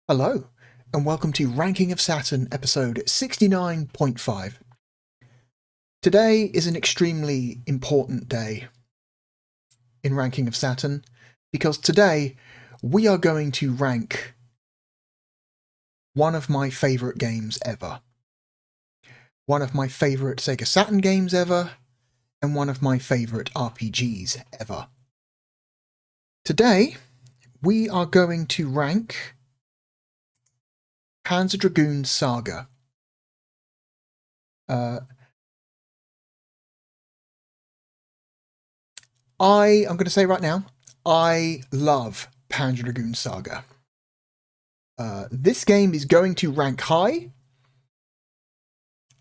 Hello, and welcome to Ranking of Saturn episode 69.5. Today is an extremely important day in Ranking of Saturn, because today we are going to rank one of my favourite games ever. One of my favourite Sega Saturn games ever, and one of my favourite RPGs ever. Today, we are going to rank Panzer Dragoon Saga. I'm going to say right now, I love Panzer Dragoon Saga. This game is going to rank high.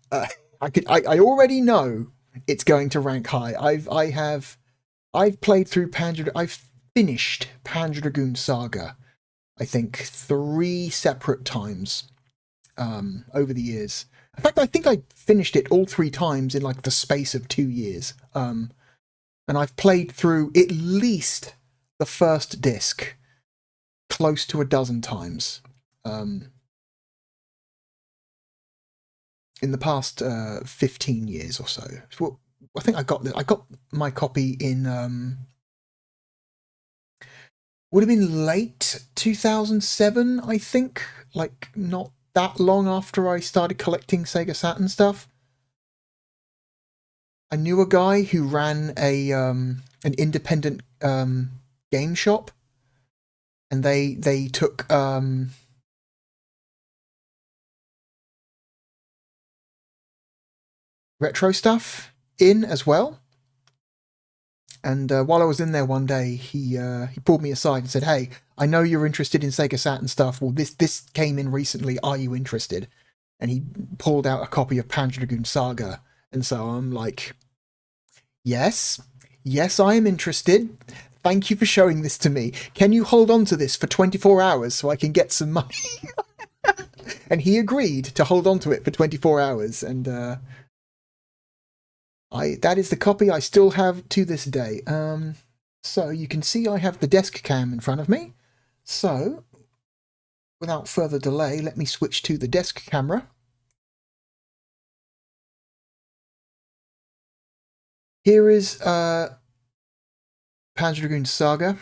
I already know it's going to rank high. I've played through I've finished Panzer Dragoon Saga, I think 3 separate times over the years. In fact, I think I finished it all 3 times in like the space of 2 years. And I've played through at least the first disc close to a dozen times. In the past 15 years or so. Well, I think I got my copy in would have been late 2007, I think, like not that long after I started collecting Sega Saturn stuff. I knew a guy who ran an independent game shop, and they took retro stuff in as well. And while I was in there one day, he pulled me aside and said, "Hey, I know you're interested in Sega Saturn stuff. Well, this came in recently. Are you interested?" And he pulled out a copy of Panzer Dragoon Saga. And so I'm like, yes, I am interested. Thank you for showing this to me. Can you hold on to this for 24 hours so I can get some money? And he agreed to hold on to it for 24 hours. And that is the copy I still have to this day. So you can see I have the desk cam in front of me. So, without further delay, let me switch to the desk camera. Here is Panzer Dragoon Saga,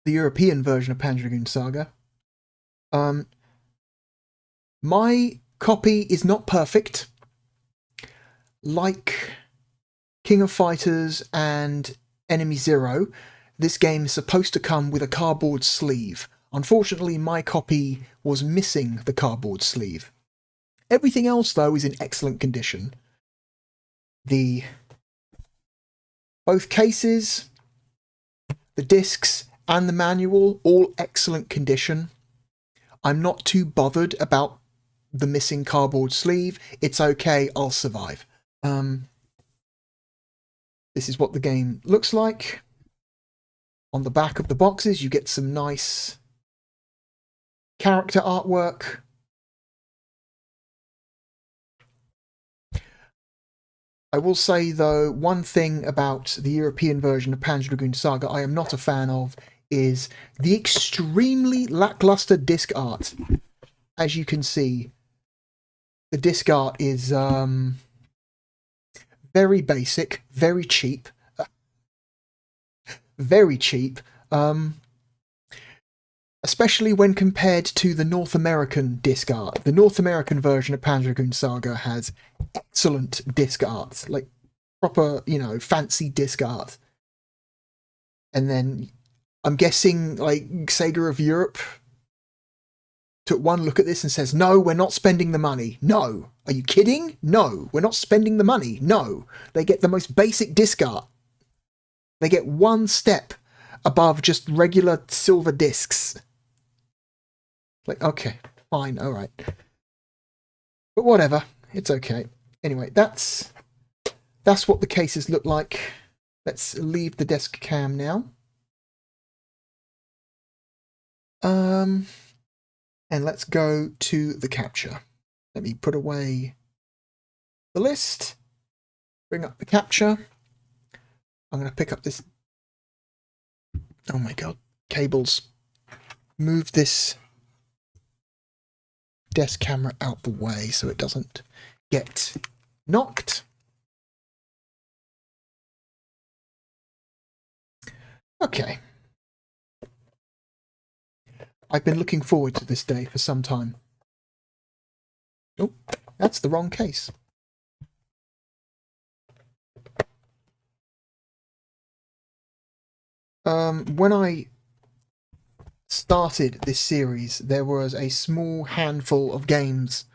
the European version of Panzer Dragoon Saga. My copy is not perfect. Like King of Fighters and Enemy Zero, this game is supposed to come with a cardboard sleeve. Unfortunately, my copy was missing the cardboard sleeve. Everything else, though, is in excellent condition. Both cases, the discs, and the manual, all excellent condition. I'm not too bothered about the missing cardboard sleeve. It's okay, I'll survive. This is what the game looks like. On the back of the boxes, you get some nice character artwork. I will say, though, one thing about the European version of Panzer Dragoon Saga I am not a fan of is the extremely lackluster disc art. As you can see, the disc art is very basic, very cheap. Very cheap. Especially when compared to the North American disc art. The North American version of Panzer Dragoon Saga has excellent disc art, like proper, fancy disc art. And then I'm guessing like Sega of Europe took one look at this and says, "No, we're not spending the money. No. Are you kidding? No, we're not spending the money. No." They get the most basic disc art. They get one step above just regular silver discs. Like, okay, fine, alright. But whatever, it's okay. Anyway, that's what the cases look like. Let's leave the desk cam now. And let's go to the capture. Let me put away the list, bring up the capture. I'm going to pick up this. Oh my god, cables. Move this desk camera out the way so it doesn't get knocked. Okay. I've been looking forward to this day for some time. Oh, that's the wrong case. When I started this series, there was a small handful of games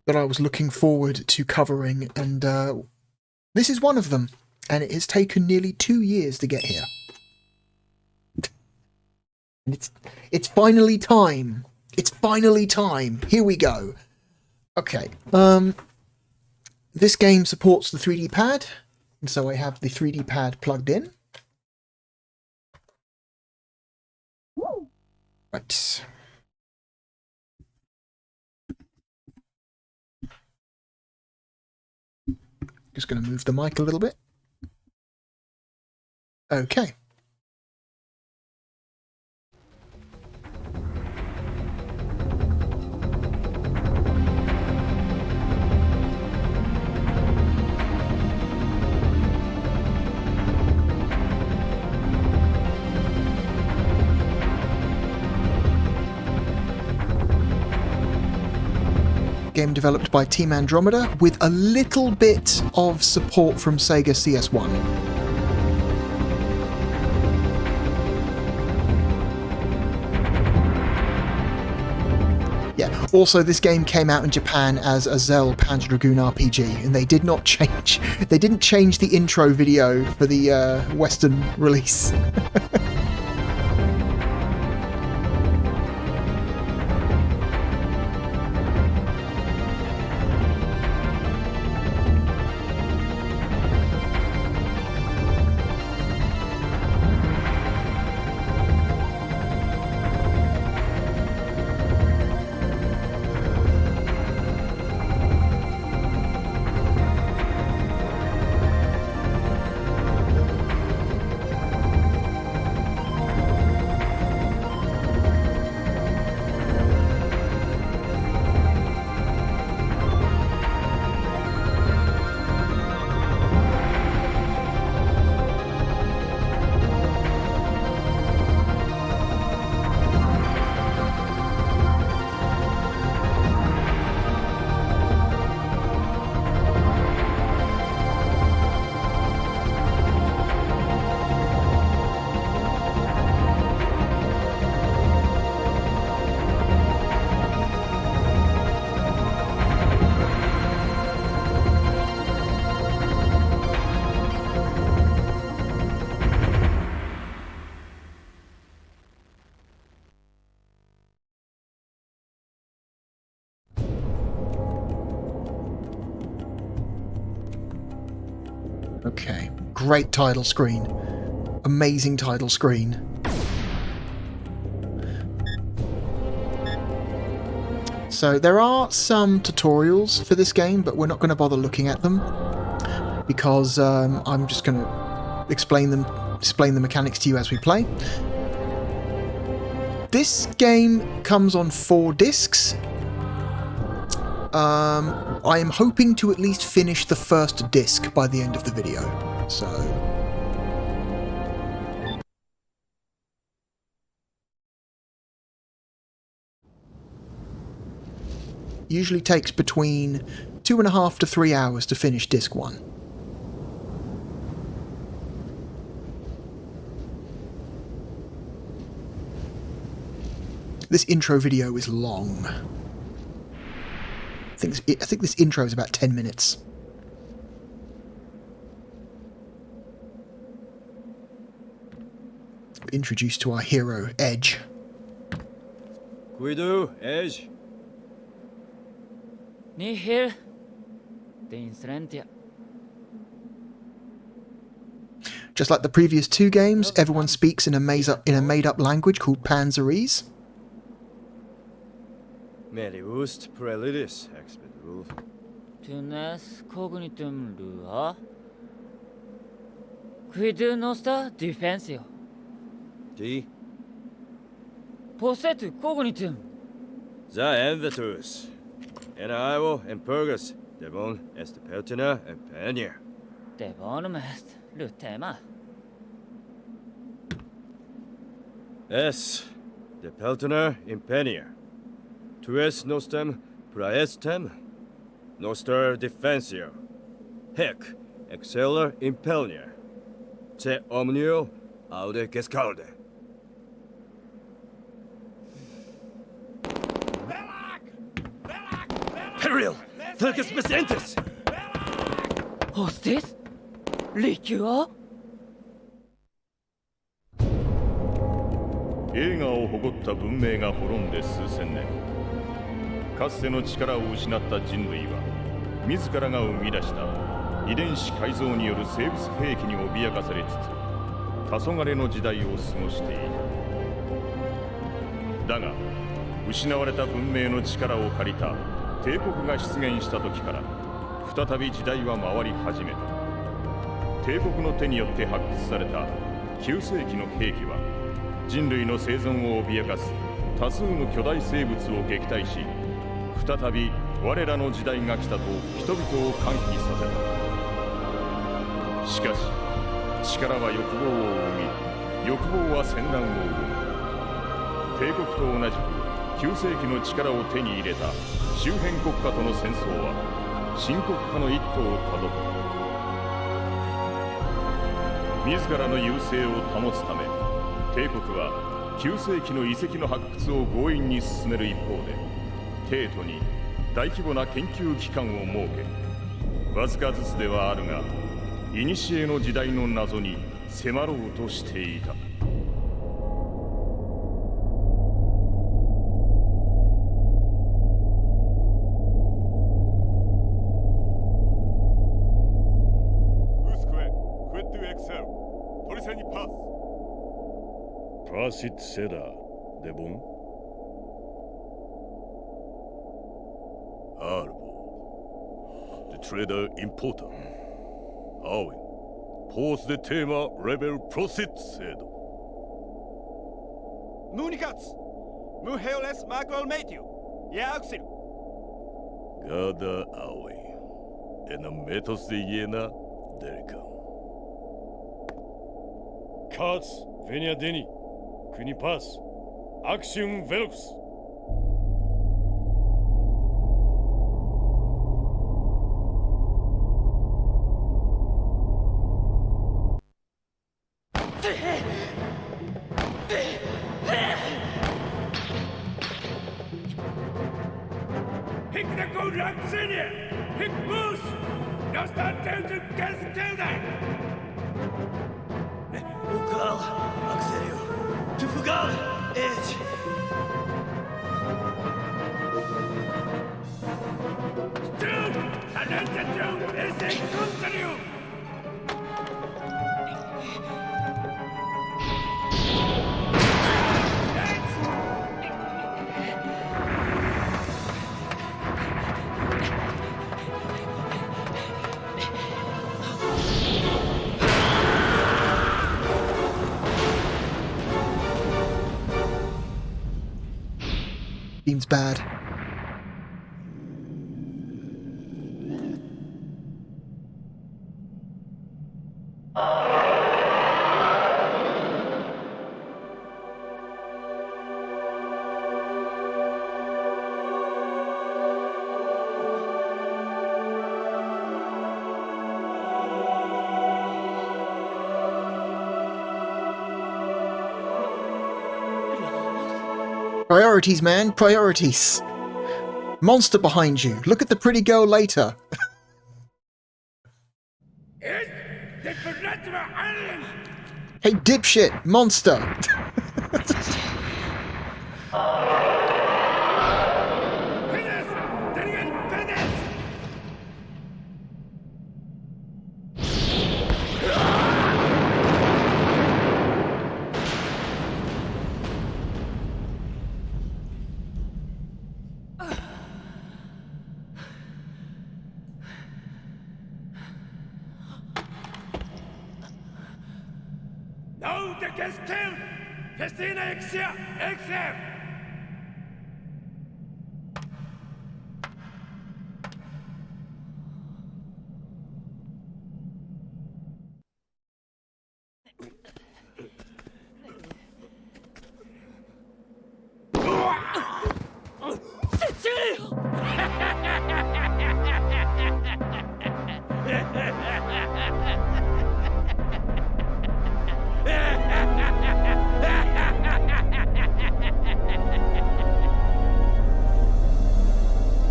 that I was looking forward to covering, and this is one of them, and it has taken nearly 2 years to get here. It's finally time. It's finally time. Here we go. Okay. This game supports the 3D pad, and so I have the 3D pad plugged in. Right. Just going to move the mic a little bit. Okay. Game developed by Team Andromeda with a little bit of support from Sega CS1. Yeah, also this game came out in Japan as a Zell Panzer Dragoon RPG, and they did not change. They didn't change the intro video for the Western release. Okay, great title screen. Amazing title screen. So there are some tutorials for this game, but we're not going to bother looking at them because I'm just going to explain the mechanics to you as we play. This game comes on 4 discs. I am hoping to at least finish the first disc by the end of the video, so... Usually takes between 2.5 to 3 hours to finish disc 1. This intro video is long. I think this intro is about 10 minutes. We're introduced to our hero, Edge. Cuidado, Edge. Nihil. D'insrentia. Just like the previous 2 games, everyone speaks in a made-up language called Panzerese. Meliust preludis expedul. Tunes cognitum lua. Quid nostra defensio. D. Possetu cognitum. The Envitus. En Io and Purgus, Devon, est Peltina and Penier. Devon mest lutema. Es, de Peltina in Penier. Tues nostem praestem, noster defensio. Hec, exceller in Pelnier. Te omnio aude gescalde. Peril! Thurgus Mesentes! Hostis? Liquor? 栄華を誇った文明が滅んで数千年。かつての力を失った人類は自らが生み出した遺伝子改造による生物兵器に脅かされつつ黄昏の時代を過ごしていた。だが失われた文明の力を借りた帝国が出現した時から再び時代は回り始めた。帝国の手によって発掘された9世紀の兵器は人類の生存を脅かす多数の巨大生物を撃退し、再び我らの時代が来たと人々を歓喜させた。しかし力は欲望を生み、欲望は戦乱を生む。帝国と同じく9世紀の力を手に入れた周辺国家との戦争は深刻化の一途をたどった。自らの優勢を保つため帝国は9世紀の遺跡の発掘を強引に進める一方で帝都に大規模な研究機関を設け、わずかずつではあるが古の時代の謎に迫ろうとしていた。Prosit Seda, Devon? Arbo. The trader importer. Owen. Pause the tema rebel prosit Seda. Municats. Muheoles Macol Matthew. Yaxil. Gada Owen. En a metos de Yena, Delicam. Kats, Venia Deni. Kunipas, Axiom Velux. Hick the good luck, senior! Hick moose! No start down to Castelda! Ukal, Axelio. To Fugal, Edge. Dude! Another dude is a continue! Seems bad. Priorities, man, priorities. Monster behind you. Look at the pretty girl later. Hey, dipshit, monster. No, the gets killed! Festina Exia! Exia!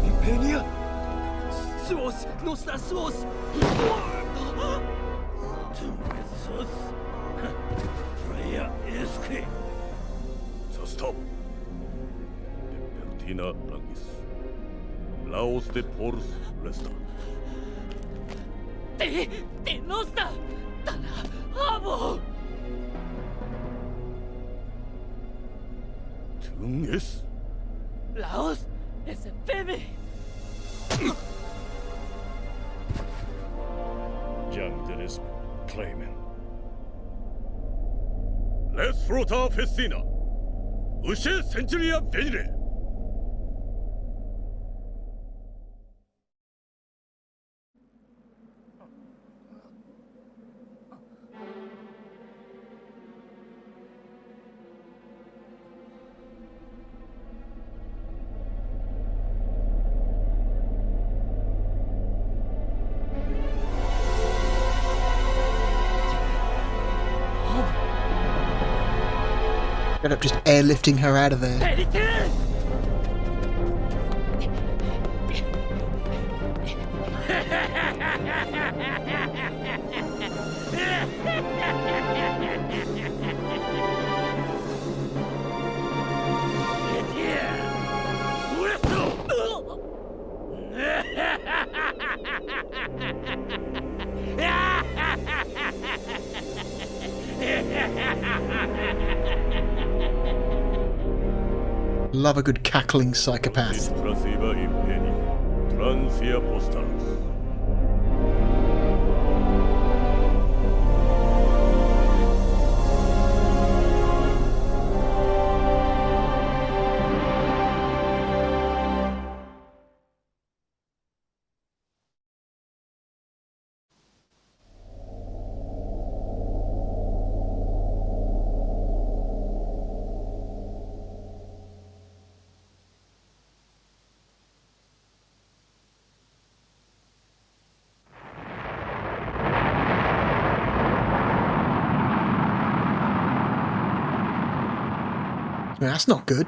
Impenia? Suos! Nostra suos! Sus! Praia esque! So stop. De Pertina Langis. Laos de Porus Resta. De nostra! Tana! Abo! Tunges? Laos es febe! Jangdelis claiming. Les Fruta Festina. Ushe Centuria Venire. End up just airlifting her out of there. Perites! Love a good cackling psychopath. Distrasiva Impenia. Transia Postalis. That's not good.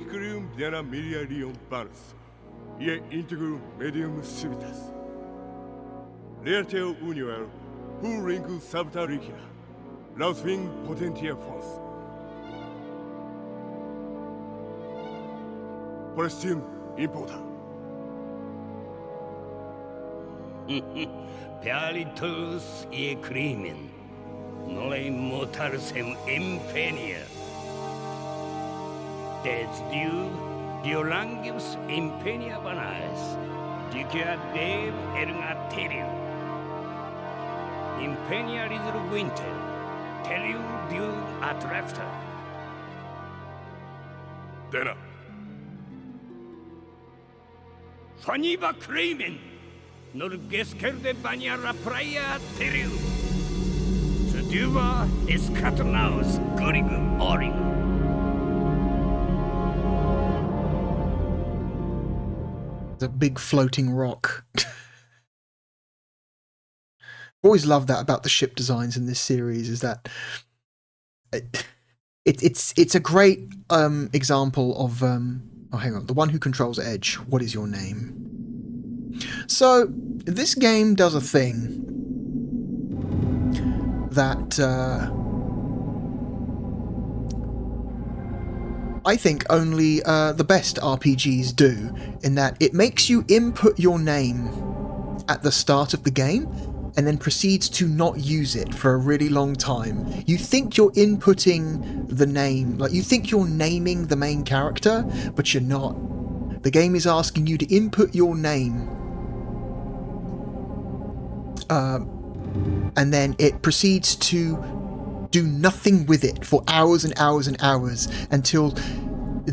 Icorium dena miliarium barus. Ie integrum medium civitas. Lair teo univer, hu ringu sabta ricia. Lausving potentia fons. Prestum importa. Pialitus e crimen. Nole motarsem impenia. Des Diolangius impenia banais. Dicia dev ergaterium. Impenia ridru winter. Teliu diu atrefta. Dena. Faniva crimen. Nur geskerde banyara praia teriu. Seduva escaternaus gurigum origum. The big floating rock. I've always loved that about the ship designs in this series, is that it's a great example of oh, hang on, the one who controls Edge. What is your name? So this game does a thing that I think only the best RPGs do, in that it makes you input your name at the start of the game and then proceeds to not use it for a really long time. You think you're inputting the name, like you think you're naming the main character, but you're not. The game is asking you to input your name, and then it proceeds to do nothing with it for hours and hours and hours until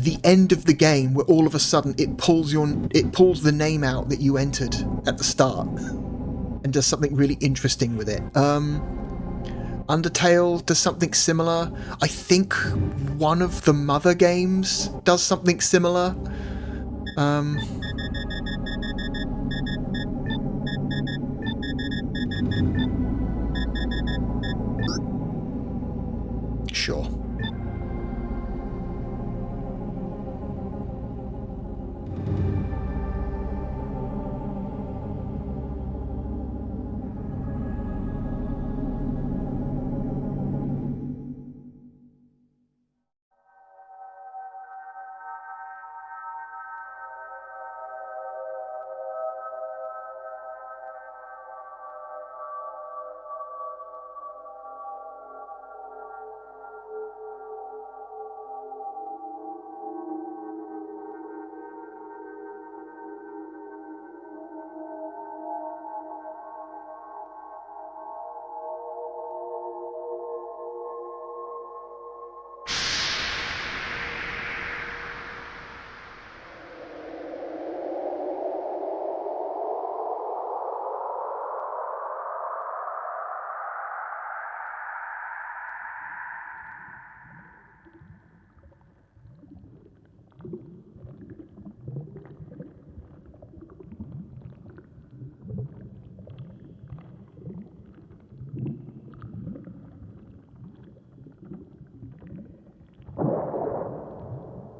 the end of the game where all of a sudden it pulls the name out that you entered at the start and does something really interesting with it. Undertale does something similar. I think one of the Mother games does something similar. Sure.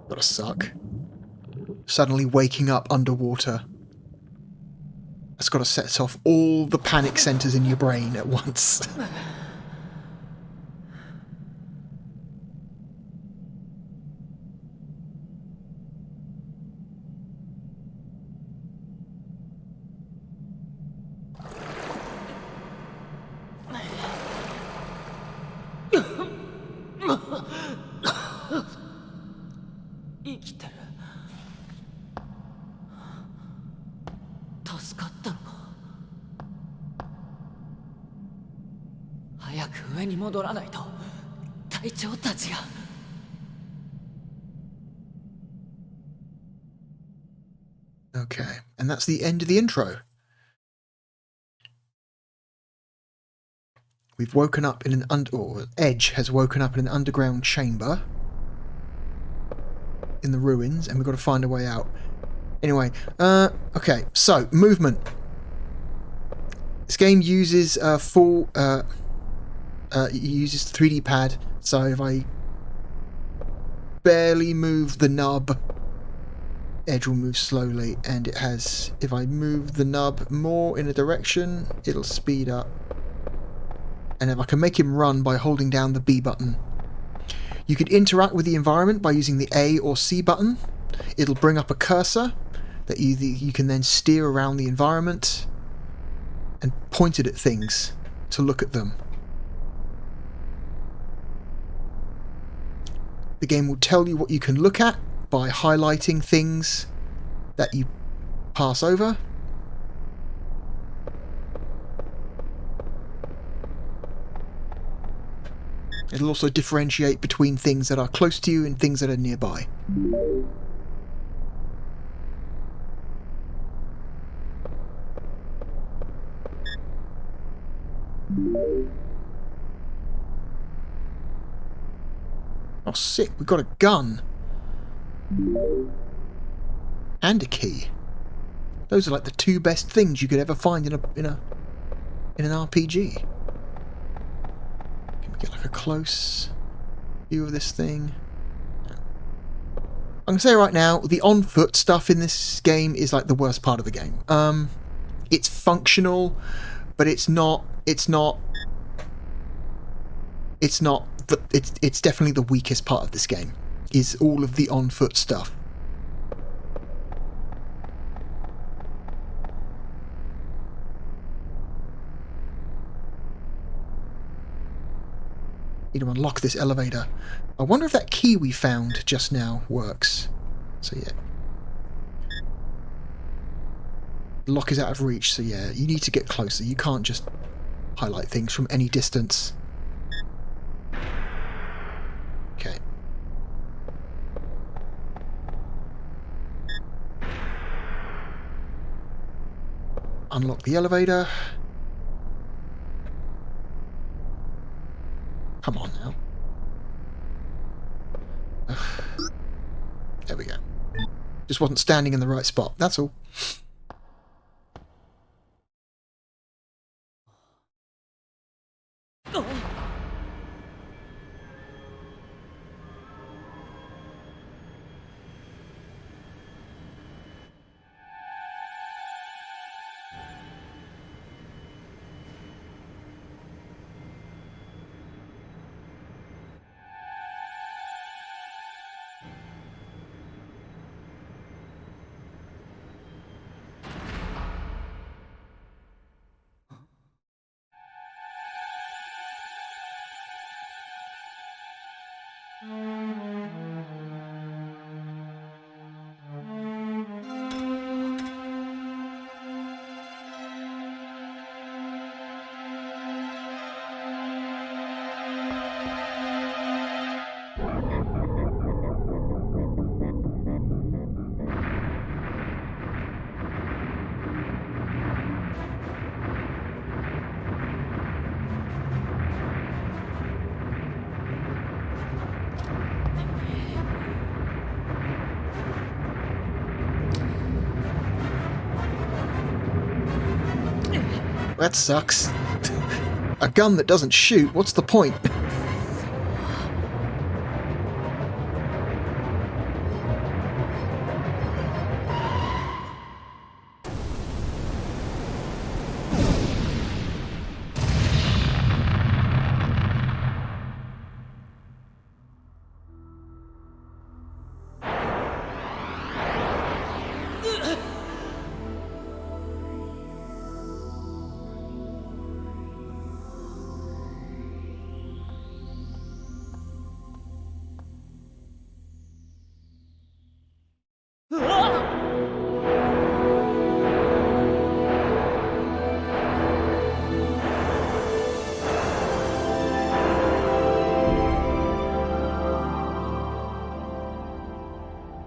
Gotta suck. Suddenly waking up underwater. That's gotta set off all the panic centers in your brain at once. Okay, and that's the end of the intro. We've woken up in or Edge has woken up in an underground chamber in the ruins, and we've got to find a way out. Anyway, okay, so movement. This game uses uses the 3D pad, so if I barely move the nub, Edge will move slowly, and it has, if I move the nub more in a direction, it'll speed up. And if I can make him run by holding down the B button. You could interact with the environment by using the A or C button. It'll bring up a cursor that you can then steer around the environment and point it at things to look at them. The game will tell you what you can look at by highlighting things that you pass over. It'll also differentiate between things that are close to you and things that are nearby. Oh, sick, we've got a gun. And a key. Those are like the two best things you could ever find in an RPG. Can we get like a close view of this thing? I'm gonna say right now, the on-foot stuff in this game is like the worst part of the game. It's functional, but it's definitely the weakest part of this game, is all of the on-foot stuff. Need to unlock this elevator. I wonder if that key we found just now works. So yeah. The lock is out of reach, so yeah, you need to get closer. You can't just highlight things from any distance. Okay. Unlock the elevator. Come on now. Ugh. There we go. Just wasn't standing in the right spot, that's all. That sucks. A gun that doesn't shoot, what's the point?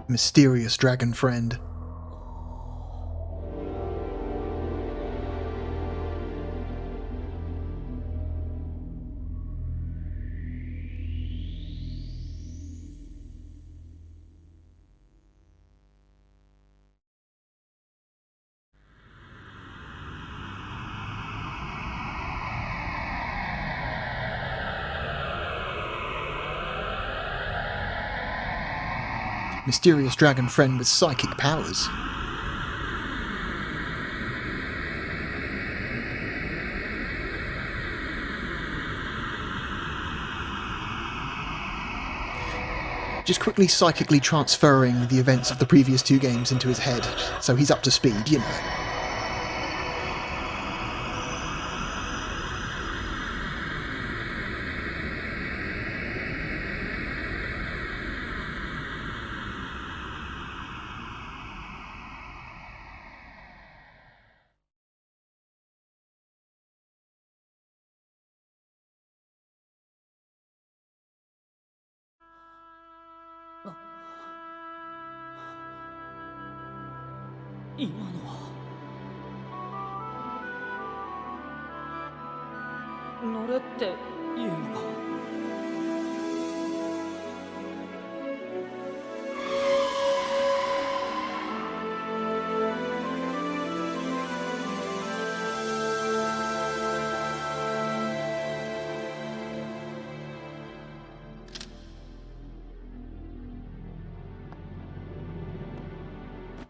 Mysterious dragon friend. Mysterious dragon friend with psychic powers. Just quickly psychically transferring the events of the previous two games into his head, so he's up to speed, you know.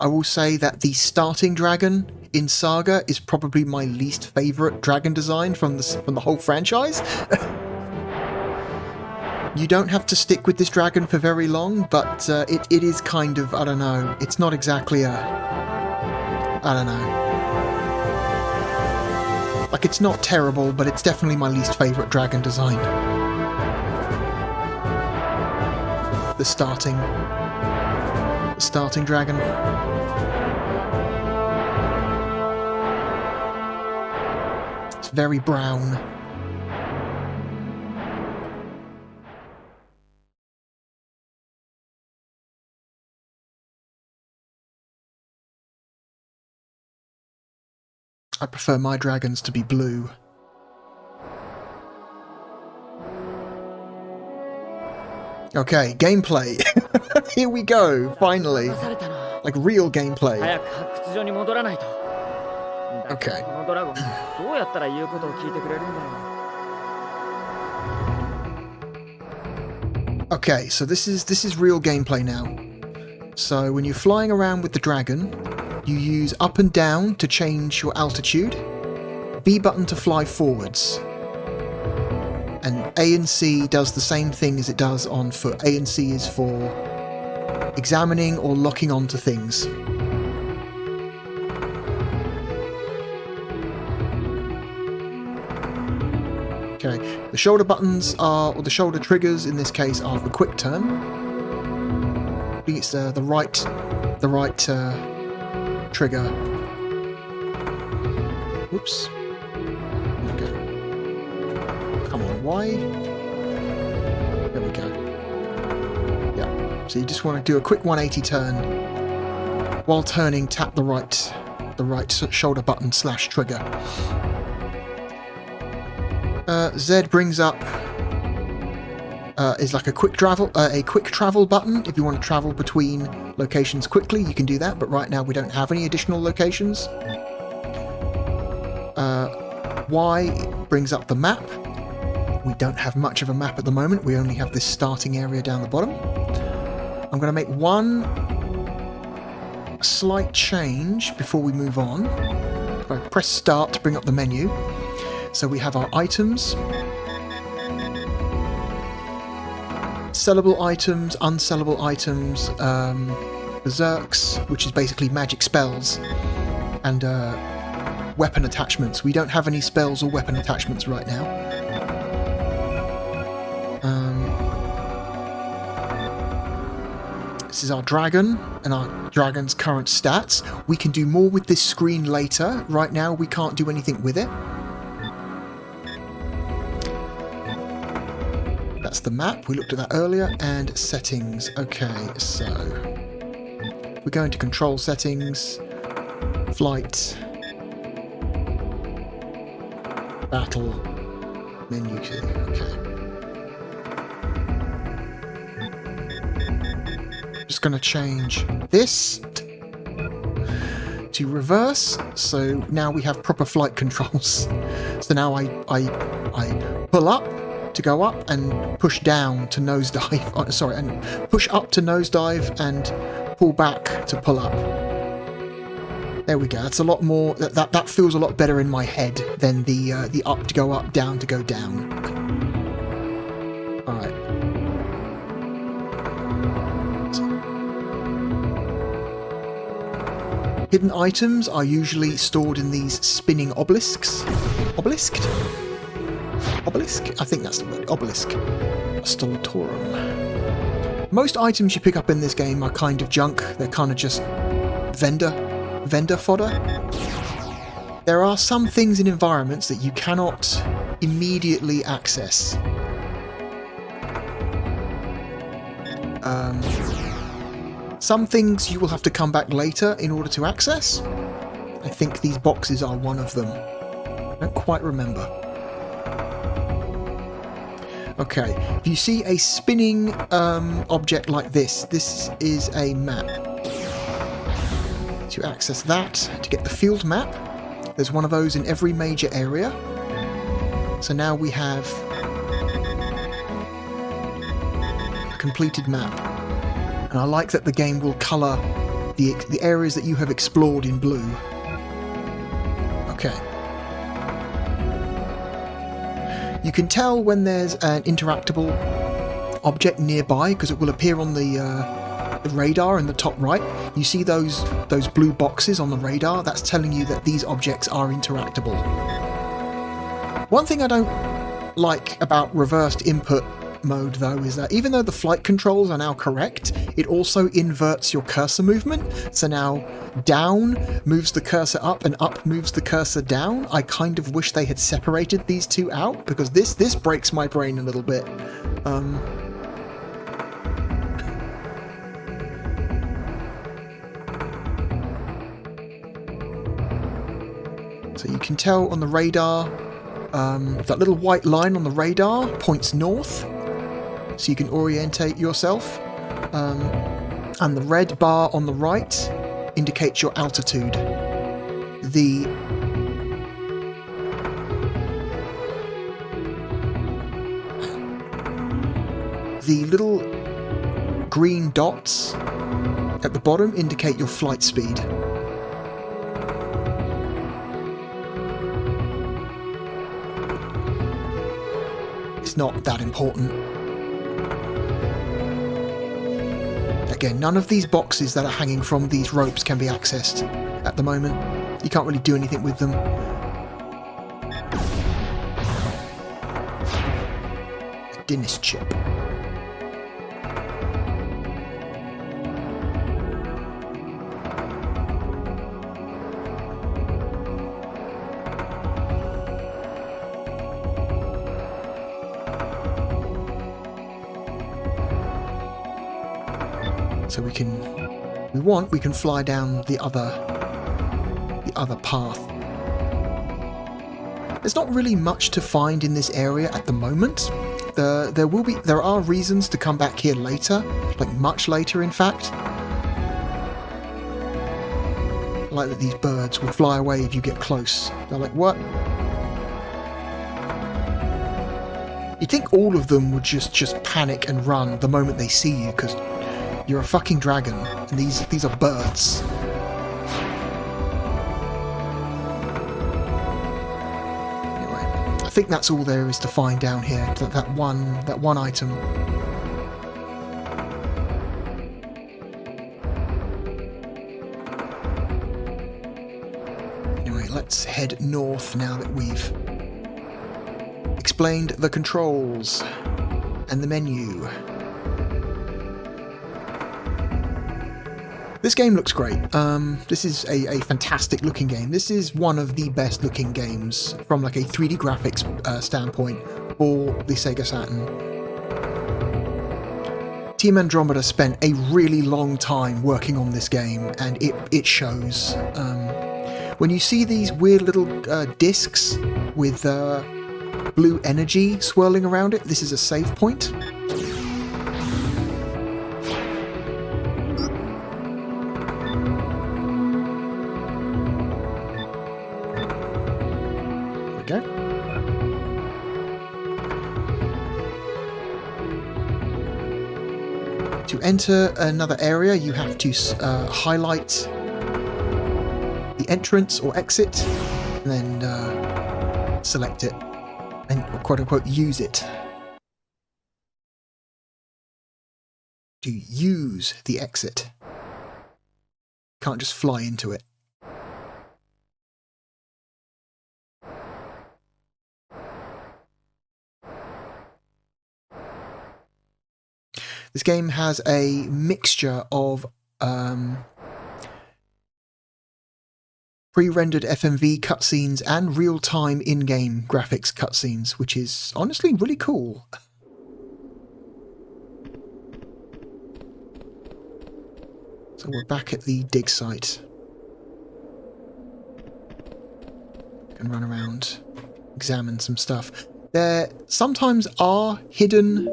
I will say that the starting dragon in Saga is probably my least favourite dragon design from the whole franchise. You don't have to stick with this dragon for very long, but it is kind of, I don't know, it's not exactly I don't know. Like, it's not terrible, but it's definitely my least favourite dragon design. The starting dragon. It's very brown. I prefer my dragons to be blue. Okay, gameplay. Here we go, finally. されたな Like real gameplay. 早く発掘所に戻らないとだけど Okay. このドラゴンどうやったら言うことを聞いてくれるんだろう Okay, so this is real gameplay now. So when you're flying around with the dragon, you use up and down to change your altitude, B button to fly forwards, and A and C does the same thing as it does on foot. A and C is for examining or locking onto things. Okay, the shoulder buttons are, or the shoulder triggers in this case, are for quick turn. I think it's the right trigger. Whoops. Okay. Come on, Y. There we go. Yeah. So you just want to do a quick 180 turn. While turning, tap the right shoulder button / trigger. Z brings up is like a quick travel button. If you want to travel between locations quickly, you can do that. But right now we don't have any additional locations. Y brings up the map. We don't have much of a map at the moment. We only have this starting area down the bottom. I'm going to make one slight change before we move on. If I press start to bring up the menu. So we have our items, sellable items, unsellable items, berserks, which is basically magic spells, and weapon attachments. We don't have any spells or weapon attachments right now. This is our dragon and our dragon's current stats. We can do more with this screen later. Right now we can't do anything with it. That's the map, we looked at that earlier, and settings. Okay, so we're going to control settings, flight, battle, menu key, okay. Just going to change this to reverse, so now we have proper flight controls. So now I pull up to go up and push down to nosedive. Oh, sorry, and push up to nosedive and pull back to pull up. There we go. That's a lot more. That feels a lot better in my head than the up to go up, down to go down. All right. Hidden items are usually stored in these spinning obelisks. Obelisked? Obelisk? I think that's the word. Obelisk. Stolatorum. Most items you pick up in this game are kind of junk. They're kind of just vendor fodder. There are some things in environments that you cannot immediately access. Some things you will have to come back later in order to access. I think these boxes are one of them. I don't quite remember. Okay, if you see a spinning object like this, this is a map. To access that, to get the field map, there's one of those in every major area. So now we have a completed map. And I like that the game will colour the areas that you have explored in blue. Okay. You can tell when there's an interactable object nearby because it will appear on the radar in the top right. You see those blue boxes on the radar? That's telling you that these objects are interactable. One thing I don't like about reversed input mode though is that even though the flight controls are now correct, it also inverts your cursor movement. So now down moves the cursor up and up moves the cursor down. I kind of wish they had separated these two out because this breaks my brain a little bit. So you can tell on the radar, that little white line on the radar points north, so you can orientate yourself. And the red bar on the right indicates your altitude. The little green dots at the bottom indicate your flight speed. It's not that important. Again, none of these boxes that are hanging from these ropes can be accessed at the moment. You can't really do anything with them. A Dinis chip. So we can fly down the other path. There's not really much to find in this area at the moment. There are reasons to come back here later, like much later in fact. Like that these birds will fly away if you get close. They're like, what? You'd think all of them would just panic and run the moment they see you, because you're a fucking dragon, and these are birds. Anyway, I think that's all there is to find down here. That one item. Anyway, let's head north now that we've explained the controls and the menu. This game looks great. This is a fantastic looking game. This is one of the best looking games from like a 3D graphics standpoint for the Sega Saturn. Team Andromeda spent a really long time working on this game, and it shows. When you see these weird little discs with blue energy swirling around it, this is a save point. To enter another area, you have to highlight the entrance or exit, and then select it, and quote-unquote use it. To use the exit. Can't just fly into it. This game has a mixture of pre-rendered FMV cutscenes and real-time in-game graphics cutscenes, which is honestly really cool. So we're back at the dig site. Can run around, examine some stuff. There sometimes are hidden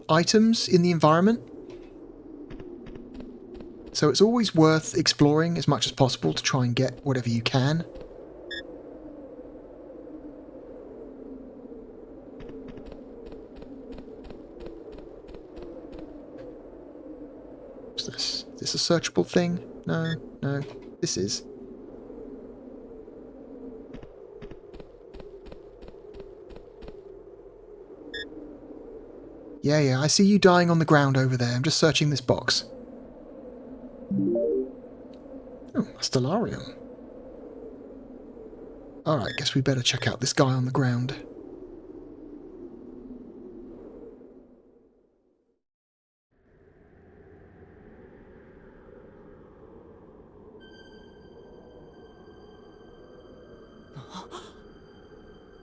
items in the environment, so it's always worth exploring as much as possible to try and get whatever you can. What's this? Is this a searchable thing? No, this is. Yeah, I see you dying on the ground over there. I'm just searching this box. Oh, a Stellarium. Alright, guess we better check out this guy on the ground.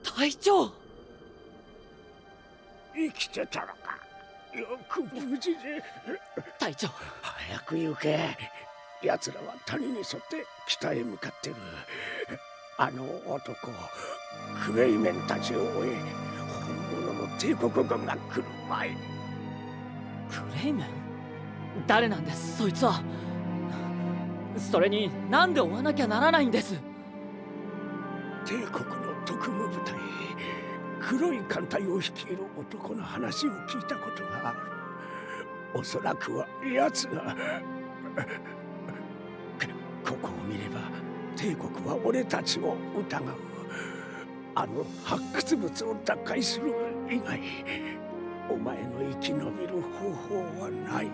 Taicho! 生きてたのか。よく無事で。隊長、早く行け。奴らは谷に沿って北へ向かってる。あの男クレイメンたちを追え本物の帝国軍が来る前に。クレイメン？誰なんです、そいつは。それになんで追わなきゃならないんです。帝国の特務部隊、黒い艦隊を率いる男の話を聞いたことがある。おそらくは奴がここを見れば帝国は俺たちを疑う。あの発掘物を奪回する以外お前の生き延びる方法はない。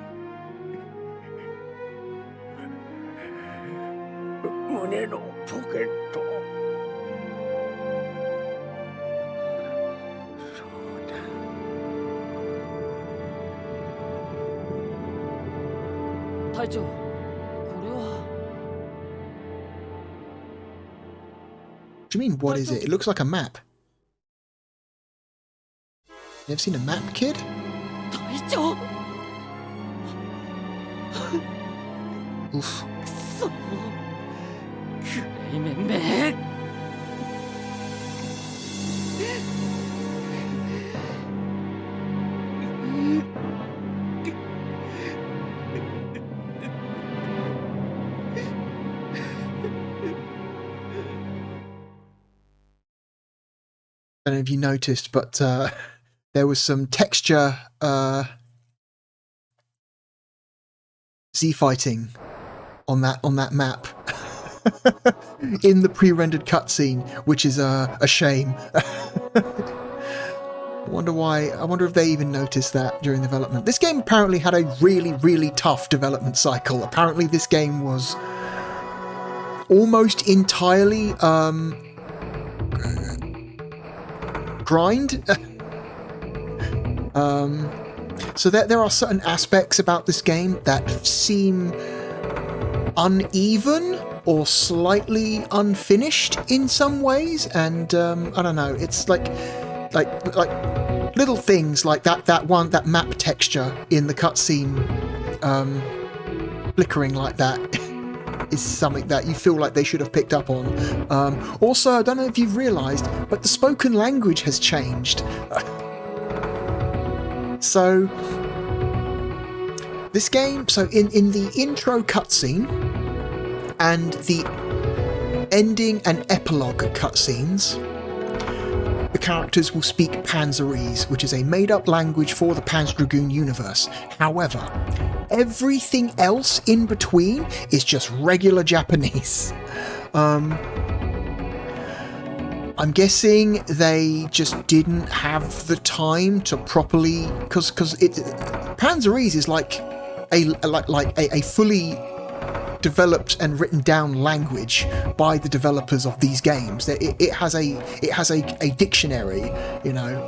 胸のポケット。そうだ。隊長、これは。What do you mean, what is it? It looks like a map. You ever seen a map, kid? 隊長。Oof. くそ。クレイメンめ。I don't know if you noticed, but there was some texture Z fighting on that map in the pre-rendered cutscene, which is a shame. I wonder if they even noticed that during development. This game apparently had a really tough development cycle. Apparently this game was almost entirely grind. So there are certain aspects about this game that seem uneven or slightly unfinished in some ways, and I don't know, it's like little things like that map texture in the cutscene flickering like that is something that you feel like they should have picked up on. Also, I don't know if you've realised, but the spoken language has changed. So this game, so in the intro cutscene and the ending and epilogue cutscenes, the characters will speak Panzerese, which is a made-up language for the Panzer Dragoon universe. However, everything else in between is just regular Japanese. I'm guessing they just didn't have the time to properly, because Panzerese is like a fully developed and written down language by the developers of these games. It has a dictionary, you know.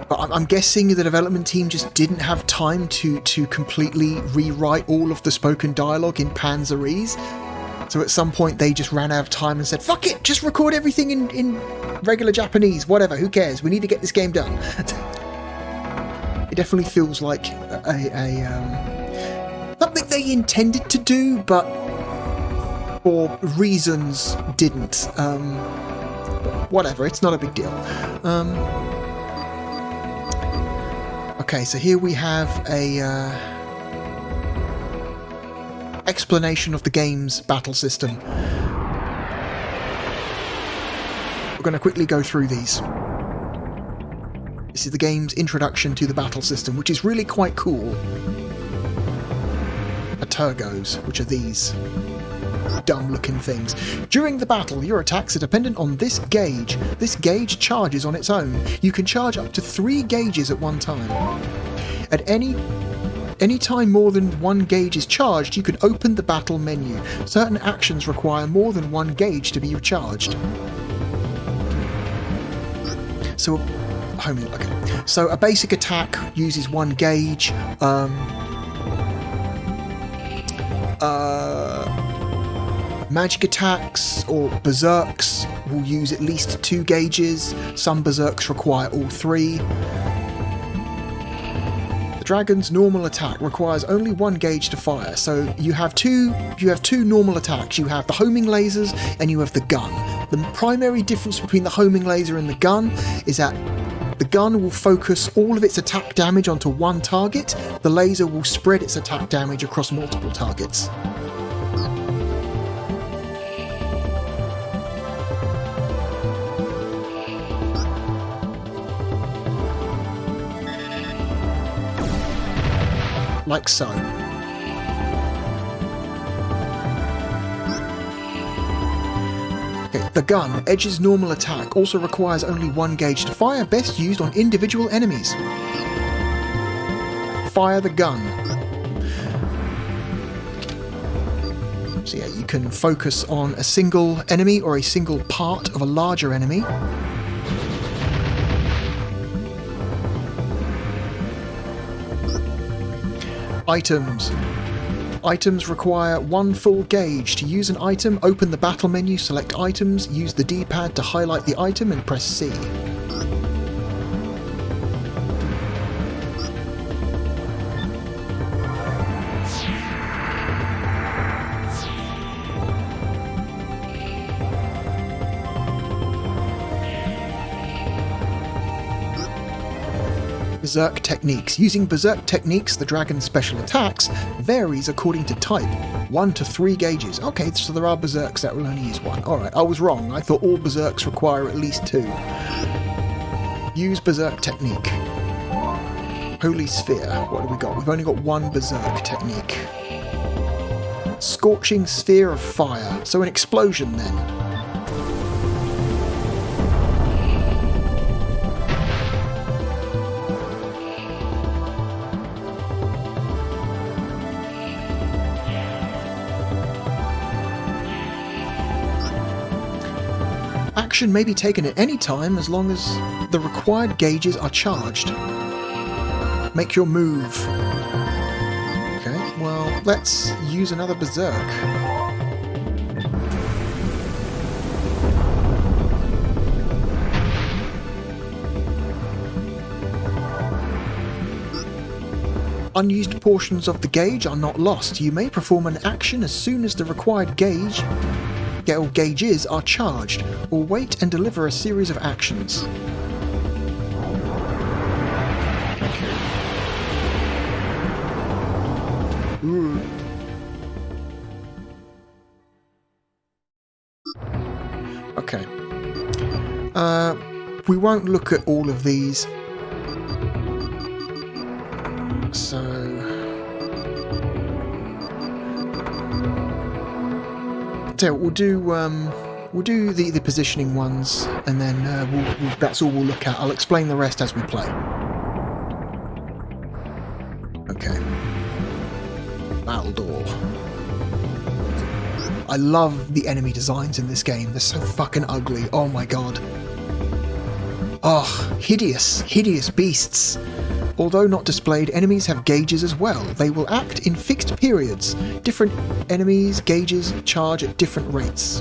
But I'm guessing the development team just didn't have time to completely rewrite all of the spoken dialogue in Panzerese. So at some point they just ran out of time and said, fuck it, just record everything in regular Japanese, whatever, who cares, we need to get this game done. It definitely feels like something they intended to do, but for reasons didn't. But whatever, it's not a big deal. Okay, so here we have a explanation of the game's battle system. We're going to quickly go through these. This is the game's introduction to the battle system, which is really quite cool. Turgos, which are these dumb-looking things. During the battle, your attacks are dependent on this gauge. This gauge charges on its own. You can charge up to 3 gauges at one time. At any time more than 1 gauge is charged, you can open the battle menu. Certain actions require more than 1 gauge to be recharged. So a basic attack uses 1 gauge. Magic attacks or berserks will use at least 2 gauges. Some berserks require all 3. The dragon's normal attack requires only 1 gauge to fire. So you have two normal attacks. You have the homing lasers and you have the gun. The primary difference between the homing laser and the gun is that the gun will focus all of its attack damage onto one target. The laser will spread its attack damage across multiple targets. Like so. Okay, the gun, Edge's normal attack, also requires only 1 gauge to fire, best used on individual enemies. Fire the gun. So yeah, you can focus on a single enemy or a single part of a larger enemy. Items. Items require 1 full gauge. To use an item, open the battle menu, select items, use the D-pad to highlight the item and press C. Berserk techniques. Using berserk techniques, the dragon's special attacks varies according to type. 1 to 3 gauges. Okay, so there are berserks that will only use 1. Alright, I was wrong. I thought all berserks require at least 2. Use berserk technique. Holy Sphere. What have we got? We've only got 1 berserk technique. Scorching Sphere of Fire. So an explosion then. Action may be taken at any time as long as the required gauges are charged. Make your move. Okay, well, let's use another berserk. Unused portions of the gauge are not lost. You may perform an action as soon as the required gauges are charged, or wait and deliver a series of actions. Okay. Ooh. Okay. We won't look at all of these. So we'll do the positioning ones, and then that's all we'll look at. I'll explain the rest as we play. Okay. Battle door. I love the enemy designs in this game. They're so fucking ugly. Oh my god. Oh, hideous beasts. Although not displayed, enemies have gauges as well. They will act in fixed periods. Different enemies' gauges charge at different rates.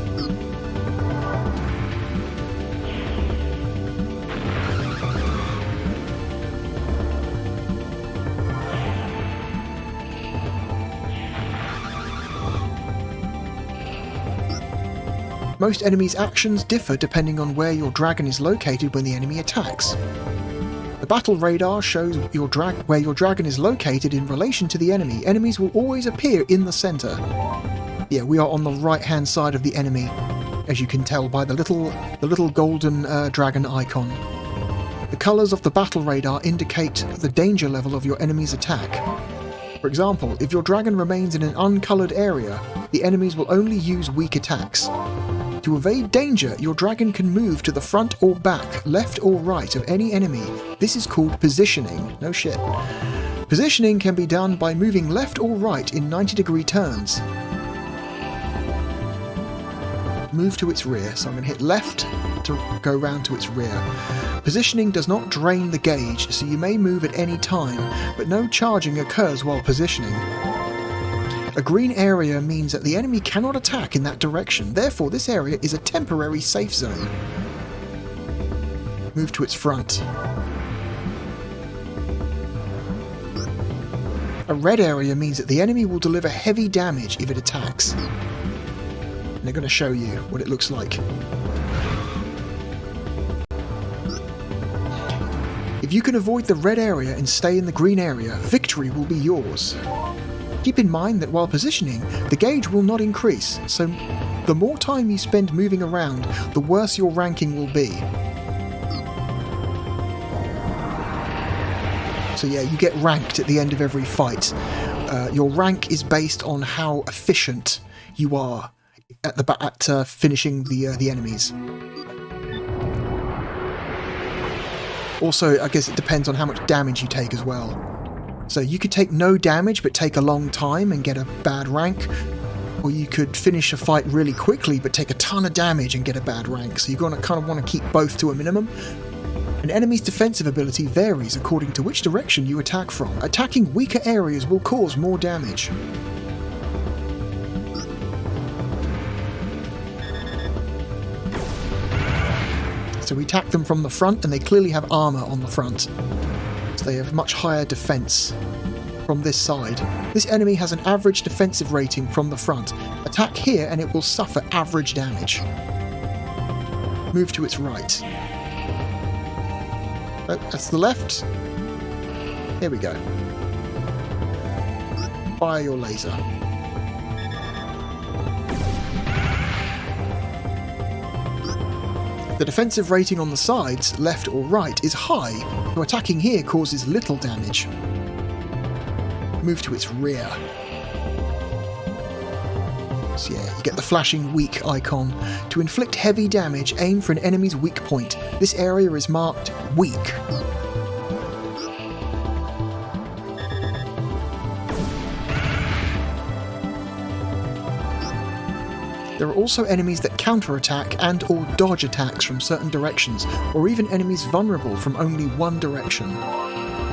Most enemies' actions differ depending on where your dragon is located when the enemy attacks. The battle radar shows where your dragon is located in relation to the enemy. Enemies will always appear in the center. Yeah, we are on the right-hand side of the enemy, as you can tell by the little golden dragon icon. The colors of the battle radar indicate the danger level of your enemy's attack. For example, if your dragon remains in an uncolored area, the enemies will only use weak attacks. To evade danger, your dragon can move to the front or back, left or right of any enemy. This is called positioning. No shit. Positioning can be done by moving left or right in 90-degree turns. Move to its rear, so I'm going to hit left to go round to its rear. Positioning does not drain the gauge, so you may move at any time, but no charging occurs while positioning. A green area means that the enemy cannot attack in that direction, therefore this area is a temporary safe zone. Move to its front. A red area means that the enemy will deliver heavy damage if it attacks. And they're going to show you what it looks like. If you can avoid the red area and stay in the green area, victory will be yours. Keep in mind that while positioning, the gauge will not increase, so the more time you spend moving around, the worse your ranking will be. So yeah, you get ranked at the end of every fight. Your rank is based on how efficient you are at finishing the enemies. Also, I guess it depends on how much damage you take as well. So you could take no damage but take a long time and get a bad rank, or you could finish a fight really quickly but take a ton of damage and get a bad rank. So you're going to kind of want to keep both to a minimum. An enemy's defensive ability varies according to which direction you attack from. Attacking weaker areas will cause more damage. So we attack them from the front, and they clearly have armour on the front. So they have much higher defence from this side. This enemy has an average defensive rating from the front. Attack here and it will suffer average damage. Move to its right. Oh, that's the left. Here we go. Fire your laser. The defensive rating on the sides, left or right, is high, so attacking here causes little damage. Move to its rear. So yeah, you get the flashing weak icon. To inflict heavy damage, aim for an enemy's weak point. This area is marked weak. There are also enemies that counterattack and or dodge attacks from certain directions, or even enemies vulnerable from only one direction.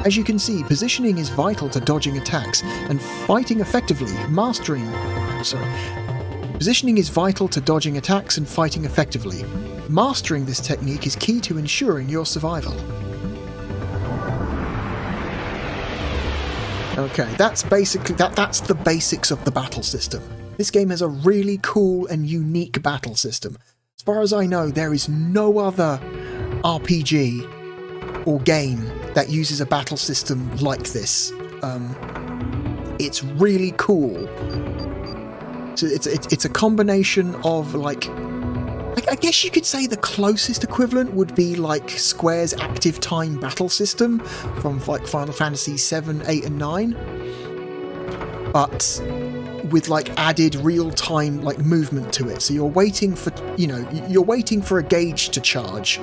As you can see, positioning is vital to dodging attacks and fighting effectively. Positioning is vital to dodging attacks and fighting effectively. Mastering this technique is key to ensuring your survival. Okay, that's basically that's the basics of the battle system. This game has a really cool and unique battle system. As far as I know, there is no other RPG or game that uses a battle system like this. It's really cool. So it's a combination of, like, I guess you could say the closest equivalent would be like Square's active time battle system from like Final Fantasy 7, 8 and 9. But with like added real-time like movement to it. So you're waiting for, you're waiting for a gauge to charge.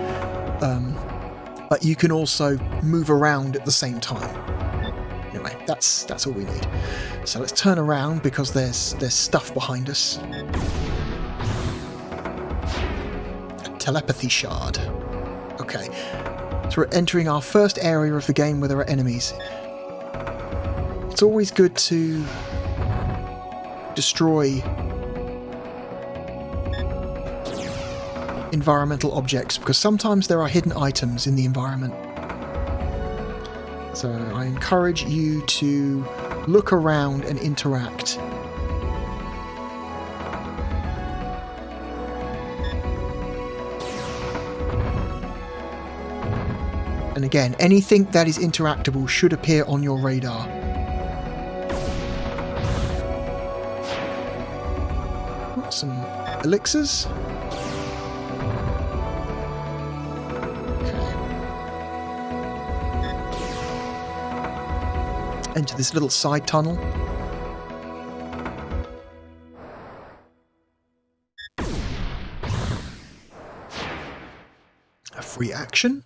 But you can also move around at the same time. Anyway, that's all we need. So let's turn around because there's stuff behind us. A telepathy shard. Okay. So we're entering our first area of the game where there are enemies. It's always good to destroy environmental objects because sometimes there are hidden items in the environment. So I encourage you to look around and interact. And again, anything that is interactable should appear on your radar. Some elixirs. Okay. Enter this little side tunnel. A free action.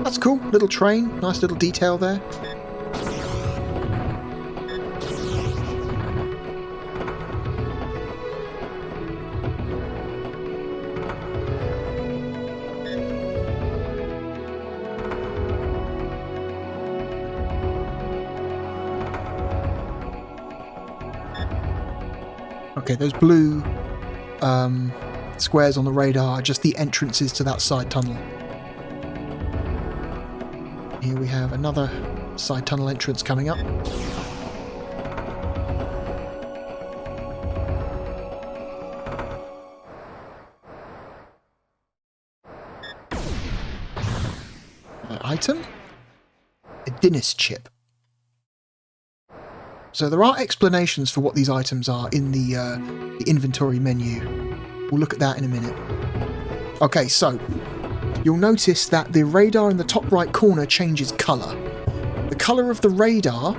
That's cool. Little train. Nice little detail there. Okay, those blue squares on the radar are just the entrances to that side tunnel. Here we have another side tunnel entrance coming up. Item? A Dinis chip. So there are explanations for what these items are in the inventory menu. We'll look at that in a minute. Okay, so you'll notice that the radar in the top right corner changes colour. The colour of the radar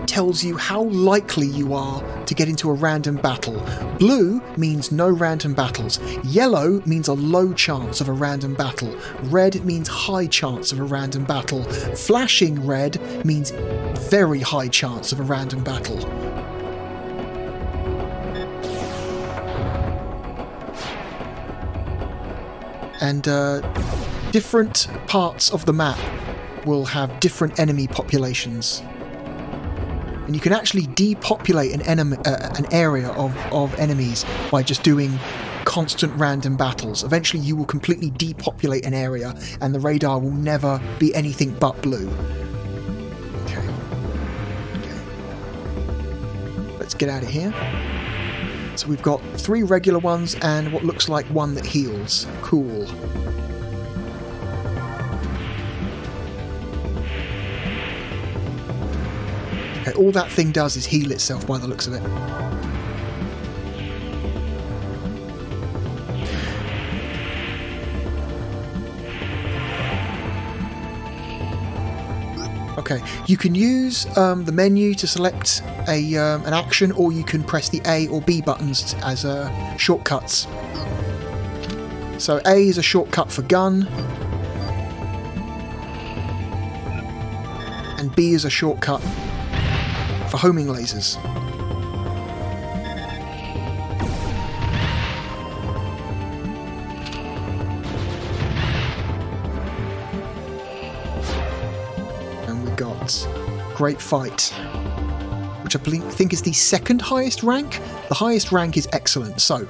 tells you how likely you are to get into a random battle. Blue means no random battles. Yellow means a low chance of a random battle. Red means high chance of a random battle. Flashing red means very high chance of a random battle. And different parts of the map will have different enemy populations. And you can actually depopulate an area of enemies by just doing constant random battles. Eventually you will completely depopulate an area and the radar will never be anything but blue. Okay. Let's get out of here. So we've got 3 regular ones and what looks like one that heals. Cool. Okay, all that thing does is heal itself by the looks of it. Okay, you can use the menu to select an action, or you can press the A or B buttons as shortcuts. So A is a shortcut for gun, and B is a shortcut for homing lasers. And we got Great Fight, which I think is the second highest rank. The highest rank is Excellent. So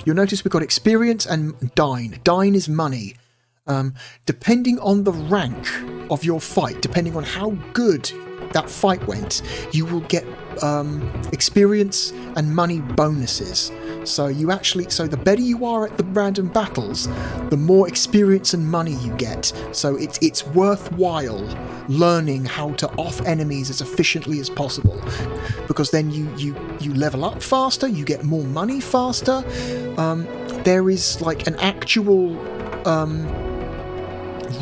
you'll notice we've got Experience and Dine. Dine is money. Depending on the rank of your fight, depending on how good that fight went, you will get experience and money bonuses. So the better you are at the random battles, the more experience and money you get. So it's worthwhile learning how to off enemies as efficiently as possible, because then you level up faster, you get more money faster. There is like an actual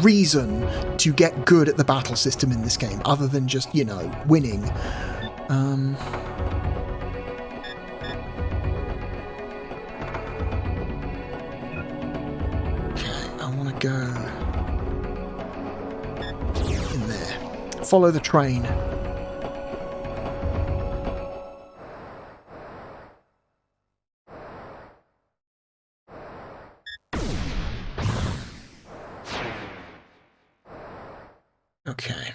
reason to get good at the battle system in this game, other than just, winning. Okay, I want to go in there. Follow the train. Okay.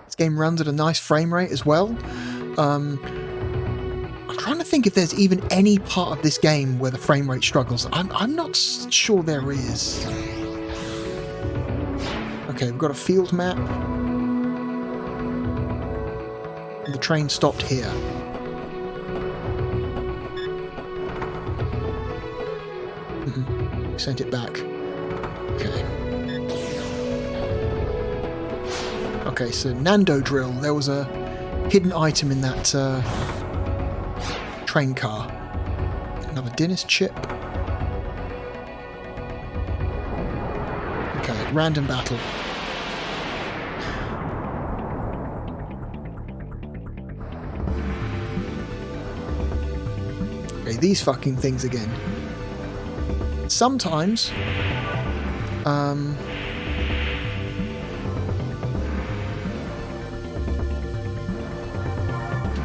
This game runs at a nice frame rate as well. I'm trying to think if there's even any part of this game where the frame rate struggles. I'm not sure there is. Okay, we've got a field map. The train stopped here. Sent it back. Okay. Okay, so Nando Drill. There was a hidden item in that train car. Another Dinis chip. Okay, random battle. Okay, these fucking things again. Sometimes,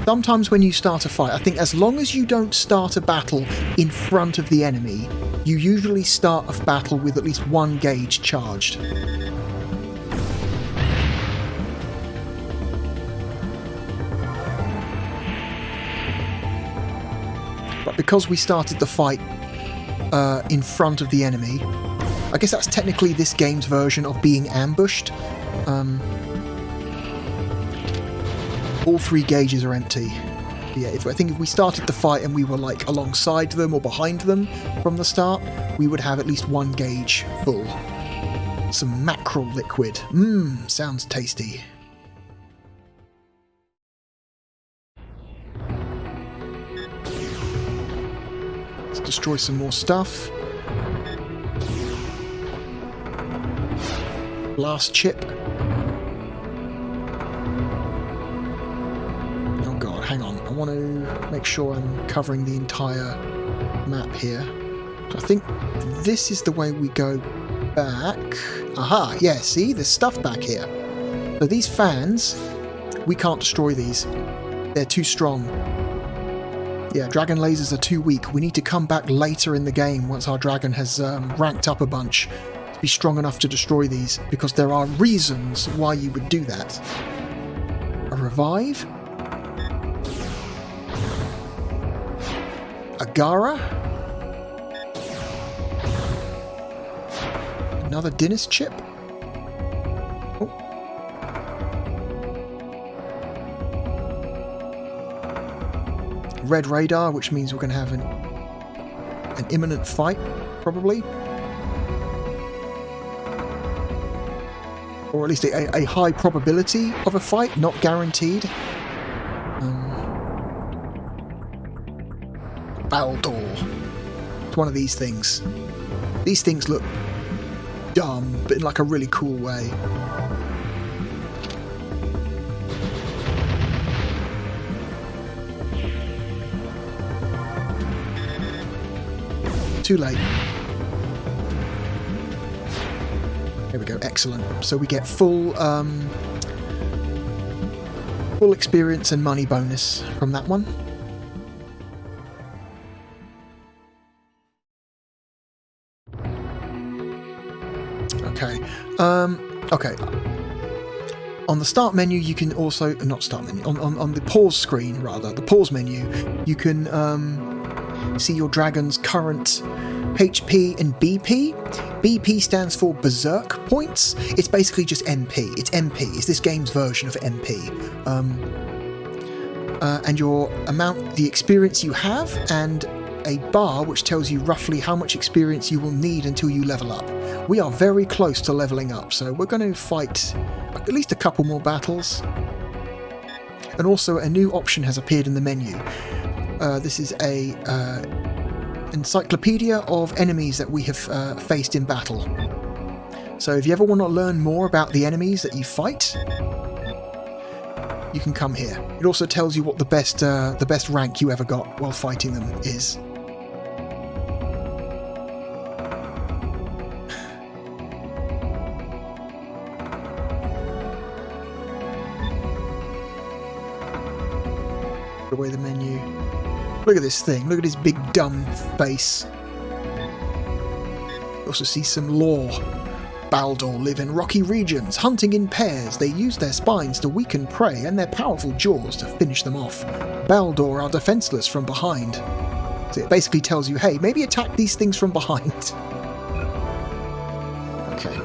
sometimes when you start a fight, I think as long as you don't start a battle in front of the enemy, you usually start a battle with at least one gauge charged. but because we started the fight in front of the enemy, I guess that's technically this game's version of being ambushed. All 3 gauges are empty. Yeah, I think if we started the fight and we were like alongside them or behind them from the start, we would have at least 1 gauge full. Some mackerel liquid. Sounds tasty. Let's destroy some more stuff. Blast chip. Oh god, hang on. I want to make sure I'm covering the entire map here. I think this is the way we go back. Aha, yeah, see? There's stuff back here. So these fans, we can't destroy these. They're too strong. Yeah, dragon lasers are too weak. We need to come back later in the game once our dragon has ranked up a bunch to be strong enough to destroy these, because there are reasons why you would do that. A revive? A Gara? Another Dinis chip? Oh. Red radar, which means we're going to have an imminent fight, probably. Or at least a high probability of a fight, not guaranteed. Baldur. It's one of these things. These things look dumb, but in like a really cool way. Too late. There we go, excellent. So we get full experience and money bonus from that one. Okay. Okay. On the start menu, you can also... Not start menu. On the pause screen, rather. The pause menu, you can see your dragon's current HP and BP. BP stands for Berserk Points. It's basically just MP. It's MP. It's this game's version of MP. And your amount... The experience you have, and a bar which tells you roughly how much experience you will need until you level up. We are very close to leveling up, so we're going to fight at least a couple more battles. And also a new option has appeared in the menu. This is a encyclopedia of enemies that we have faced in battle. So if you ever want to learn more about the enemies that you fight, you can come here. It also tells you what the best rank you ever got while fighting them is. Away the menu. Look at this thing. Look at his big dumb face. You also see some lore. Baldur live in rocky regions, hunting in pairs. They use their spines to weaken prey and their powerful jaws to finish them off. Baldur are defenseless from behind. So it basically tells you, hey, maybe attack these things from behind. Okay.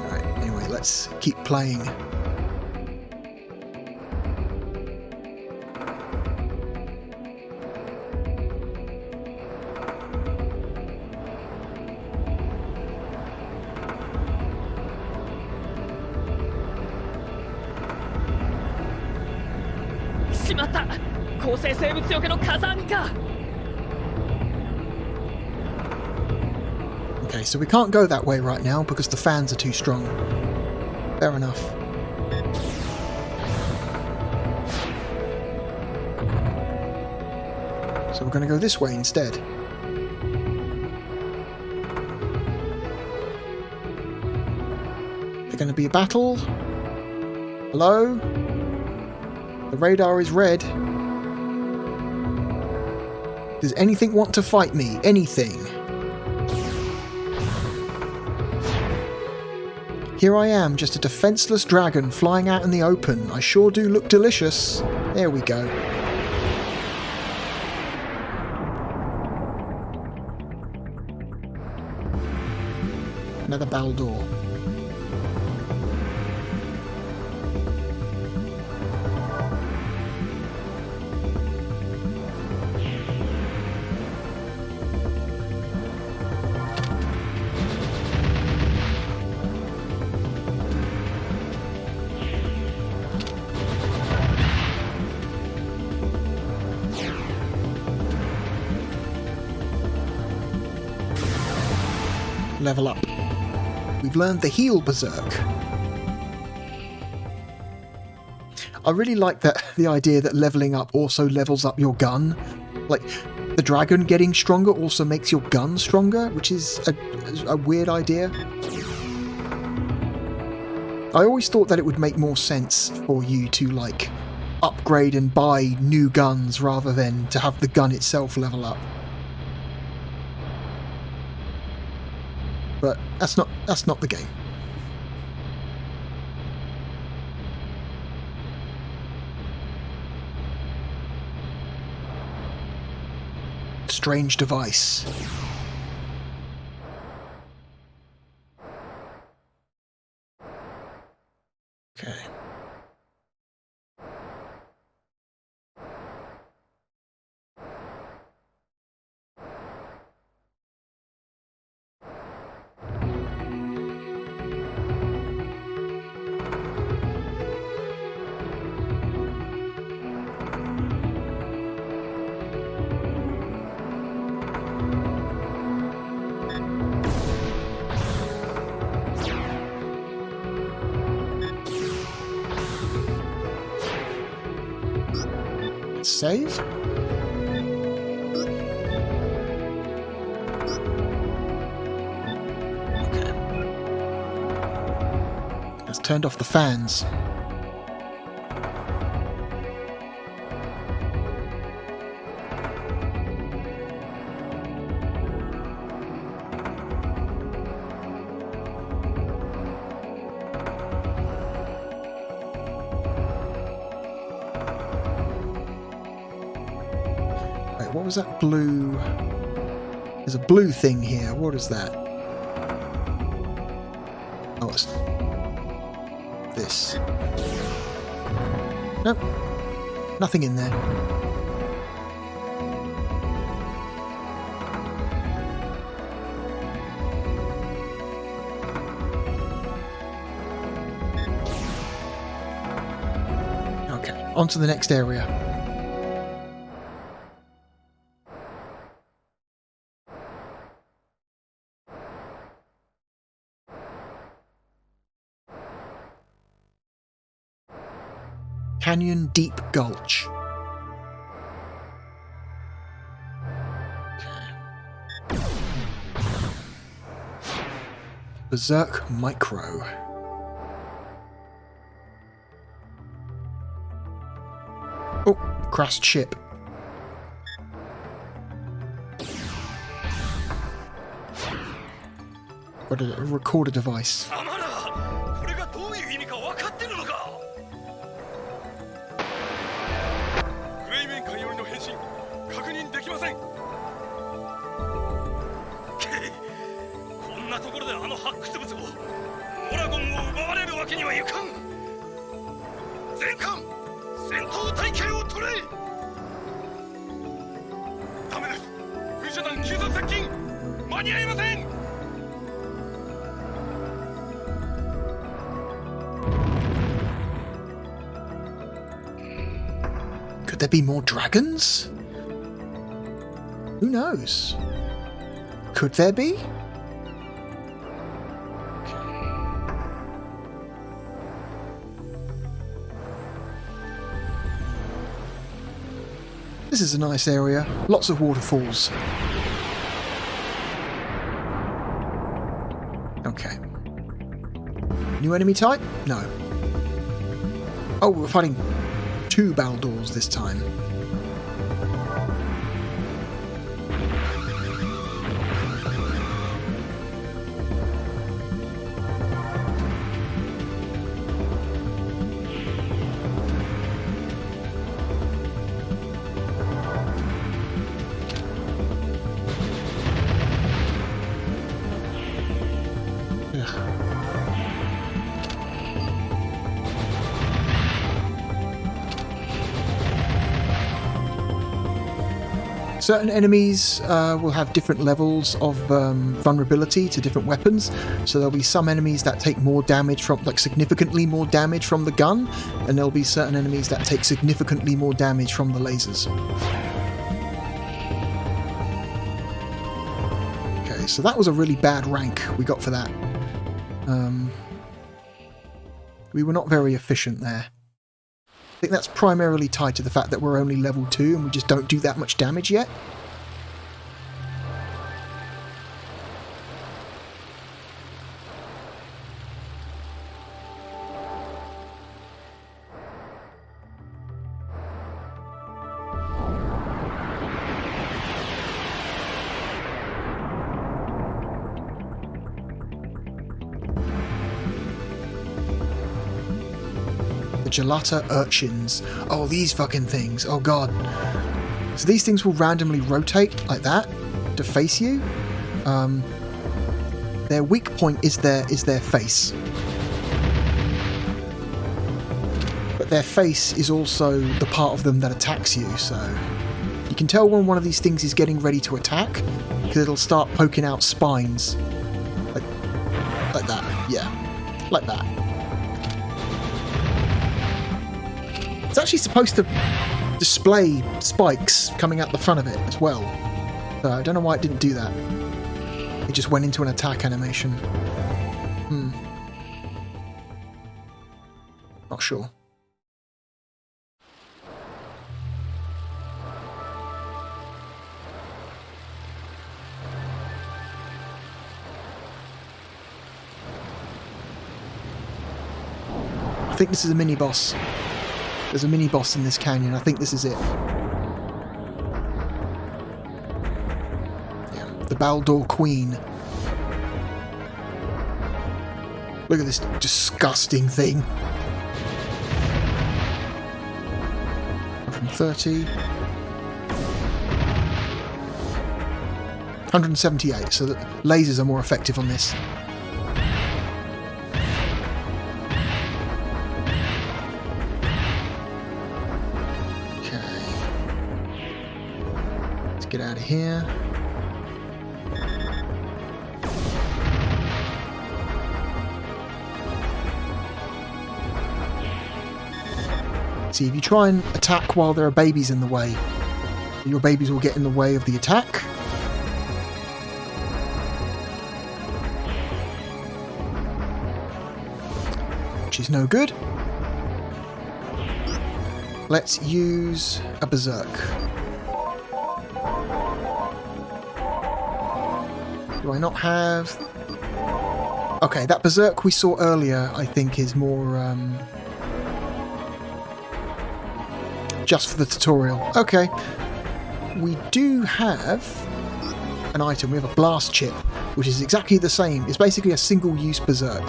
Alright, anyway, let's keep playing. Okay, so we can't go that way right now because the fans are too strong. Fair enough. So we're going to go this way instead. There's going to be a battle. Hello? The radar is red. Does anything want to fight me? Anything? Here I am, just a defenseless dragon flying out in the open. I sure do look delicious. There we go. Another Baldur. Level up. We've learned the heal berserk. I really like that the idea that leveling up also levels up your gun. Like, the dragon getting stronger also makes your gun stronger, which is a weird idea. I always thought that it would make more sense for you to, like, upgrade and buy new guns rather than to have the gun itself level up. But that's not the game. Strange device. Okay. Save? Okay. Let's turn off the fans. What was that blue? There's a blue thing here. What is that? Oh, it's this. Nope. Nothing in there. Okay, on to the next area. Canyon Deep Gulch. Okay. Berserk Micro. Oh, crashed ship. What a recorder device. Could there be more dragons? Who knows? Could there be? This is a nice area. Lots of waterfalls. Okay. New enemy type? No. Oh, we're fighting 2 Baldurs this time. Certain enemies will have different levels of vulnerability to different weapons. So there'll be some enemies that take more damage from, like significantly more damage from the gun, and there'll be certain enemies that take significantly more damage from the lasers. Okay, so that was a really bad rank we got for that. We were not very efficient there. I think that's primarily tied to the fact that we're only level 2 and we just don't do that much damage yet. Gelata urchins. Oh, these fucking things. Oh god. So these things will randomly rotate like that to face you. Their weak point is their face. But their face is also the part of them that attacks you, so you can tell when one of these things is getting ready to attack because it'll start poking out spines. Like that. Yeah. Like that. It's actually supposed to display spikes coming out the front of it as well. So I don't know why it didn't do that. It just went into an attack animation. Not sure. I think this is a mini-boss. There's a mini-boss in this canyon. I think this is it. Yeah, the Baldur Queen. Look at this disgusting thing. 130. 178, so the lasers are more effective on this. Get out of here. See, if you try and attack while there are babies in the way, your babies will get in the way of the attack. Which is no good. Let's use a berserk. Do I not have... Okay, that berserk we saw earlier, I think, is more... just for the tutorial. Okay. We do have an item. We have a blast chip, which is exactly the same. It's basically a single-use berserk.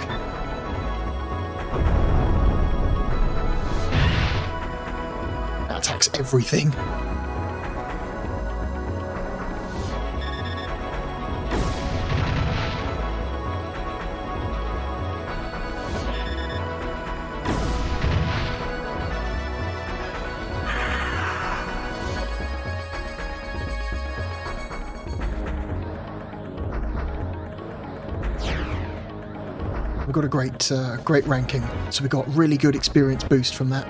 That attacks everything. We got a great ranking, so we got really good experience boost from that.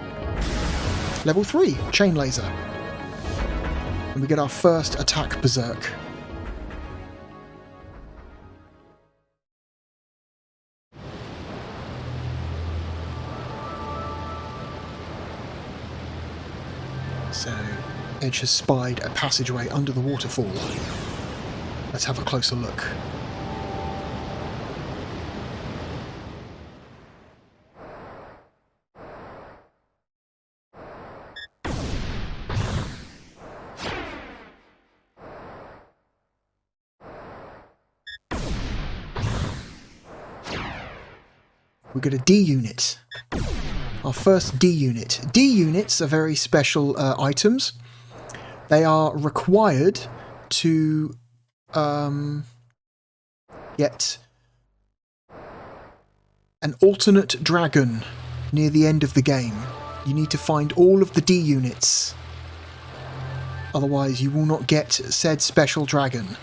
Level 3, chain laser. And we get our first attack berserk. So, Edge has spied a passageway under the waterfall. Let's have a closer look. We got a D unit. Our first D unit. D units are very special items. They are required to get an alternate dragon near the end of the game. You need to find all of the D units Otherwise, you will not get said special dragon.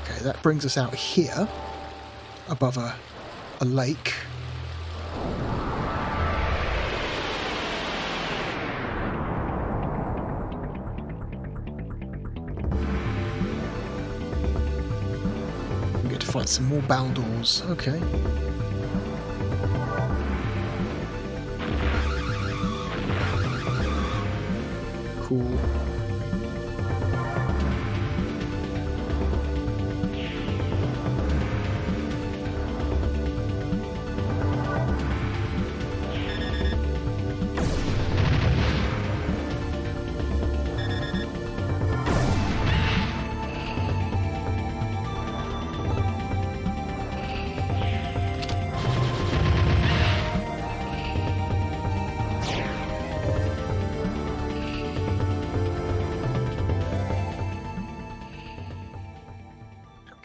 Okay, that brings us out here, above a lake. We get to fight some more Baldors. Okay. Cool.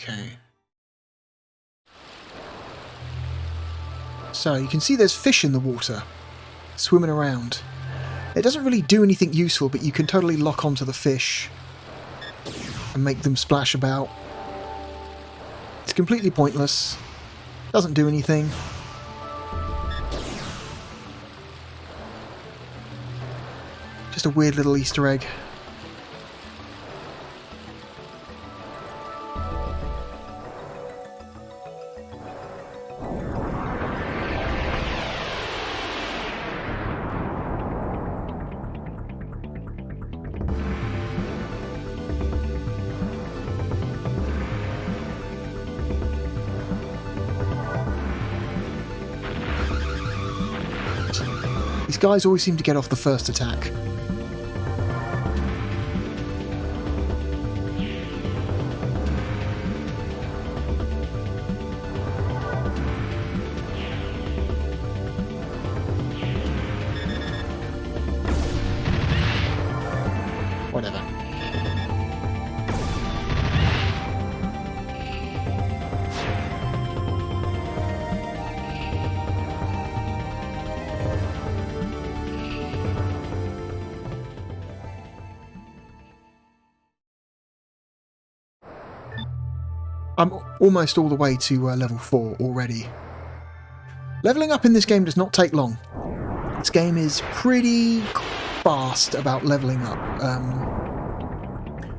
Okay. So you can see there's fish in the water, swimming around. It doesn't really do anything useful, but you can totally lock onto the fish and make them splash about. It's completely pointless. Doesn't do anything. Just a weird little Easter egg. These guys always seem to get off the first attack. Whatever. I'm almost all the way to level 4 already. Leveling up in this game does not take long. This game is pretty fast about leveling up.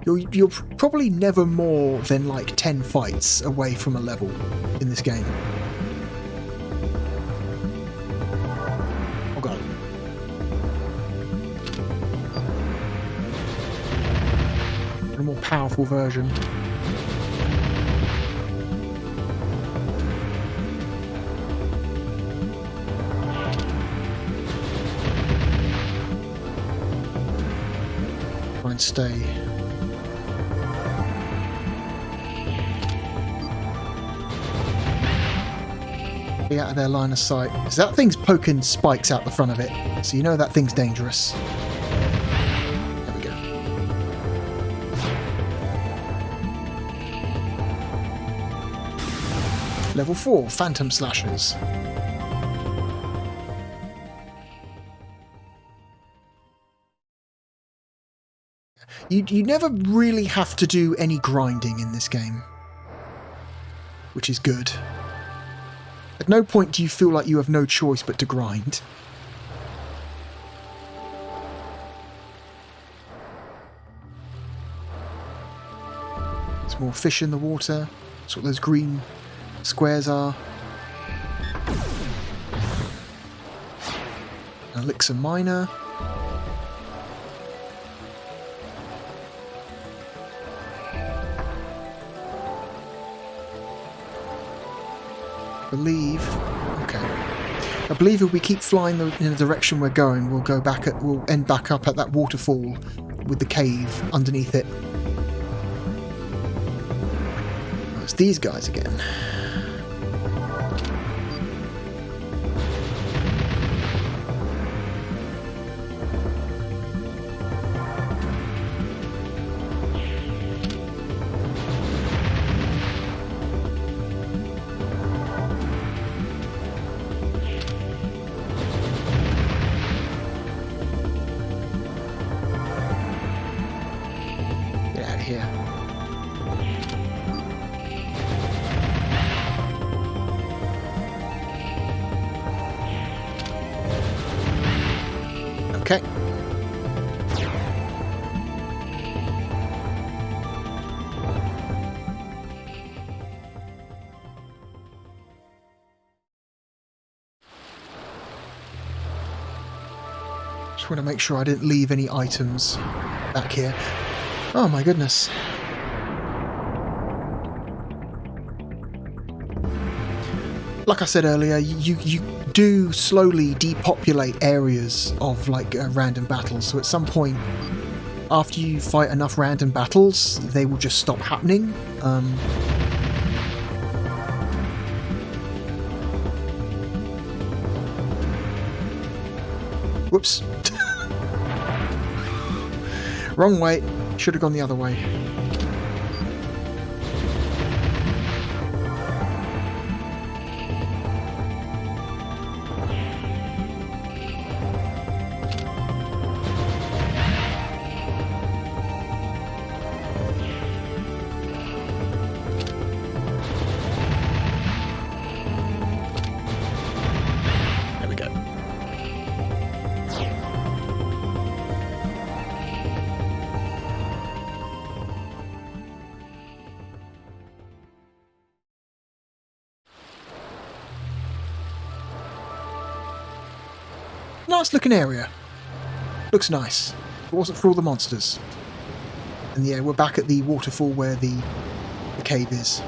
You're probably never more than like 10 fights away from a level in this game. Oh god. A more powerful version. And stay. Be out of their line of sight. Because that thing's poking spikes out the front of it. So you know that thing's dangerous. There we go. Level 4, Phantom Slashers. You never really have to do any grinding in this game, which is good. At no point do you feel like you have no choice but to grind. There's more fish in the water. That's what those green squares are. An elixir miner. I believe if we keep flying in the direction we're going, we'll end back up at that waterfall with the cave underneath it. Oh, it's these guys again. of here. Okay. Just want to make sure I didn't leave any items back here. Oh my goodness. Like I said earlier, you do slowly depopulate areas of like random battles. So at some point, after you fight enough random battles, they will just stop happening. Whoops. Wrong way. Should have gone the other way. There we go. Nice looking area. Looks nice. If it wasn't for all the monsters. And yeah, we're back at the waterfall where the cave is.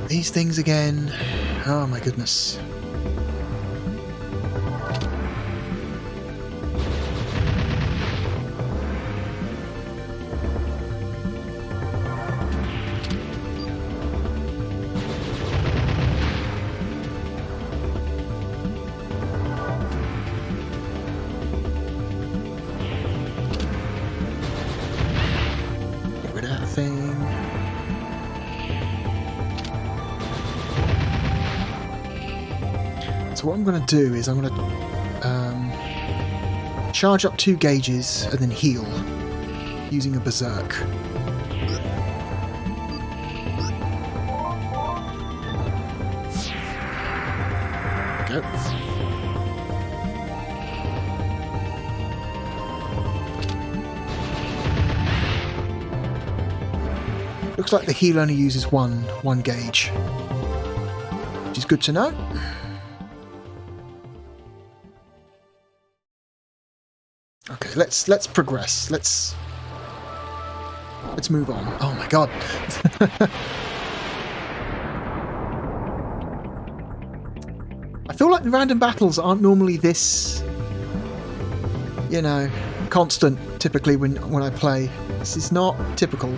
These things again. Oh my goodness. Get rid of that thing. So what I'm going to do is I'm going to charge up 2 gauges and then heal using a berserk. Go. Looks like the heal only uses one gauge, which is good to know. Okay, let's progress. Let's move on. Oh my god. I feel like the random battles aren't normally this, you know, constant typically when I play. This is not typical.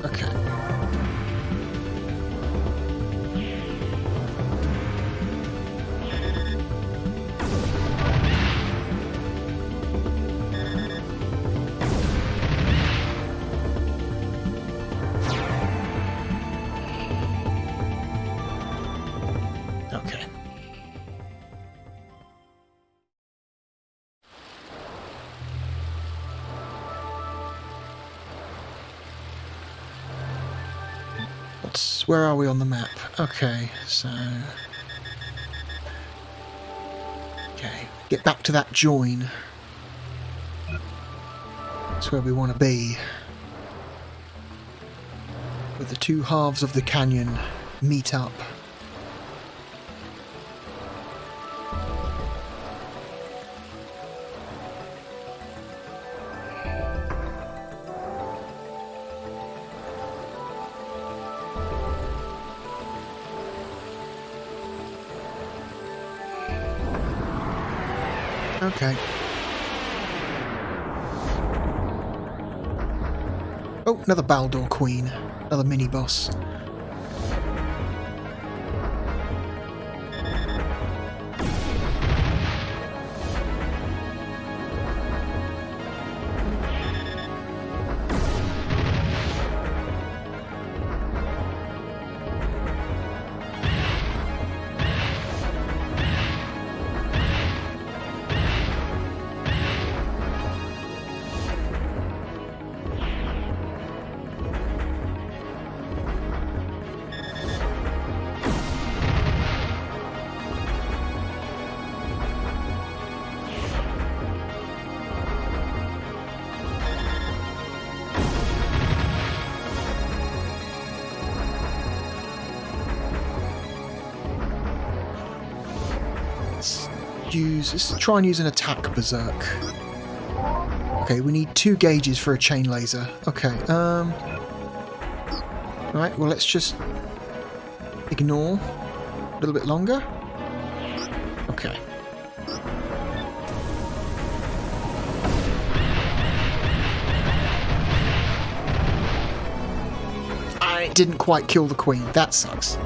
Okay. Okay. Where are we on the map? Okay, so... Okay, get back to that join. That's where we want to be. Where the 2 halves of the canyon meet up. Okay. Oh, another Baldur Queen. Another mini-boss. let's try and use an attack berserk. Okay, we need 2 gauges for a chain laser. Okay, right, well let's just ignore a little bit longer. Okay. It didn't quite kill the queen. That sucks.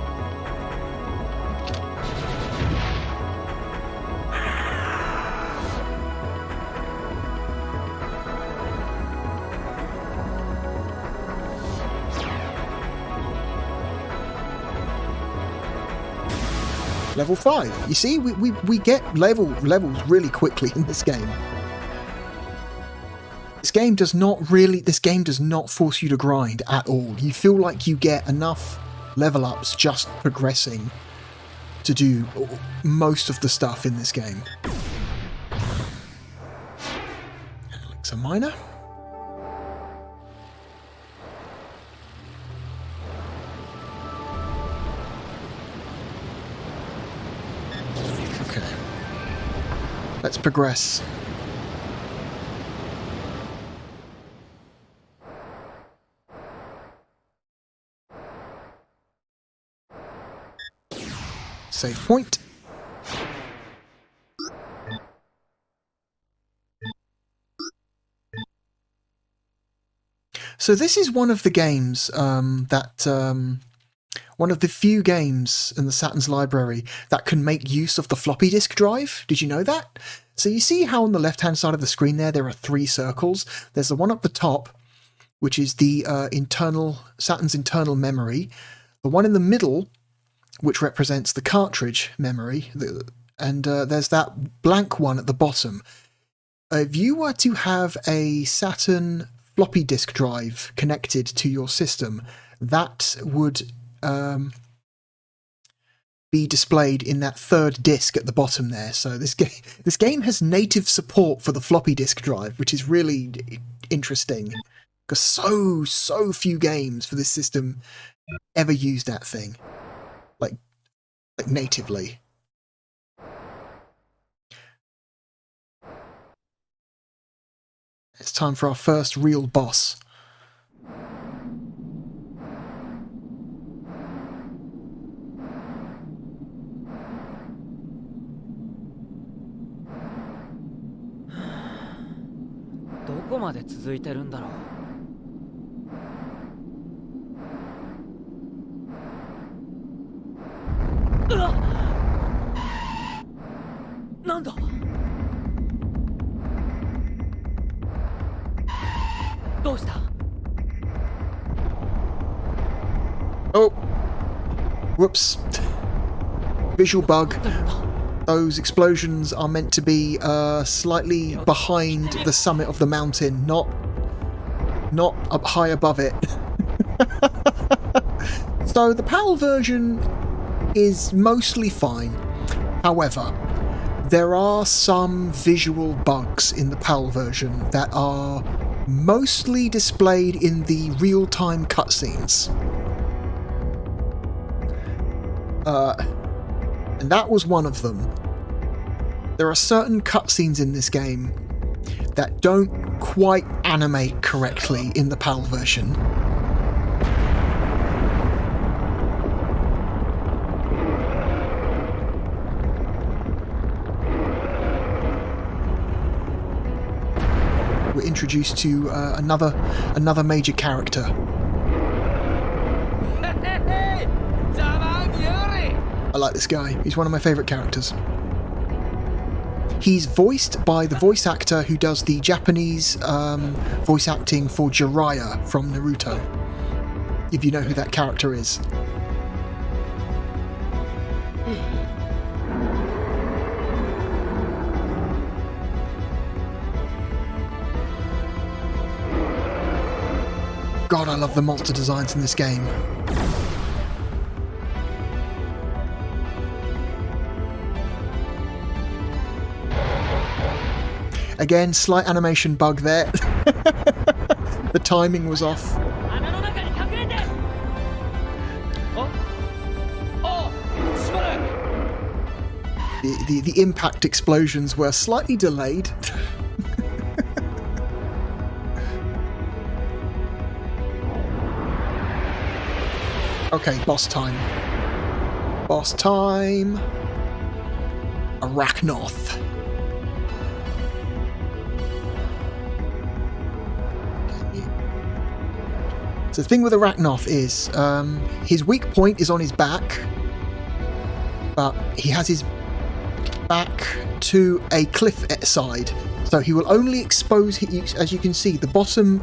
Level 5. You see, we get levels really quickly in this game. This game does not force you to grind at all. You feel like you get enough level ups just progressing to do most of the stuff in this game. Elixir miner. Okay. Let's progress. Save point. So this is one of the games one of the few games in the Saturn's library that can make use of the floppy disk drive. Did you know that? So you see how on the left-hand side of the screen there are 3 circles. There's the one up the top, which is the Saturn's internal memory. The one in the middle, which represents the cartridge memory, and there's that blank one at the bottom. If you were to have a Saturn floppy disk drive connected to your system, that would be displayed in that 3rd disk at the bottom there. So this game has native support for the floppy disk drive, which is really interesting, because so few games for this system ever use that thing. Like natively. It's time for our first real boss. Oh! Whoops. Visual bug. Those explosions are meant to be slightly behind the summit of the mountain, not up high above it. So the PAL version is mostly fine. However, there are some visual bugs in the PAL version that are mostly displayed in the real-time cutscenes. And that was one of them. There are certain cutscenes in this game that don't quite animate correctly in the PAL version. We're introduced to another major character. I like this guy. He's one of my favourite characters. He's voiced by the voice actor who does the Japanese voice acting for Jiraiya from Naruto, if you know who that character is. God, I love the monster designs in this game. Again, slight animation bug there. The timing was off. The impact explosions were slightly delayed. Okay, boss time. Boss time. Arachnoth. So the thing with Arachnoth is, his weak point is on his back, but he has his back to a cliff side, so he will only expose, as you can see, the bottom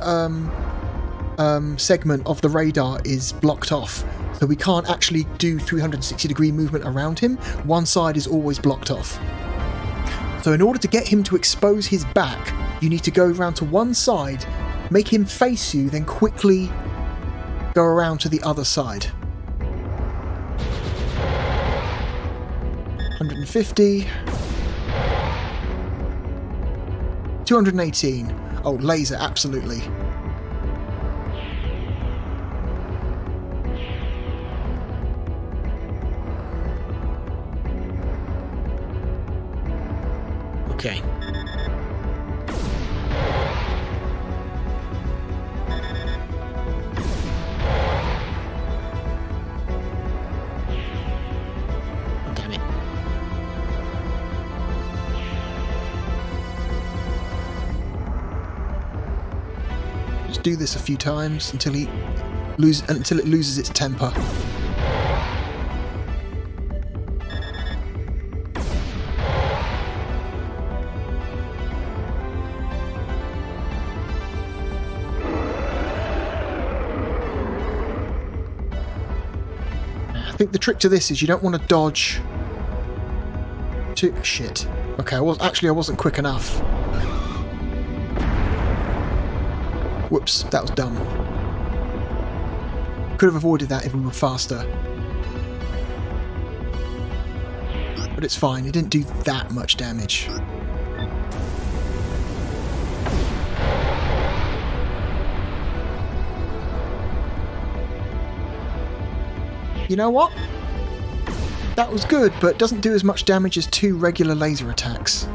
segment of the radar is blocked off, so we can't actually do 360-degree movement around him. One side is always blocked off. So in order to get him to expose his back, you need to go around to one side, make him face you, then quickly go around to the other side. 150. 218. Oh, laser, absolutely. Okay. Damn it. Just do this a few times until it loses its temper. I think the trick to this is you don't want to dodge too... Shit. Okay, I wasn't quick enough. Whoops, that was dumb. Could have avoided that if we were faster. But it's fine, it didn't do that much damage. You know what? That was good, but doesn't do as much damage as 2 regular laser attacks.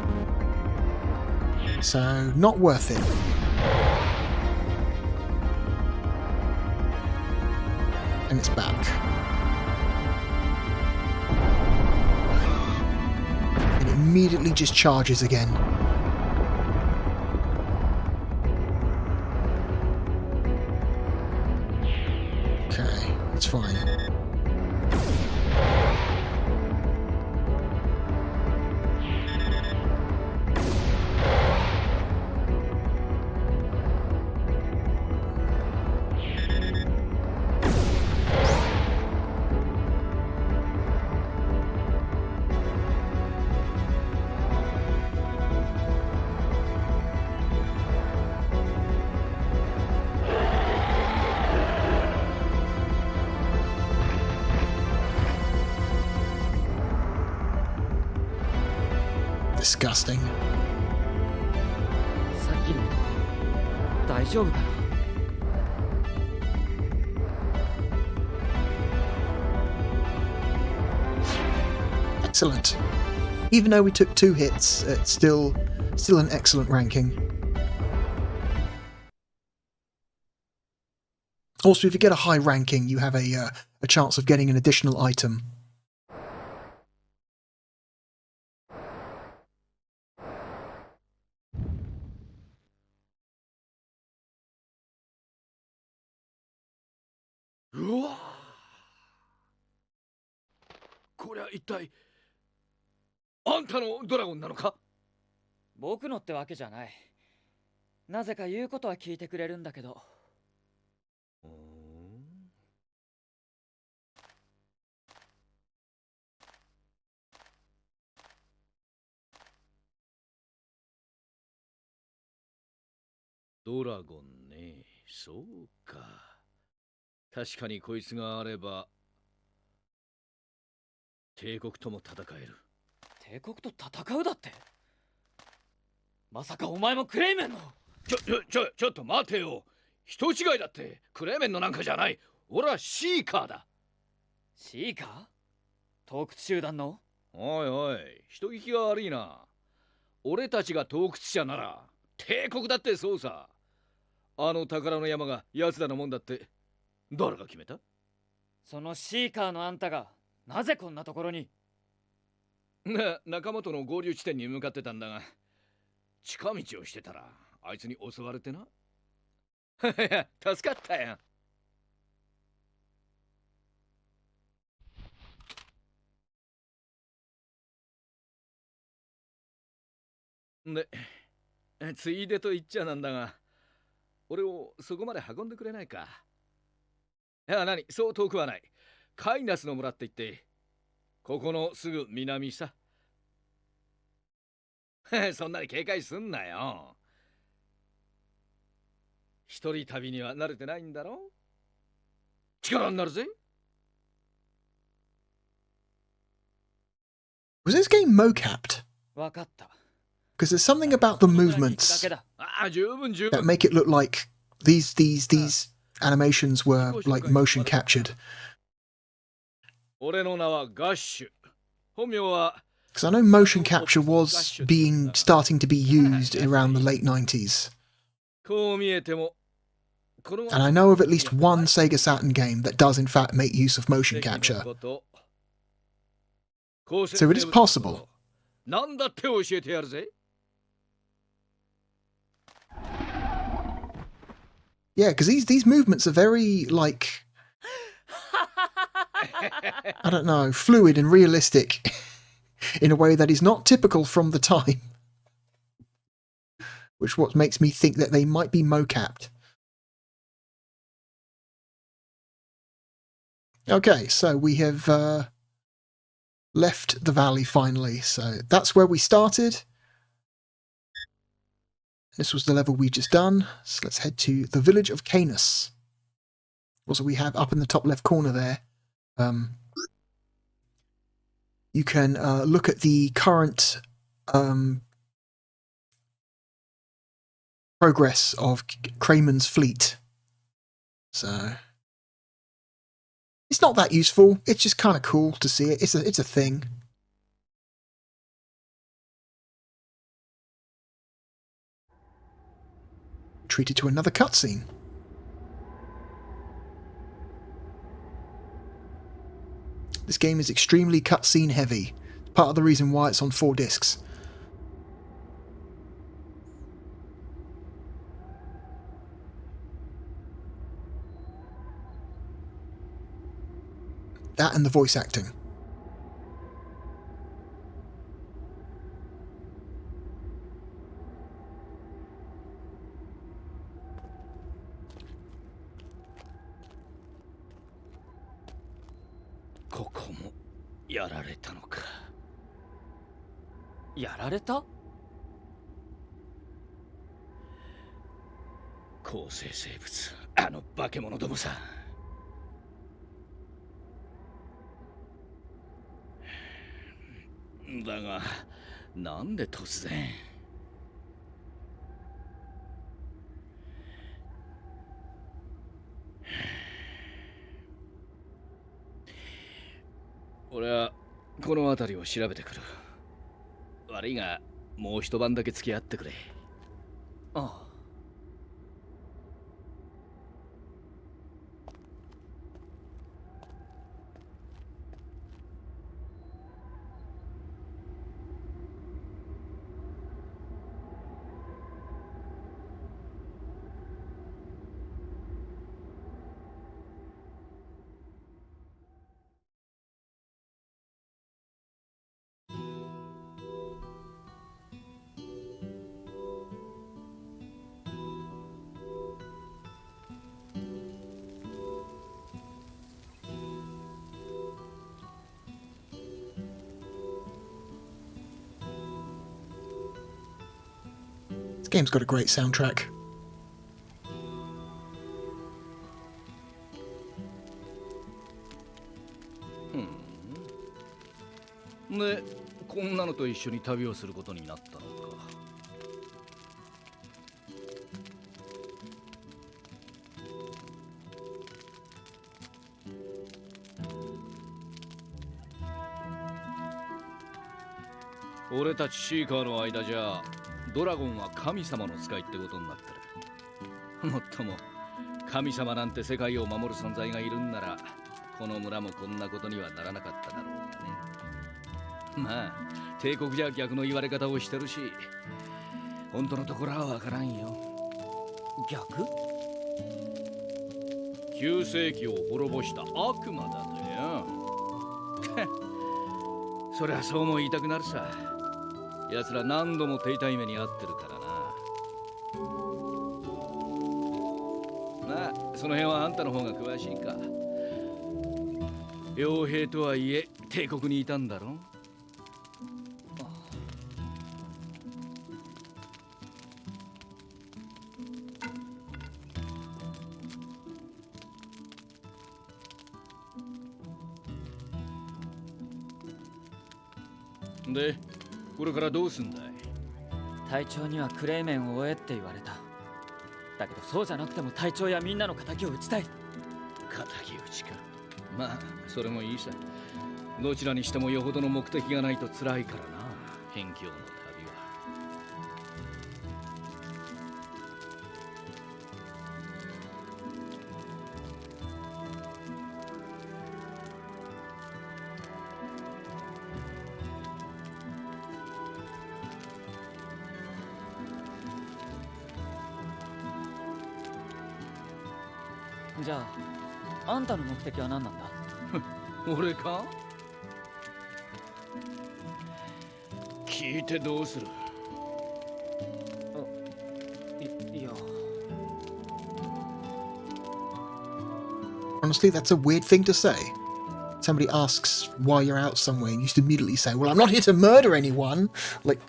So, not worth it. And it's back. It immediately just charges again. Okay, it's fine. Disgusting. さっきの大丈夫かな。 Excellent. Even though we took 2 hits, it's still an excellent ranking. Also, if you get a high ranking, you have a chance of getting an additional item. Uwa! こりゃ一体あんたのドラゴンなのか？僕のってわけじゃない。なぜか言うことは聞いてくれるんだけど。ドラゴンね、そうか。確かにこいつがあれば帝国とも戦える。帝国と戦うだって。まさかお前もクレイメンの。ちょっと待てよ。人違いだって。クレーメンのなんかじゃない。俺はシーカーだ。シーカー？盗掘集団の？おいおい、人聞きが悪いな。俺たちが洞窟者なら帝国だってそうさ。あの宝の山が奴らのもんだって誰が決めた？そのシーカーのあんたがなぜこんなところに？仲間との合流地点に向かってたんだが、近道をしてたらあいつに襲われてな。助かったよ。で、ついでと言っちゃなんだが、俺をそこまで運んでくれないか？いや、何、そう遠くはない。カイナスの村って言って、ここのすぐ南さ。そんなに警戒すんなよ。一人旅には慣れてないんだろ？力になるぜ。Was this game mocapped? わかった。 Because there's something about the movements 十分十 that 分。 make it look like these animations were like motion captured. 俺の名はガッシュ。本名は Because I know motion capture was starting to be used around the late 90s. こう見えても、この And I know of at least one Sega Saturn game that does in fact make use of motion capture. So it is possible. なんだって教えてやるぜ。Yeah, because these movements are very, like, I don't know, fluid and realistic in a way that is not typical from the time. Which what makes me think that they might be mocapped. Okay, so we have left the valley finally. So that's where we started. This was the level we just done. So let's head to the village of Canis. Also, we have up in the top left corner there. You can look at the current progress of Kramer's fleet. So it's not that useful. It's just kind of cool to see it. It's a thing. Treated to another cutscene. This game is extremely cutscene heavy. Part of the reason why it's on 4 discs. That and the voice acting. Kokomo やられたのか。やられた？構成生物、あの化け物どもさ。だが、なんで突然。俺はこの辺りを調べてくる。悪いが、もう一晩だけ付き合ってくれ。ああ。This game's got a great soundtrack. Hmm. で、こんなのと一緒に旅をすることになったのか。俺たちシーカーの間じゃドラゴンは神様の使いってことになってる。もっとも神様なんて世界を守る存在がいるんならこの村もこんなことにはならなかっただろうがね。まあ帝国じゃ逆の言われ方をしてるし本当のところはわからんよ。逆？旧世紀を滅ぼした悪魔だとよ。そりゃそうも言いたくなるさ。奴ら何度も手痛い目に遭ってるからな。まあその辺はあんたの方が詳しいか。傭兵とはいえ帝国にいたんだろ。で、これからどうすんだい？隊長にはクレーメンを追えって言われた。だけどそうじゃなくても隊長やみんなの敵を討ちたい。敵討ちか。まあそれもいいさ。どちらにしてもよほどの目的がないと辛いからな。辺境の旅は。じゃあ、あんたの目的は何なんだ？俺か？聞いてどうする？いや。Honestly, that's a weird thing to say. Somebody asks why you're out somewhere, and you just immediately say, well, I'm not here to murder anyone. Like,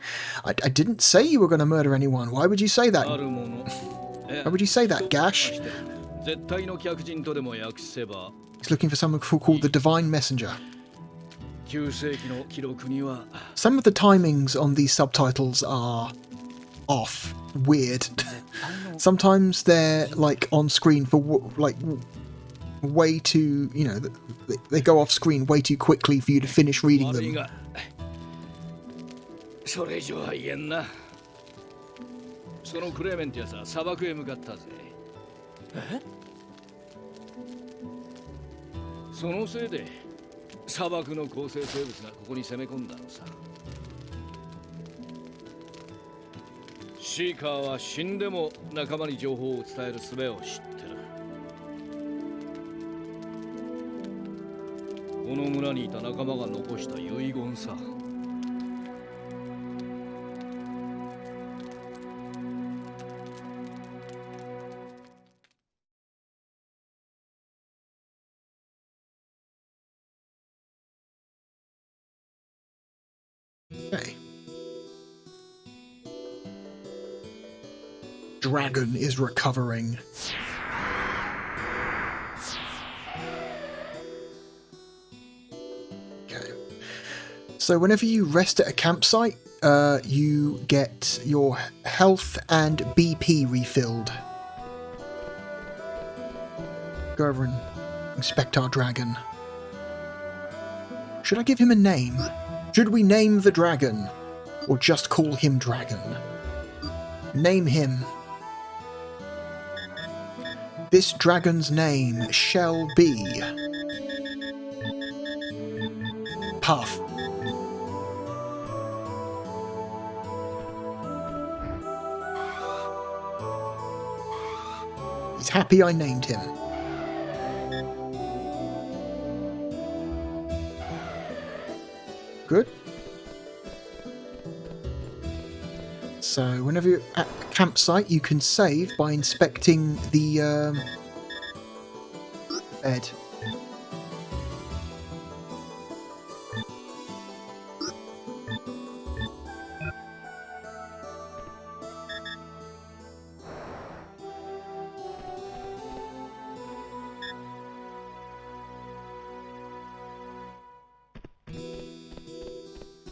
I didn't say you were going to murder anyone. Why would you say that? Why would you say that, Gash? He's looking for someone called the Divine Messenger. Some of the timings on these subtitles are off, weird. Sometimes they're like on screen for way too, you know, they go off screen way too quickly for you to finish reading them. それ以上は言えんな。そのクレーメントやさ、砂漠へ向かったぜ。そのせいで砂漠の構成生物がここに攻め込んだのさ。シーカーは死んでも仲間に情報を伝える術を知ってる。この村にいた仲間が残した遺言さ。Okay. Dragon is recovering. Okay. So whenever you rest at a campsite, you get your health and BP refilled. Go over and inspect our dragon. Should I give him a name? Should we name the dragon? Or just call him Dragon? Name him. This dragon's name shall be... Puff. He's happy I named him. Good. So whenever you're at a campsite, you can save by inspecting the bed.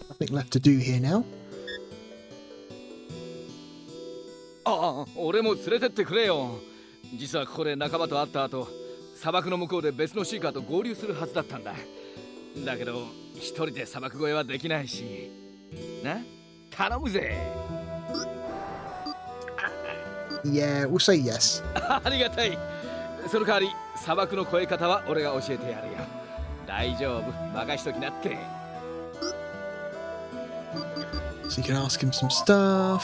Nothing left to do here now. ああ、俺も連れてってくれよ。実はここで仲間と会った後、砂漠の向こうで別のシーカーと合流するはずだったんだ。だけど一人で砂漠越えはできないし。な、頼むぜ。Yeah, we'll say yes. ありがたい。その代わり砂漠の越え方は俺が教えてやるよ。大丈夫、任しときなって。So you can ask him some stuff.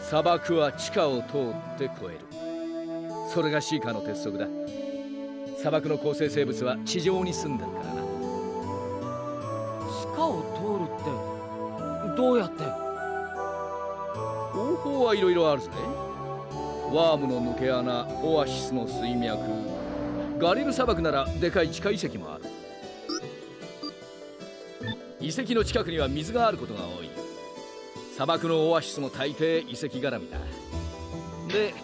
砂漠は地下を通って越える。それがシーカーの鉄則だ。砂漠の構成生物は地上に住んでるからな。地下を通るってどうやって？方法はいろいろあるぜ。ワームの抜け穴、オアシスの水脈、ガリル砂漠ならでかい地下遺跡もある。遺跡の近くには水があることが多い。砂漠のオアシスも大抵遺跡絡みだ。で、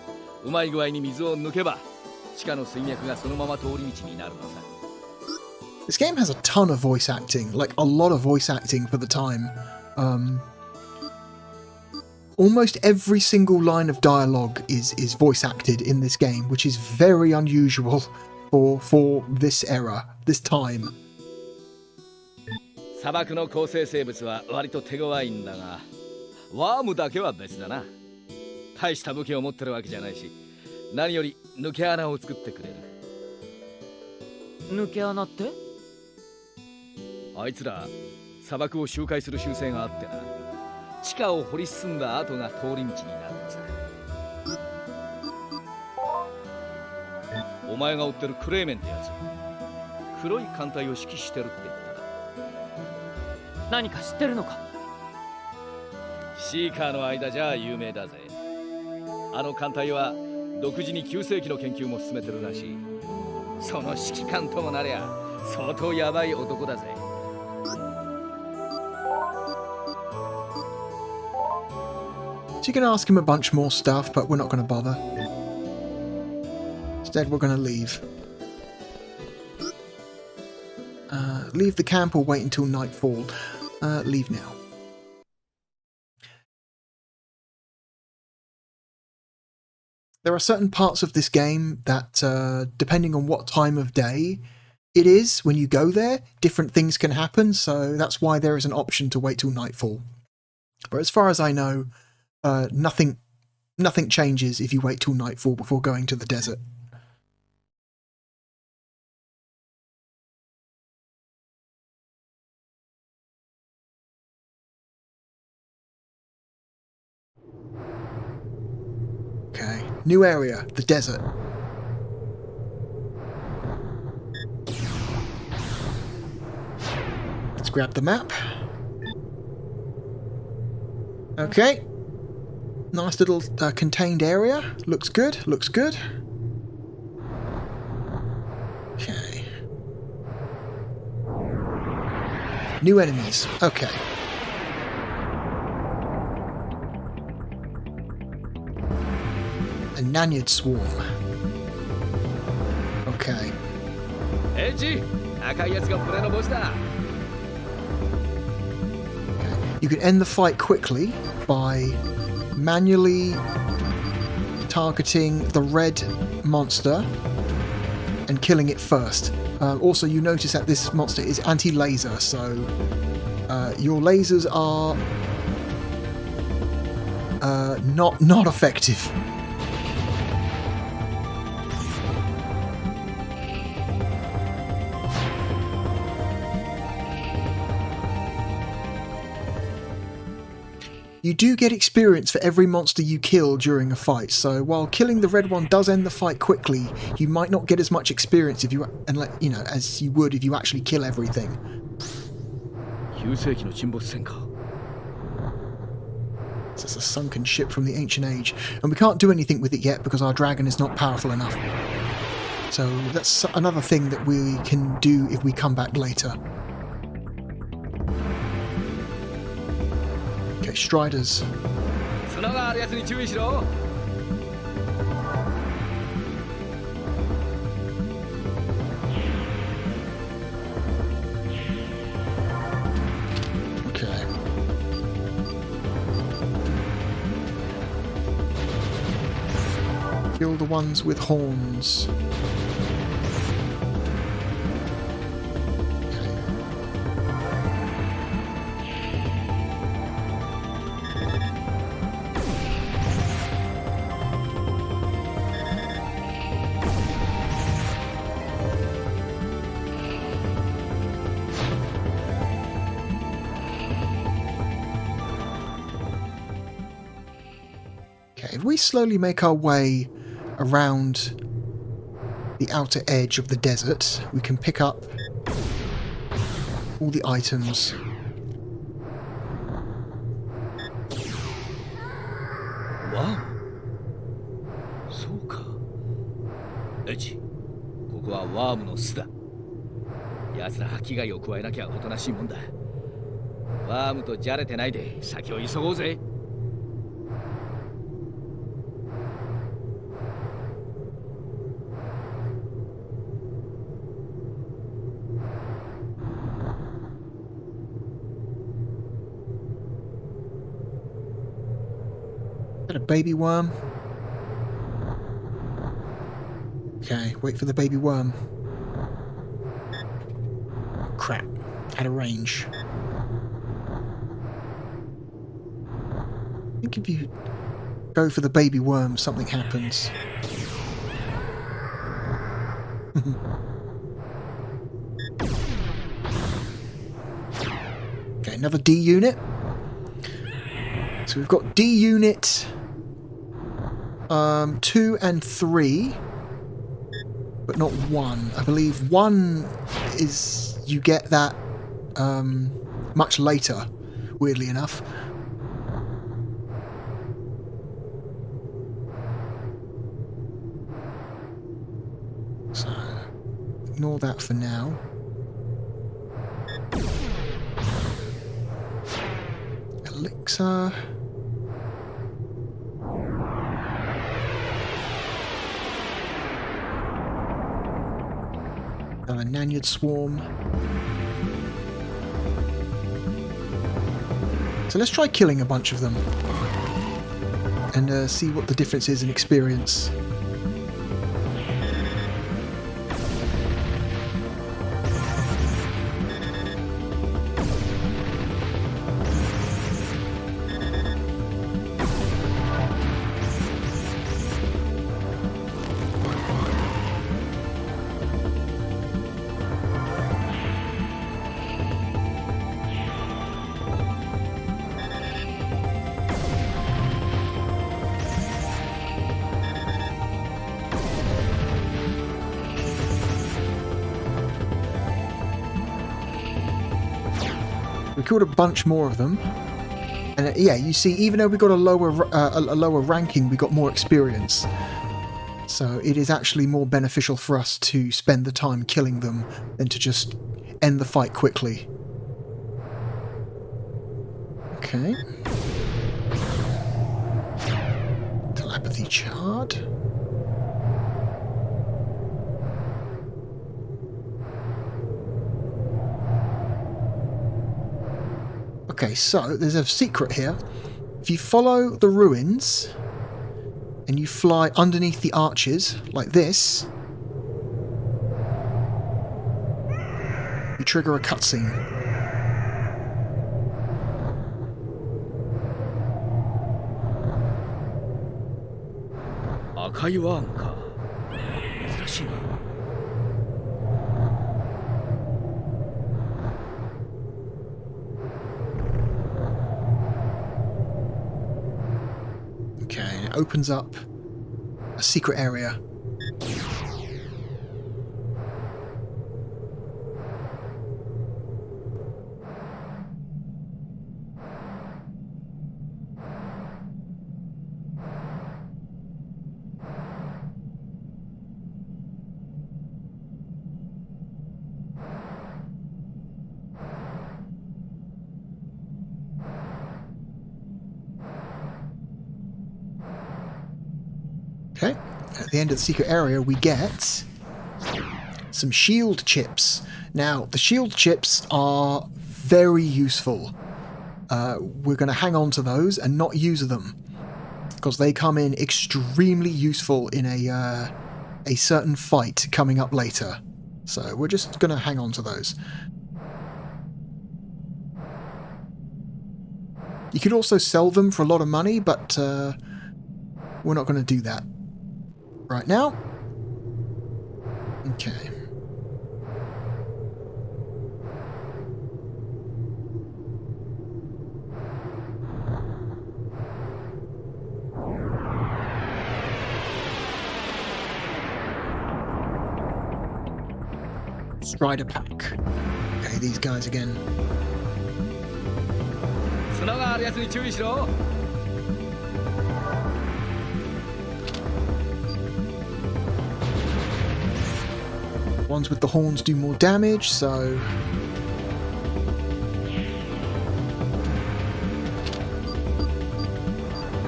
うまい具合に水を抜けば地下の水脈がそのまま通り道になるのさ。This game has a ton of voice acting, like a lot of voice acting for the time. Almost every single line of dialogue is voice acted in this game, which is very unusual for this era, this time. 砂漠の構成生物は割と手強いんだが、ワームだけは別だな。大した武器を持ってるわけじゃないし、何より抜け穴を作ってくれる。抜け穴って？あいつら砂漠を周回する習性があってな。地下を掘り進んだ後が通り道になるんです。お前が追ってるクレーメンってやつ、黒い艦隊を指揮してるって言ったな。何か知ってるのか？シーカーの間じゃ有名だぜ。あの艦隊は独自に旧世紀の研究も進めてるらしい。その指揮官ともなりゃ相当ヤバい男だぜ。So you can ask him a bunch more stuff, but we're not going to bother. Instead, we're going to leave. Leave the camp or wait until nightfall. Leave now. There are certain parts of this game that, depending on what time of day it is when you go there, different things can happen, so that's why there is an option to wait till nightfall. But as far as I know, nothing changes if you wait till nightfall before going to the desert. Okay, new area, the desert. Let's grab the map. Okay. Nice little contained area. Looks good, looks good. Okay. New enemies. Okay. A Nanyard swarm. Okay. You can end the fight quickly by manually targeting the red monster and killing it first. Also, you notice that this monster is anti-laser, so your lasers are not effective. You do get experience for every monster you kill during a fight, so while killing the red one does end the fight quickly, you might not get as much experience if you as you would if you actually kill everything. This is a sunken ship from the ancient age, and we can't do anything with it yet because our dragon is not powerful enough. So that's another thing that we can do if we come back later. Okay, Striders. Okay. Kill the ones with horns. Okay, if we slowly make our way around the outer edge of the desert, we can pick up all the items. Wow. そうか。エチ、ここはワームの巣だ。奴ら危害を加えなきゃおとなしいもんだ。ワームとじゃれてないで先を急ごうぜ。Is that a baby worm? Okay, wait for the baby worm. Crap, out of range. I think if you go for the baby worm, something happens. Okay, another D unit. So we've got D unit 2 and 3, but not 1. I believe 1 is you get that much later, weirdly enough. So ignore that for now. Elixir. Another Nanyard Swarm. So let's try killing a bunch of them and see what the difference is in experience. We killed a bunch more of them, and yeah, you see, even though we got a lower ranking, we got more experience. So it is actually more beneficial for us to spend the time killing them than to just end the fight quickly. Okay. Telepathy Chard. Okay, so there's a secret here. If you follow the ruins and you fly underneath the arches like this, you trigger a cutscene. Okay, it opens up a secret area. Okay, at the end of the secret area we get some shield chips. Now, the shield chips are very useful. We're going to hang on to those and not use them, because they come in extremely useful in a certain fight coming up later. So we're just going to hang on to those. You could also sell them for a lot of money, but we're not going to do that right now. Okay. Strider pack. Okay, these guys again. 角があるやつに注意しろ。 Ones with the horns do more damage, so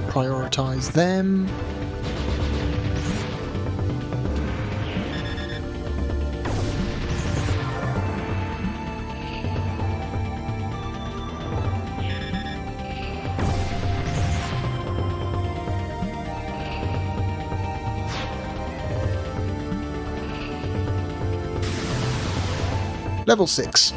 prioritize them. Level 6.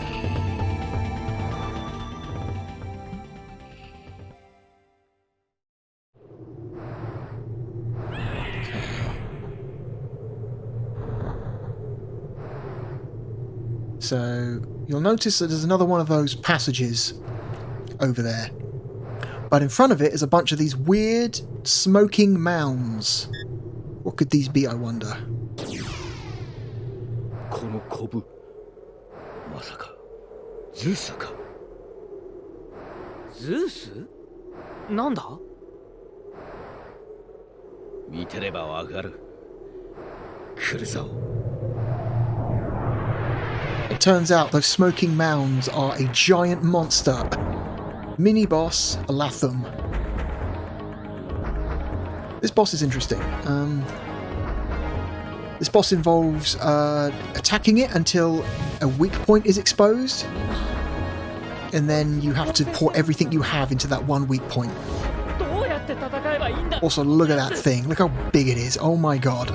So you'll notice that there's another one of those passages over there. But in front of it is a bunch of these weird smoking mounds. What could these be, I wonder? このコブ。 まさかゼウスか。ゼウス？なんだ？見てればわかる。来るぞ。 It turns out those smoking mounds are a giant monster. Mini boss Alathum. This boss is interesting. This boss involves attacking it until a weak point is exposed, and then you have to pour everything you have into that one weak point. Also, look at that thing. Look how big it is. Oh my god.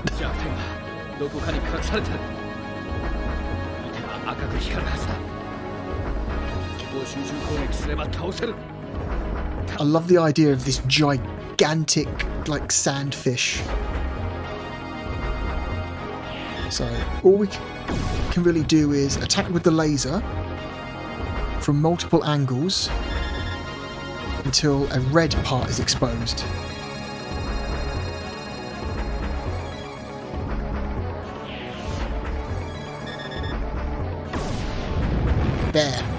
I love the idea of this gigantic, like, sandfish. So, all we can really do is attack with the laser from multiple angles until a red part is exposed.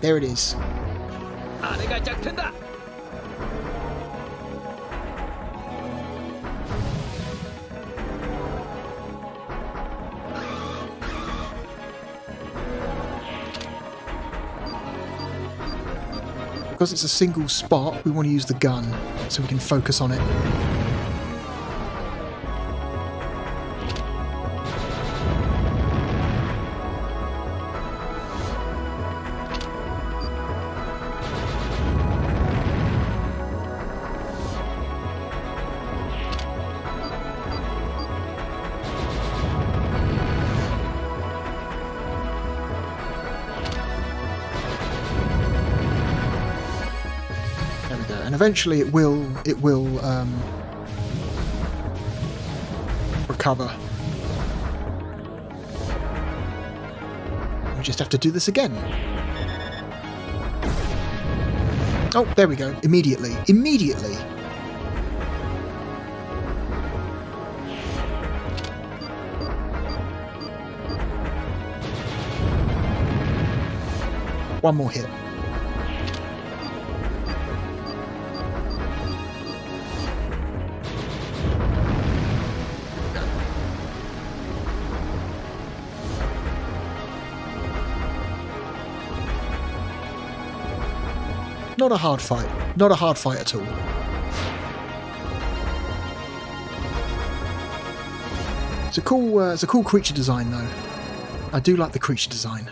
There it is. Because it's a single spot, we want to use the gun so we can focus on it. And eventually it will recover. We just have to do this again. Oh, there we go. Immediately. Immediately. One more hit. Not a hard fight. Not a hard fight at all. It's a cool creature design though. I do like the creature design.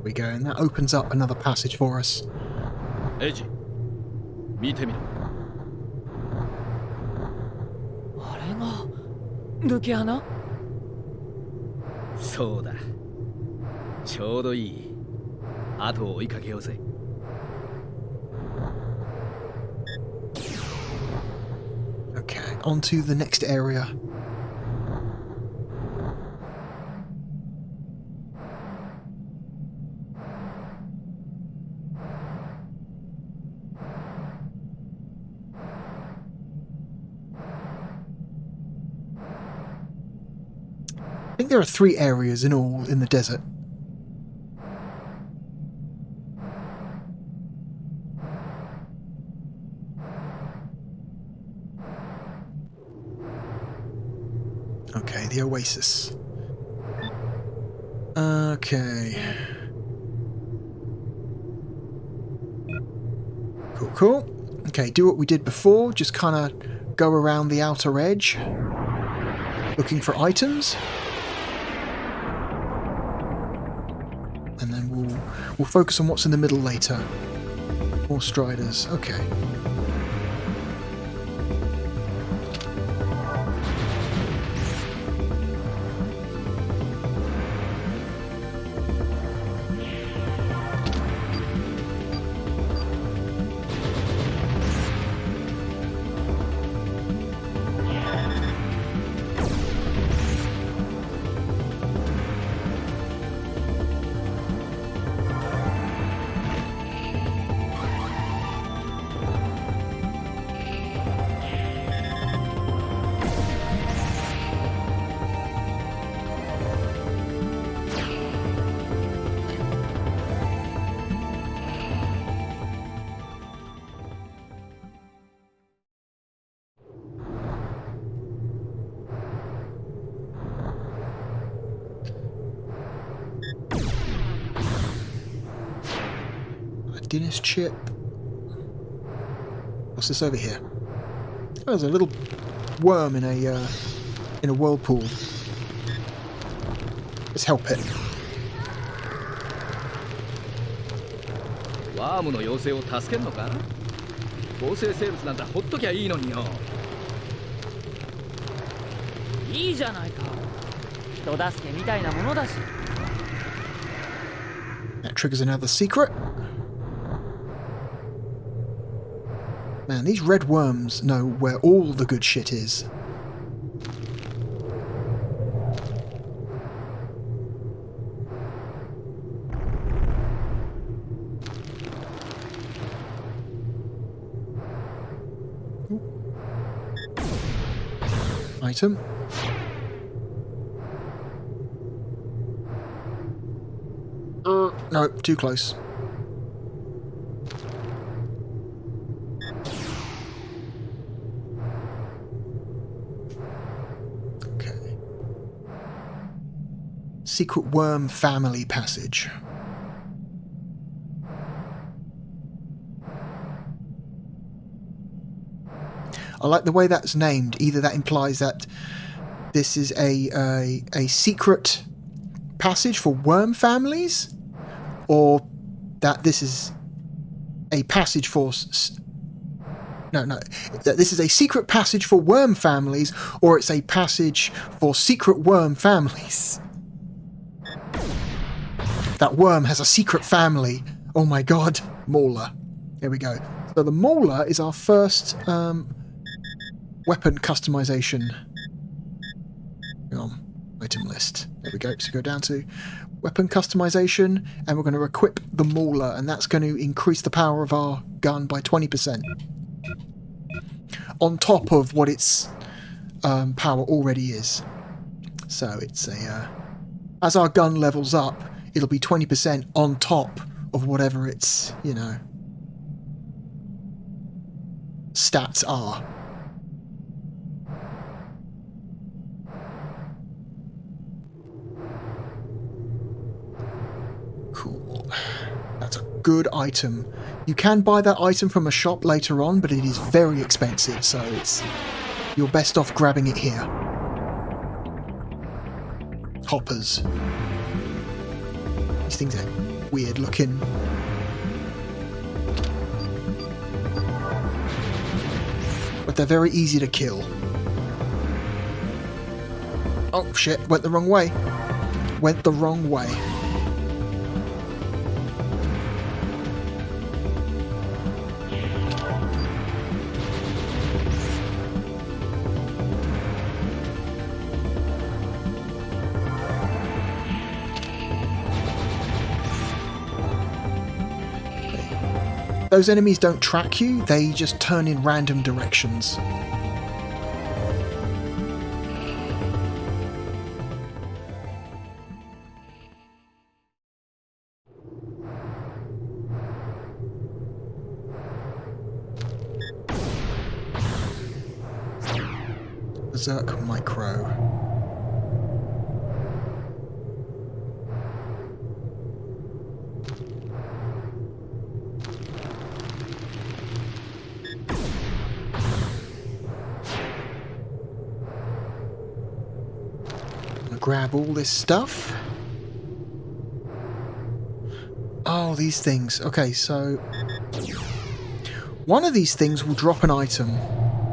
We go, and that opens up another passage for us. Eiji, 見てみろ。あれが抜け穴？そうだ。ちょうどいい。後を追いかけようぜ。onto the next area. I think there are 3 areas in all in the desert. Okay, the Oasis. Okay. Cool, cool. Okay, do what we did before. Just kind of go around the outer edge, looking for items. And then we'll focus on what's in the middle later. More striders. Okay. Dennis chip. What's this over here? Oh, there's a little worm in a whirlpool. Let's help it. ワームの妖精を助けんのか？合成生物なんざほっときゃいいのによ。いいじゃないか。人助けみたいなものだし。That triggers another secret. Man, these red worms know where all the good shit is. Item. No, too close. Okay. Secret worm family passage. I like the way that's named. Either that implies that this is a secret passage for worm families, or that this is a passage for... that this is a secret passage for worm families, or it's a passage for secret worm families. That worm has a secret family. Oh my god. Mauler. There we go. So the Mauler is our first weapon customization. Hang on. Item list. There we go. So go down to weapon customization, and we're going to equip the Mauler, and that's going to increase the power of our gun by 20%. On top of what its power already is. So it's a... as our gun levels up, it'll be 20% on top of whatever its, you know, stats are. Cool. That's a good item. You can buy that item from a shop later on, but it is very expensive, so you're best off grabbing it here. Hoppers. These things are weird looking. But they're very easy to kill. Oh shit, went the wrong way. Went the wrong way. Those enemies don't track you, they just turn in random directions. Berserk Micro. Grab all this stuff. Oh, these things. Okay, so one of these things will drop an item.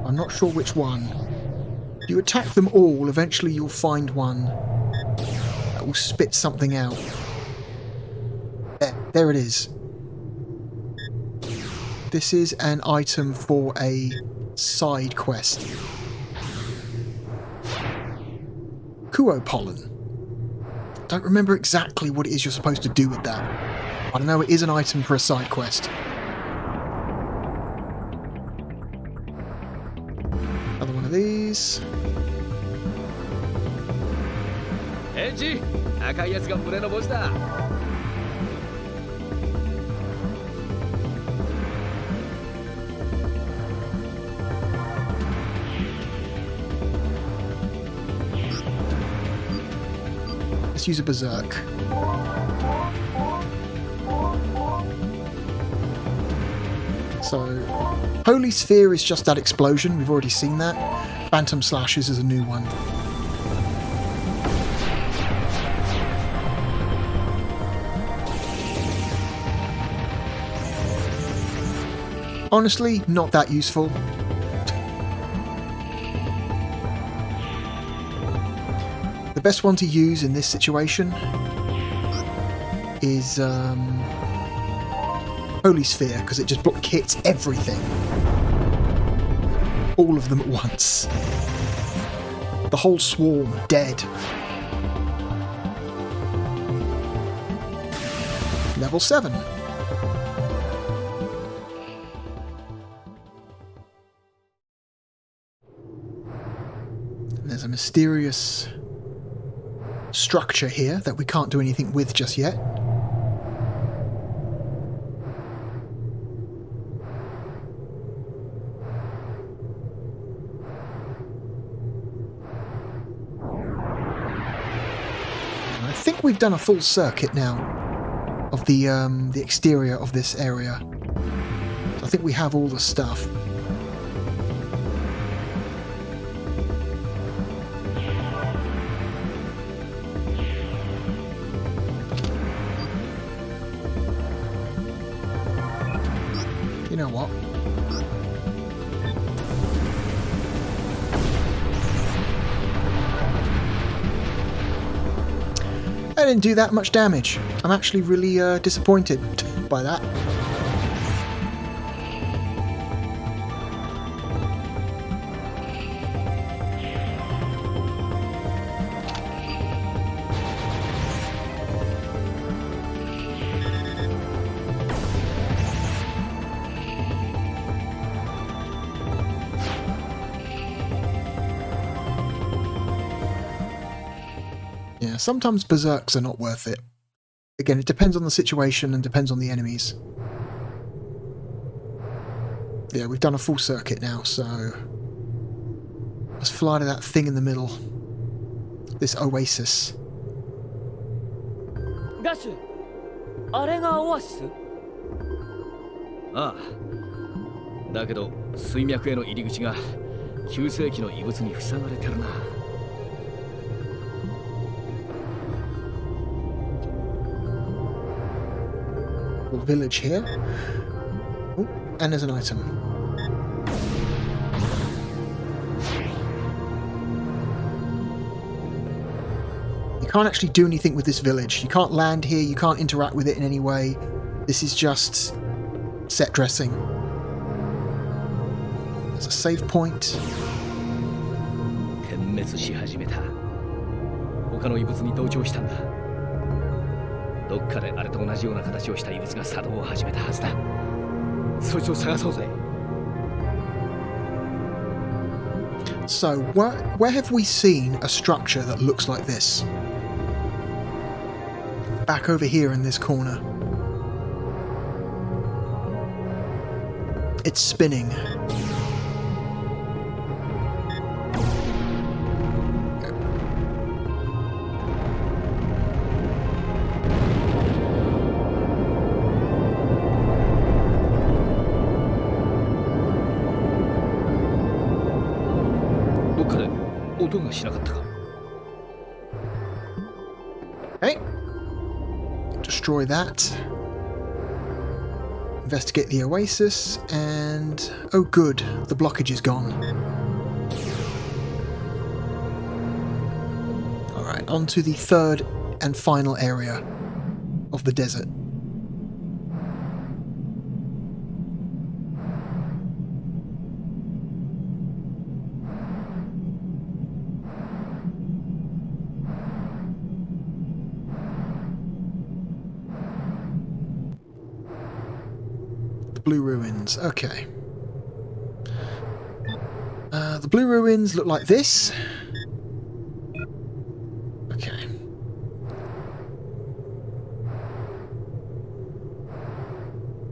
I'm not sure which one. You attack them all, eventually you'll find one that will spit something out. There it is. This is an item for a side quest. Kuo pollen. Don't remember exactly what it is you're supposed to do with that. I don't know, it is an item for a side quest. Another one of these. エッジ、赤いやつが群れのボスだ。Let's use a berserk. So, Holy Sphere is just that explosion, we've already seen that. Phantom Slashes is a new one. Honestly, not that useful. The best one to use in this situation is Holy Sphere, because it just hits everything. All of them at once. The whole swarm dead. Level 7. There's a mysterious structure here that we can't do anything with just yet. I think we've done a full circuit now of the exterior of this area. I think we have all the stuff. You know what? I didn't do that much damage. I'm actually really disappointed by that. Yeah, sometimes berserks are not worth it. Again, it depends on the situation and depends on the enemies. Yeah, we've done a full circuit now, so let's fly to that thing in the middle. This Oasis. ガッシュ、あれがオアシス？ああ。だけど水脈への入り口が9世紀の遺物に塞がれてるな。Village here. Oh, and there's an item. You can't actually do anything with this village. You can't land here, you can't interact with it in any way. This is just set dressing. There's a save point. 点滅し始めた。他の遺物に同調したんだ。どっかであれと同じような形をした遺物が作動を始めたはずだ。そいつを探そうぜ。 So, where have we seen a structure that looks like this? Back over here in this corner. It's spinning. Okay. Destroy that. Investigate the Oasis, and oh good, the blockage is gone. Alright, on to the third and final area of the desert. Blue ruins, okay. The blue ruins look like this. Okay.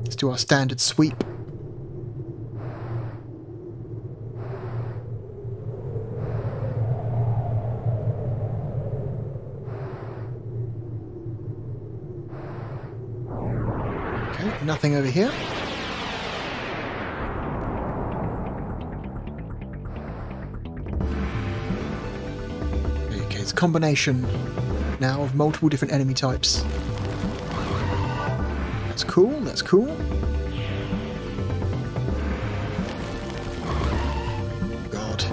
Let's do our standard sweep. Okay, nothing over here. It's a combination now of multiple different enemy types. That's cool, that's cool. God.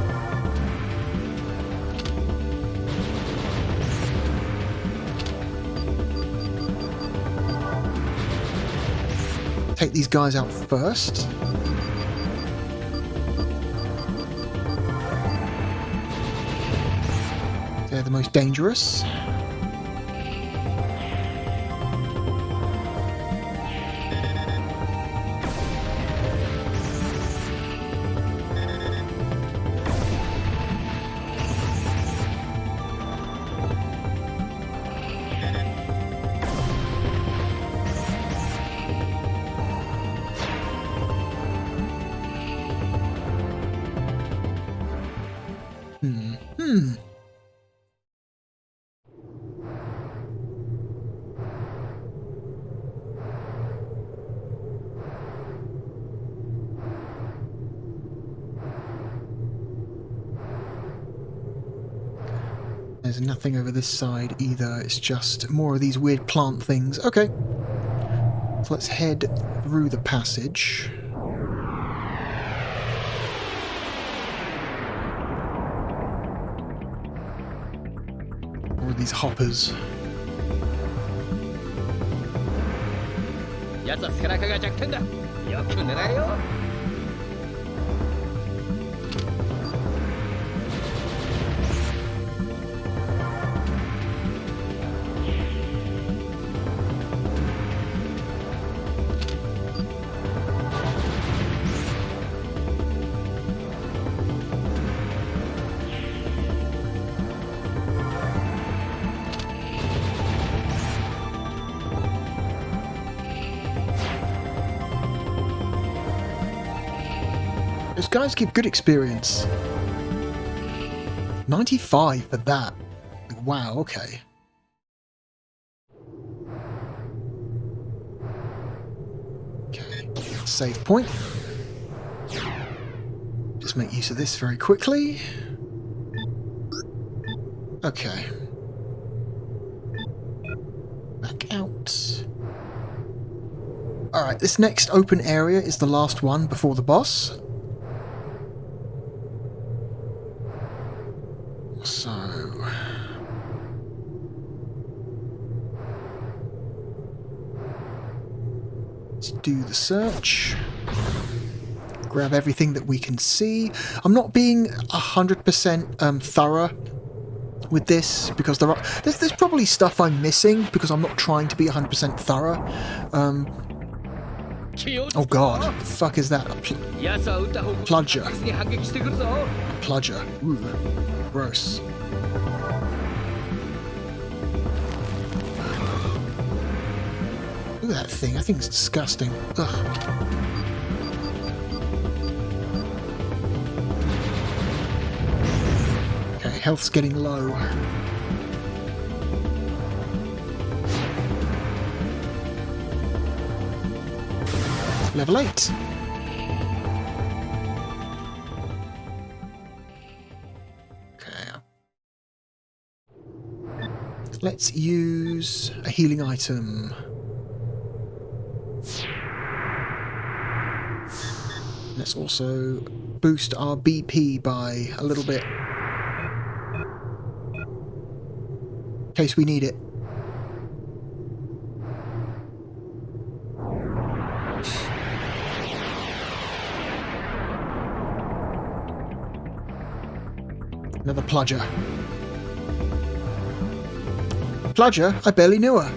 Take these guys out first. They're the most dangerous. There's nothing over this side either, it's just more of these weird plant things. Okay. So let's head through the passage. More of these hoppers. やつは背中が弱点だ。よく狙えよ。 Those guys give good experience. 95 for that. Wow, okay. Okay, save point. Just make use of this very quickly. Okay. Back out. Alright, this next open area is the last one before the boss. So... let's do the search. Grab everything that we can see. I'm not being 100% thorough with this because there's probably stuff I'm missing because I'm not trying to be 100% thorough. Oh god, what the fuck is that? Pludger. Pludger. Ooh, gross. Look at that thing. I think it's disgusting. Ugh. Okay, health's getting low. Level 8. Okay. Let's use a healing item. Let's also boost our BP by a little bit. In case we need it. Another Pludger. Pludger? I barely knew her.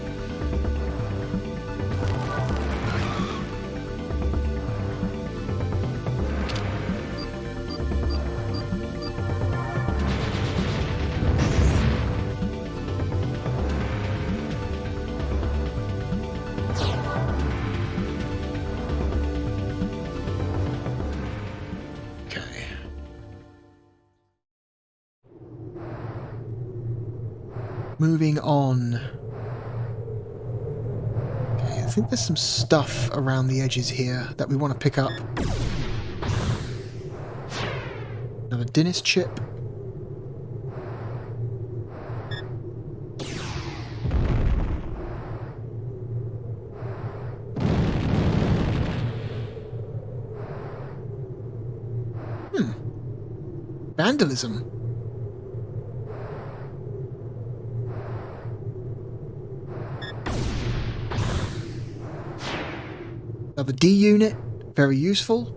Moving on. Okay, I think there's some stuff around the edges here that we want to pick up. Another Dinis chip. Vandalism. Another D unit, very useful.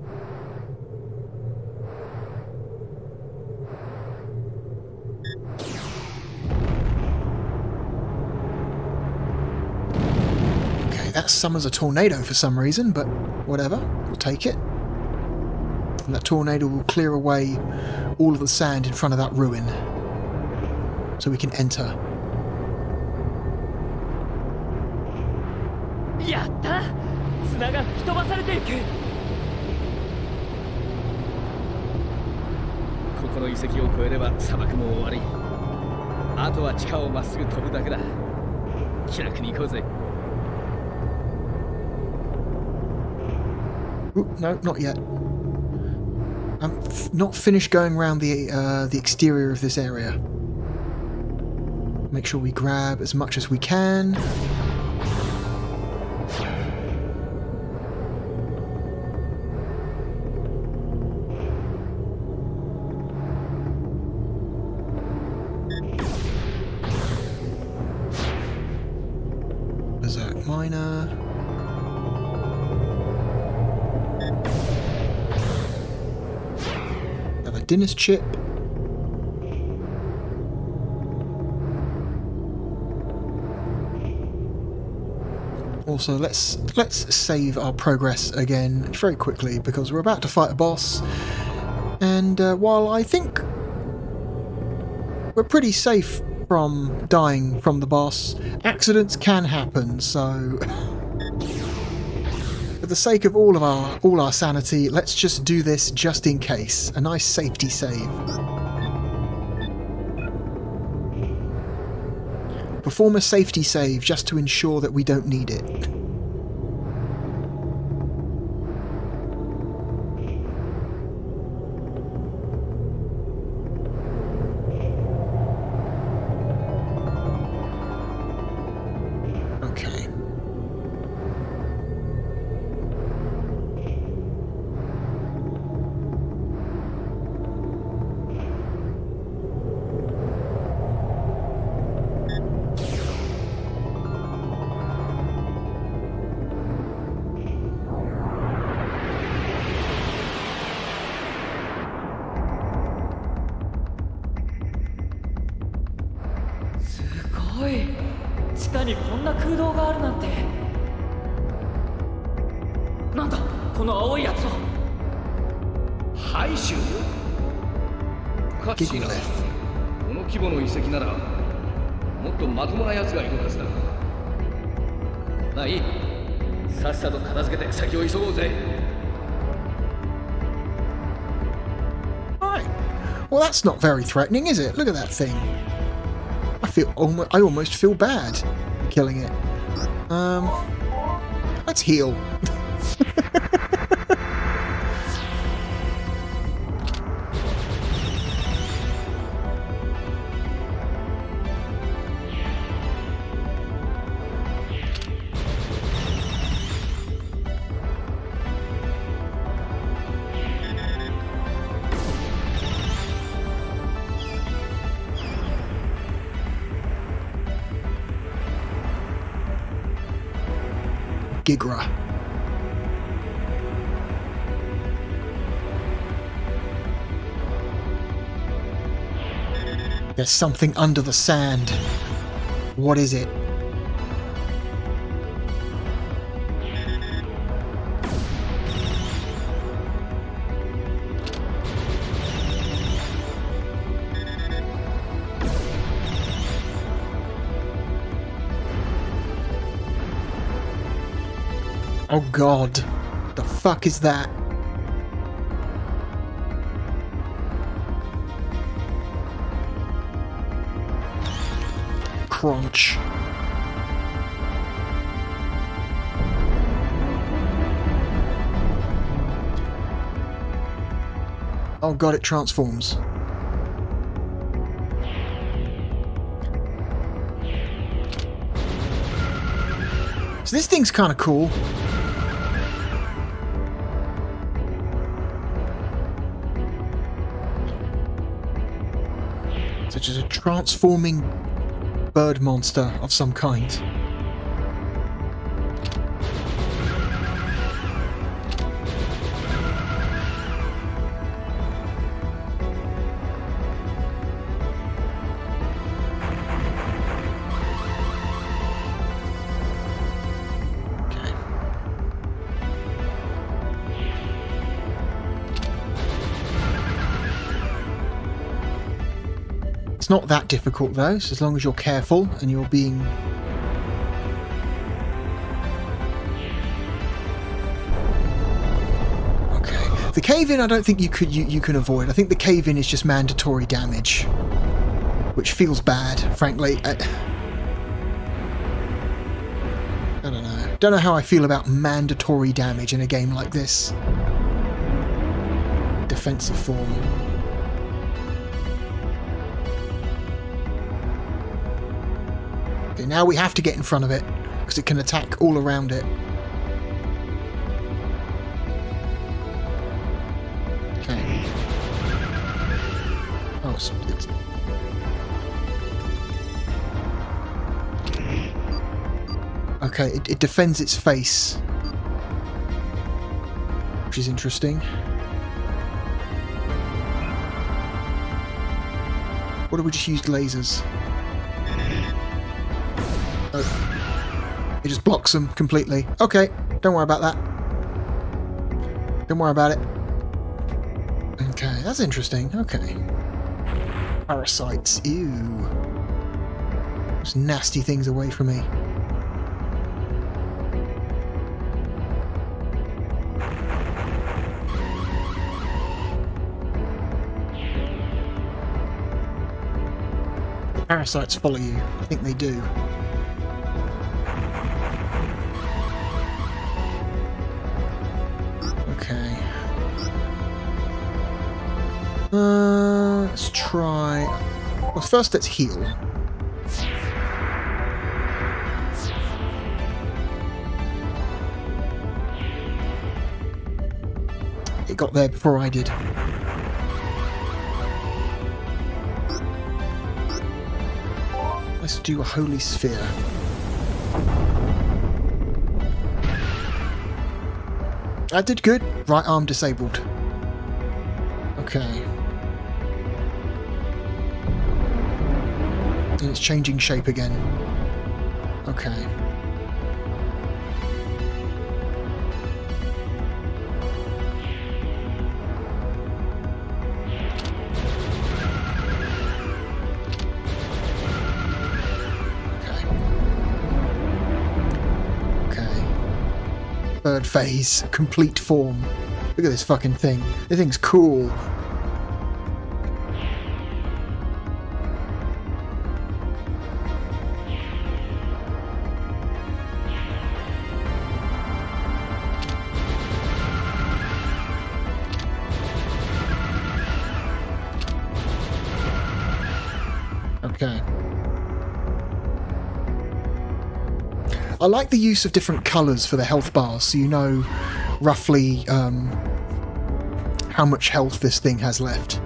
Okay, that summons a tornado for some reason, but whatever, we'll take it. And that tornado will clear away all of the sand in front of that ruin, so we can enter. Yatta! 砂が吹き飛ばされていく。ここの遺跡を越えれば砂漠も終わり。あとは地下をまっすぐ飛ぶだけだ。気楽に行こうぜ。No, not yet. I'm not finished going around the exterior of this area. Make sure we grab as much as we can. Berserk Miner. Another Dinis chip. Also, let's save our progress again very quickly because we're about to fight a boss, and while I think we're pretty safe from dying from the boss, accidents can happen, so for the sake of all our sanity, let's just do this just in case. A nice safety save. Perform a safety save just to ensure that we don't need it. Okay. なんだこの青いやつは。廃種？おかしいな。この規模の遺跡ならもっとまともなやつがいるはずだ。まあいい、さっさと片付けて先を急ごうぜ。Right. Well, that's not very threatening, is it? Look at that thing. I almost feel bad killing it. Let's heal. Gigra. There's something under the sand. What is it? Oh god, the fuck is that? Crunch. Oh god, it transforms. So this thing's kind of cool. Such as a transforming bird monster of some kind. Okay. It's not that difficult though, so as long as you're careful and you're being... Okay. The cave-in I don't think you can avoid. I think the cave-in is just mandatory damage. Which feels bad, frankly. I don't know. Don't know how I feel about mandatory damage in a game like this. Defensive form. Okay, now we have to get in front of it, because it can attack all around it. Okay. Oh, it's... Okay, it defends its face, which is interesting. What if we just used lasers? Oh, it just blocks them completely. Okay, don't worry about that. Don't worry about it. Okay, that's interesting. Okay. Parasites. Ew. Those nasty things away from me. Parasites follow you. I think they do. Okay. Let's try... Well, first let's heal. It got there before I did. Let's do a holy sphere. That did good. Right arm disabled. Okay. And it's changing shape again. Okay. Third phase, complete form. Look at this fucking thing. This thing's cool. Okay. I like the use of different colours for the health bars, so you know roughly how much health this thing has left.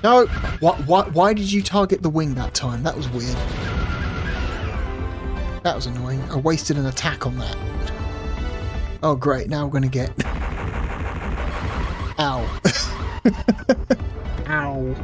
No! Why did you target the wing that time? That was weird. That was annoying. I wasted an attack on that. Oh great, now we're gonna get... Ow. Ow.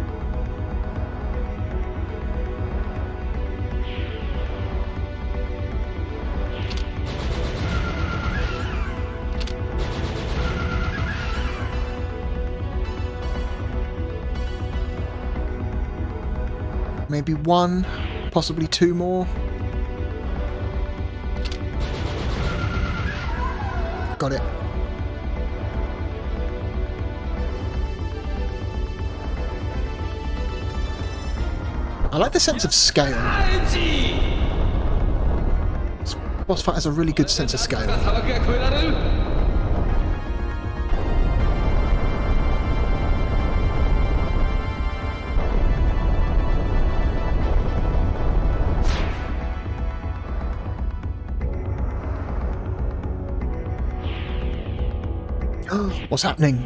Maybe one, possibly two more. Got it. I like the sense of scale. This boss fight has a really good sense of scale. What's happening?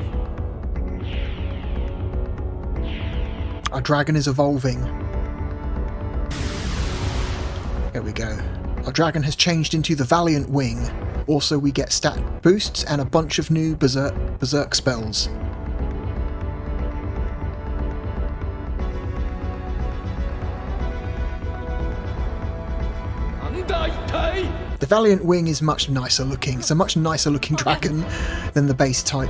Our dragon is evolving. There we go. Our dragon has changed into the Valiant Wing. Also, we get stat boosts and a bunch of new berserk spells. The Valiant Wing is much nicer looking. It's a much nicer looking dragon than the base type.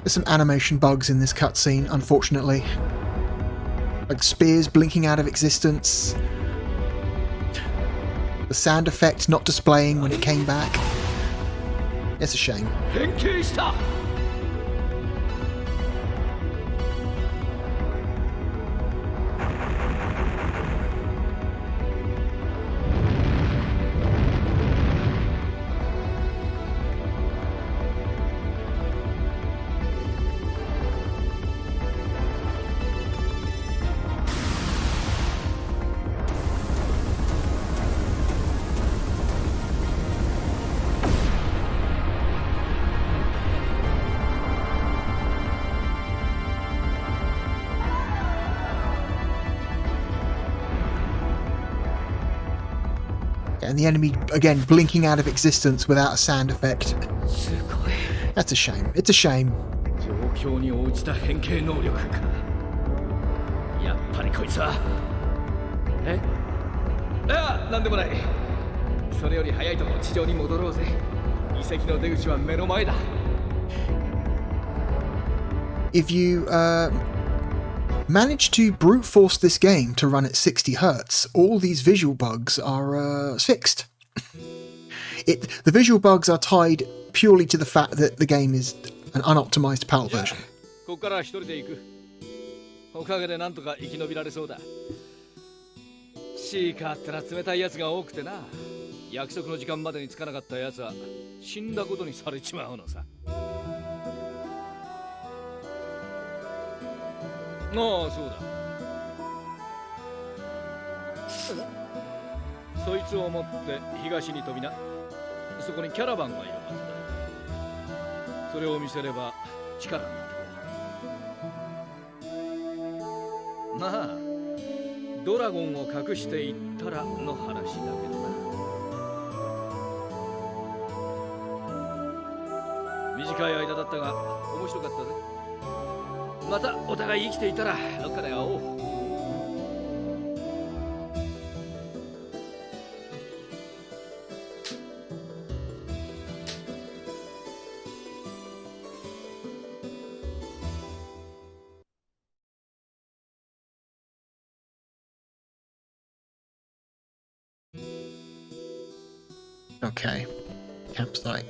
There's some animation bugs in this cutscene, unfortunately. Like spears blinking out of existence. The sound effect not displaying when it came back. It's a shame. And the enemy, again, blinking out of existence without a sound effect. That's a shame. It's a shame. If you manage to brute force this game to run at 60 Hz, all these visual bugs are fixed. The visual bugs are tied purely to the fact that the game is an unoptimized PAL version. 約束の時間までに着かなかったやつは死んだことにされちまうのさ。ああ、そうだ。そいつを持って東に飛びな。そこにキャラバンがいるはずだ。それを見せれば力になってくれる。まあドラゴンを隠していったらの話だけどな。短い間だったが面白かったぜ。またお互い生きていたらどっかで会おう。Okay. Campsite.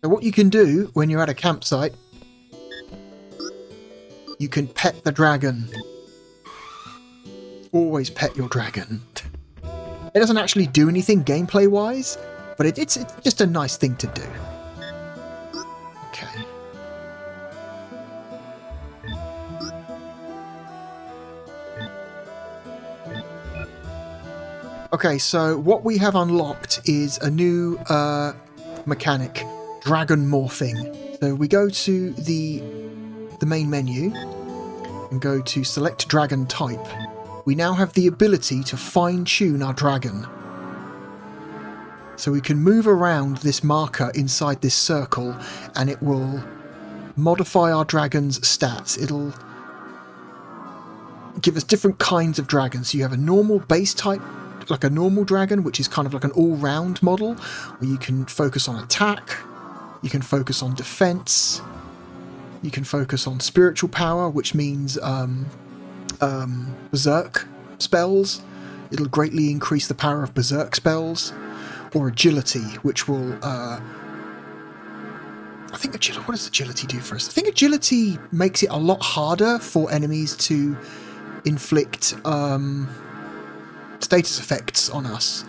So what you can do when you're at a campsite, you can pet the dragon. Always pet your dragon. It doesn't actually do anything gameplay-wise, but it's just a nice thing to do. Okay. Okay, so what we have unlocked is a new mechanic, dragon morphing. So we go to the main menu and go to select dragon type. We now have the ability to fine-tune our dragon. So we can move around this marker inside this circle and it will modify our dragon's stats. It'll give us different kinds of dragons. So you have a normal base type, like a normal dragon, which is kind of like an all-round model, where you can focus on attack, you can focus on defense, you can focus on spiritual power, which means berserk spells. It'll greatly increase the power of berserk spells, or agility, which will I think agility, what does agility do for us? I think agility makes it a lot harder for enemies to inflict status effects on us.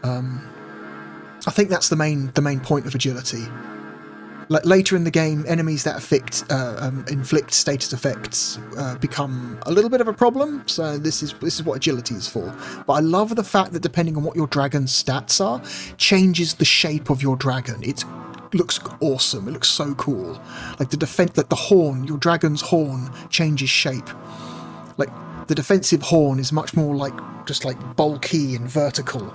I think that's the main point of agility. Like later in the game, enemies that inflict status effects become a little bit of a problem. So this is what agility is for. But I love the fact that depending on what your dragon's stats are, changes the shape of your dragon. It looks awesome. It looks so cool. Like the horn, your dragon's horn changes shape. Like the defensive horn is much more like just like bulky and vertical,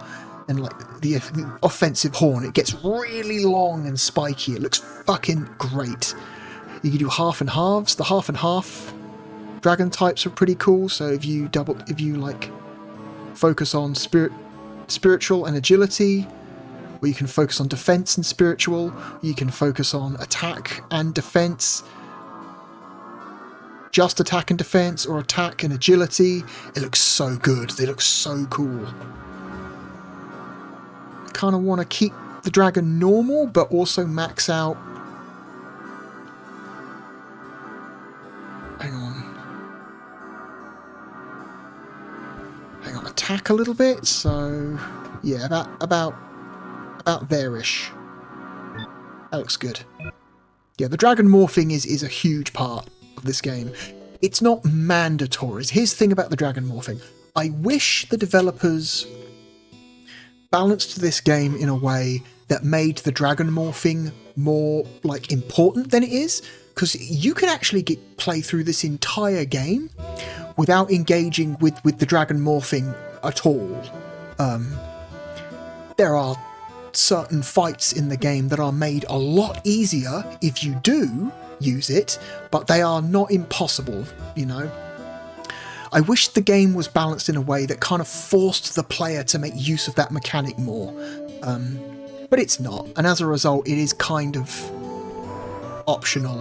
and like the offensive horn, it gets really long and spiky. It looks fucking great. You can do half and halves. The half and half dragon types are pretty cool. So if you like focus on spiritual and agility, or you can focus on defense and spiritual, you can focus on attack and defense. Just attack and defense, or attack and agility. It looks so good. They look so cool. I kind of want to keep the dragon normal, but also max out. Hang on, attack a little bit. So yeah, about there-ish. That looks good. Yeah, the dragon morphing is a huge part of this game. It's not mandatory. Here's the thing about the dragon morphing. I wish the developers balanced this game in a way that made the dragon morphing more like important than it is, because you can actually play through this entire game without engaging with the dragon morphing at all. There are certain fights in the game that are made a lot easier if you do use it, but they are not impossible, you know. I wish the game was balanced in a way that kind of forced the player to make use of that mechanic more, but it's not, and as a result it is kind of optional.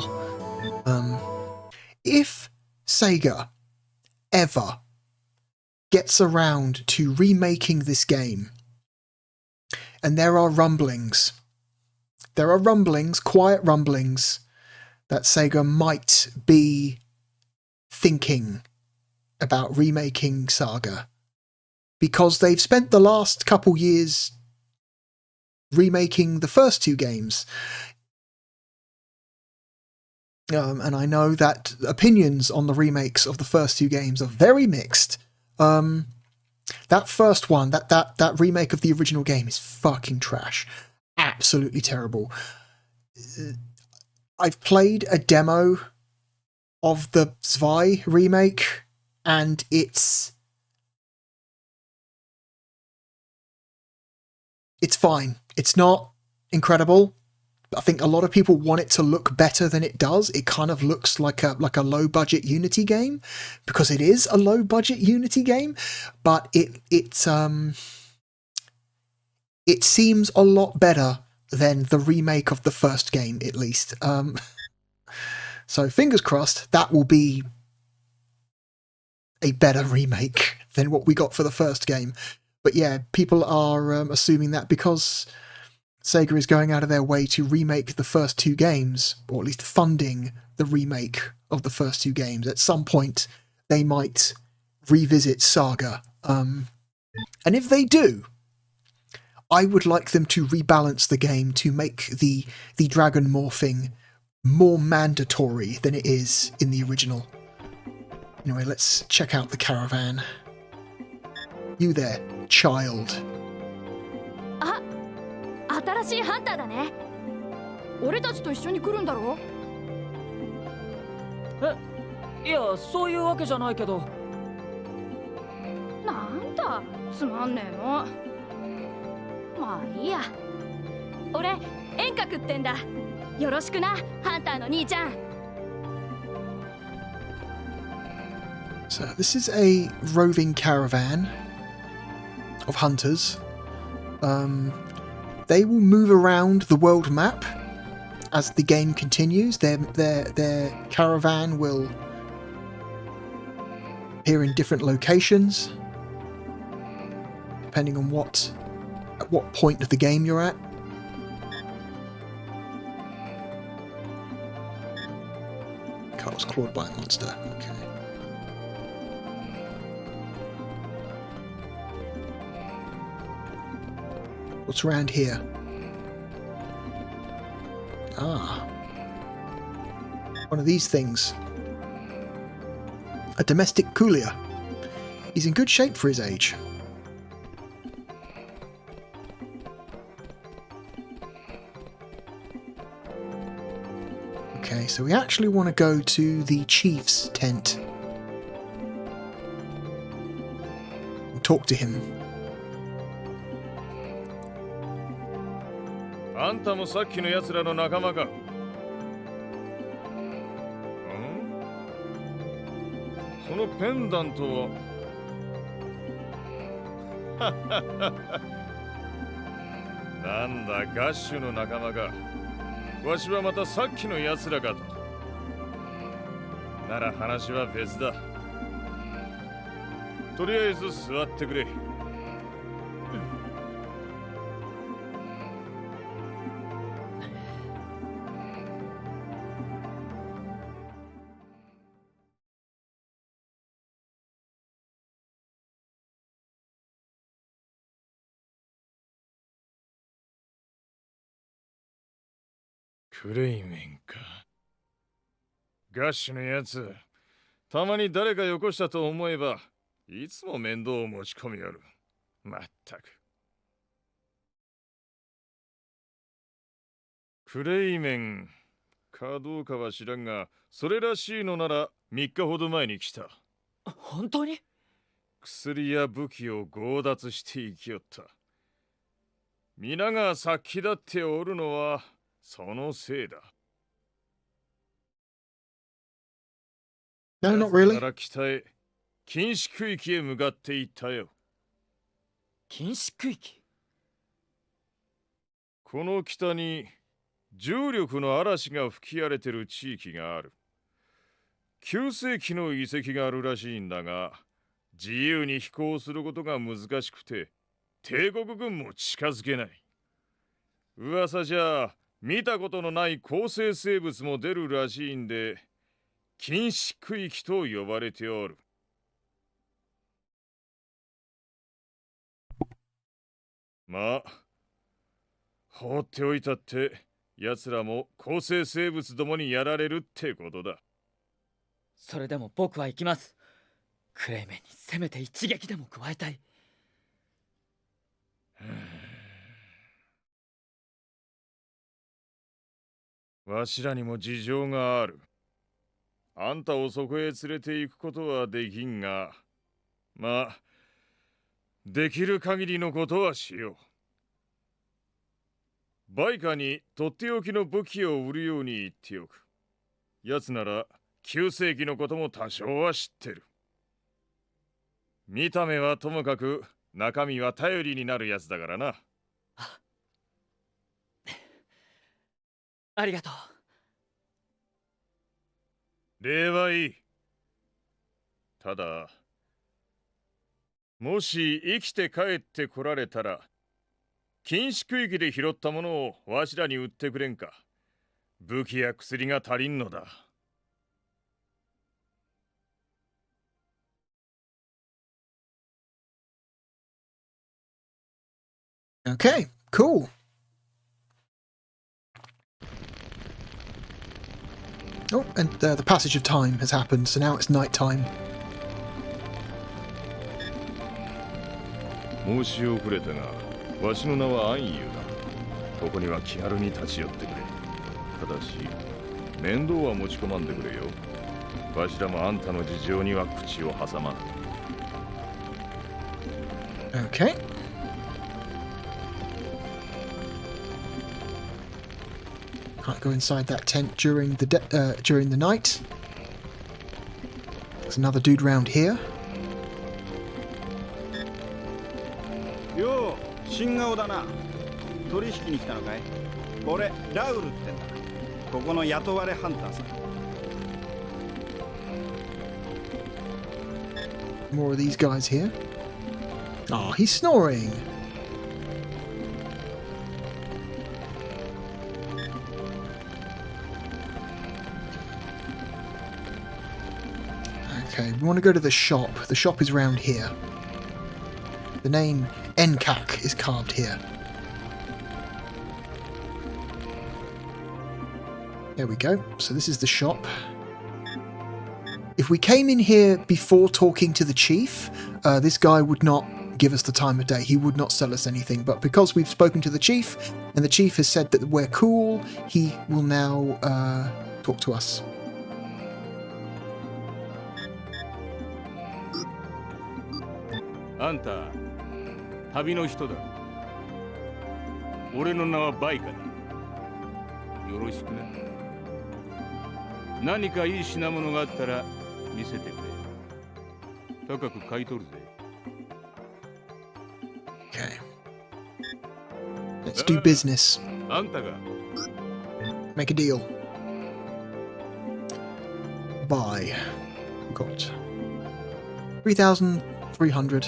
If Sega ever gets around to remaking this game, and there are rumblings, quiet rumblings, that Sega might be thinking about remaking Saga, because they've spent the last couple years remaking the first two games. And I know that opinions on the remakes of the first two games are very mixed. That first one, that remake of the original game is fucking trash. Absolutely terrible. I've played a demo of the Zwei remake, and it's fine. It's not incredible. I think a lot of people want it to look better than it does. It kind of looks like a low budget Unity game, because it is a low budget Unity game, but it seems a lot better than the remake of the first game, at least. So fingers crossed that will be a better remake than what we got for the first game. But yeah, people are assuming that because Sega is going out of their way to remake the first two games, or at least funding the remake of the first two games, at some point they might revisit Saga. And if they do, I would like them to rebalance the game to make the dragon morphing more mandatory than it is in the original. Anyway, let's check out the Caravan. You there, child. 新しいハンターだね。俺たちと一緒に来るんだろ？いや、そういうわけじゃないけど。なんだ、つまんねえの。まあいいや。俺、遠隔ってんだ。よろしくな、ハンターの兄ちゃん。So this is a roving caravan of hunters. They will move around the world map as the game continues. Their caravan will appear in different locations, depending on at what point of the game you're at. Cat was clawed by a monster. Okay. What's around here? Ah. One of these things. A domestic coolia. He's in good shape for his age. Okay, so we actually want to go to the chief's tent and talk to him. あんたもさっきの奴らの仲間か。そのペンダントはなんだガッシュの仲間か。わしはまたさっきの奴らかと。なら話は別だ。とりあえず座ってくれ。クレイメンか。ガッシュのやつ、たまに誰かよこしたと思えば、いつも面倒を持ち込みやる。まったく。クレイメンかどうかは知らんが、それらしいのなら3日ほど前に来た。本当に？薬や武器を強奪して生きよった。皆が殺気立っておるのは、そのせいだ。No, not really. から北へ禁止区域へ向かっていったよ。禁止区域？この北に重力の嵐が吹き荒れてる地域がある。9世紀の遺跡があるらしいんだが、自由に飛行することが難しくて、帝国軍も近づけない。噂じゃ見たことのない高生生物も出るらしいんで、禁止区域と呼ばれておる。まあ放っておいたって奴らも構成生物どもにやられるってことだ。それでも僕は行きます。クレイメンにせめて一撃でも加えたい。わしらにも事情がある。あんたをそこへ連れて行くことはできんが、まあできる限りのことはしよう。バイカにとっておきの武器を売るように言っておく。奴なら旧世紀のことも多少は知ってる。見た目はともかく中身は頼りになるやつだからな。ありがとう。礼はいい。ただもし生きて帰ってこられたら禁止区域で拾ったものをわしらに売ってくれんか。武器や薬が足りんのだ。Okay, cool. Oh, and the passage of time has happened, so now it's night time. 申し遅れたが、わしの名は暗喩だ。ここには気軽に立ち寄ってくれ。ただし、面倒は持ち込まんでくれよ。わしらもあんたの事情には口を挟まん。Okay. Can't go inside that tent during the night. There's another dude round here. よう、新顔だな。取引に来たのかい？俺、ラウルってんだ。ここの雇われハンターさ。More of these guys here. Oh, he's snoring. Okay, we want to go to the shop. The shop is round here. The name Enkak is carved here. There we go. So this is the shop. If we came in here before talking to the chief, this guy would not give us the time of day. He would not sell us anything. But because we've spoken to the chief, and the chief has said that we're cool, he will now talk to us. あんた、旅の人だ。俺の名はバイカだ。よろしくな。何かいい品物があったら見せてくれ。高く買い取るぜ。Okay. Let's do business. あんたが Make a deal. Buy. We've got 3,300.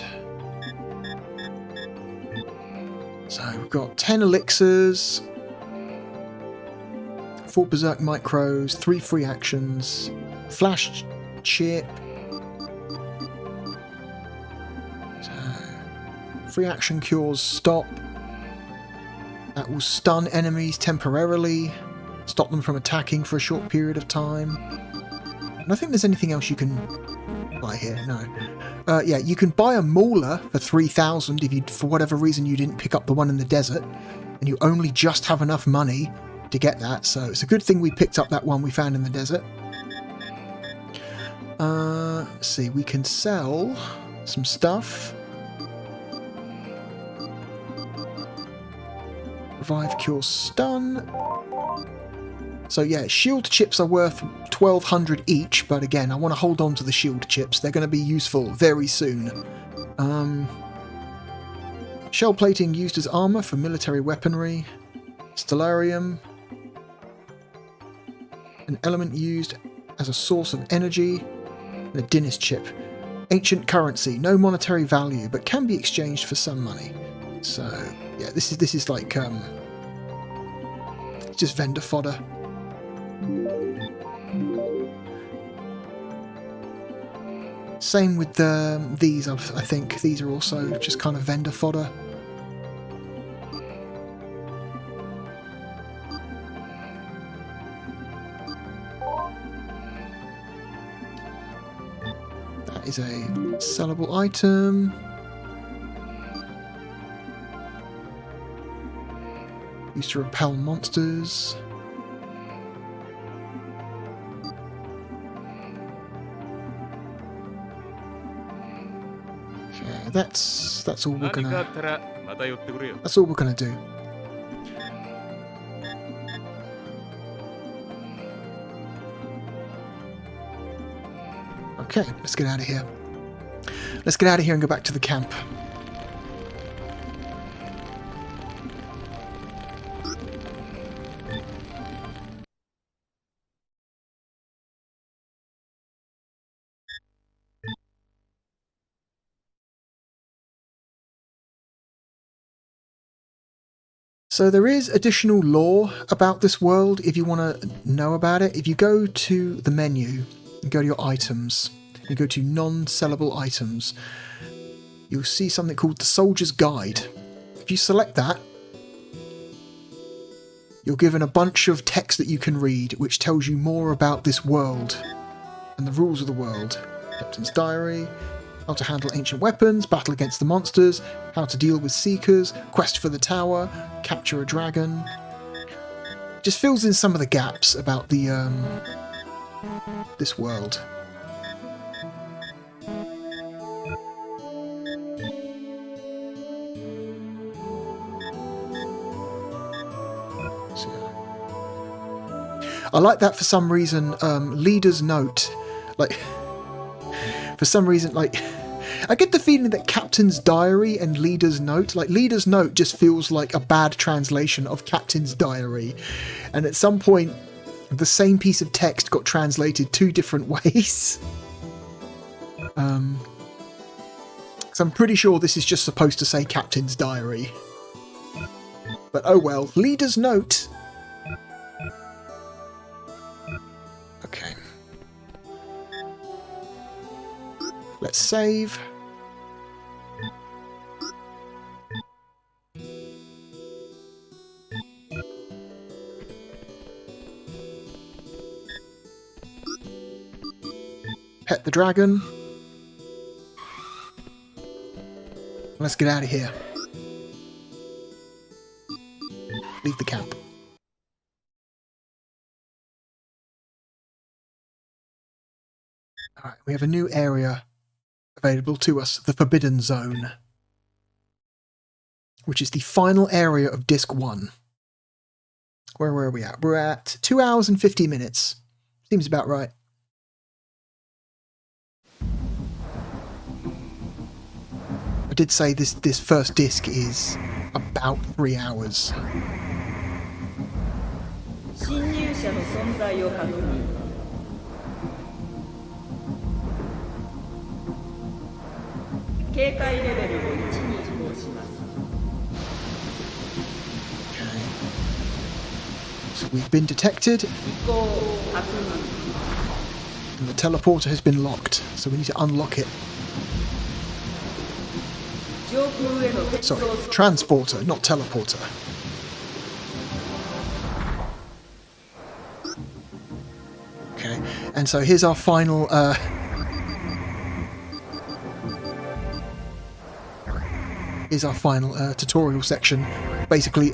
So we've got 10 elixirs, 4 berserk micros, 3 free actions, flash chip. So, free action cures stop. That will stun enemies temporarily, stop them from attacking for a short period of time. I don't think there's anything else you can buy here, no. Yeah, you can buy a mauler for 3,000 if you, for whatever reason, you didn't pick up the one in the desert, and you only just have enough money to get that, so it's a good thing we picked up that one we found in the desert. Let's see, we can sell some stuff. Revive, cure, stun. So yeah, shield chips are worth 1,200 each, but again, I want to hold on to the shield chips. They're going to be useful very soon. Shell plating used as armor for military weaponry. Stellarium. An element used as a source of energy. And a Dinis chip. Ancient currency, no monetary value, but can be exchanged for some money. So yeah, this is like just vendor fodder. Same with these, I think. These are also just kind of vendor fodder. is a sellable item. Used to repel monsters. Okay, that's all we're gonna. That's all we're gonna do. Okay, let's get out of here. Let's get out of here and go back to the camp. So there is additional lore about this world if you want to know about it. If you go to the menu and go to your items, you go to non-sellable items, you'll see something called the Soldier's Guide. If you select that, you're given a bunch of text that you can read which tells you more about this world and the rules of the world. Captain's Diary, how to handle ancient weapons, battle against the monsters, how to deal with seekers, quest for the tower, capture a dragon. Just fills in some of the gaps about the this world. I like that for some reason. Leader's note, like. For some reason, like, I get the feeling that Captain's Diary and Leader's Note, like, Leader's Note just feels like a bad translation of Captain's Diary. And at some point, the same piece of text got translated 2 different ways. So I'm pretty sure this is just supposed to say Captain's Diary. But oh well, Leader's Note. Okay. Let's save. Pet the dragon. Let's get out of here. Leave the camp. Alright, we have a new area available to us, the Forbidden Zone, which is the final area of Disc 1. Where are we at? We're at 2 hours and 50 minutes. Seems about right. I did say this first disc is about 3 hours. So we've been detected, and the teleporter has been locked, so we need to unlock it. Sorry, transporter, not teleporter. Okay, and so here's our final tutorial section, basically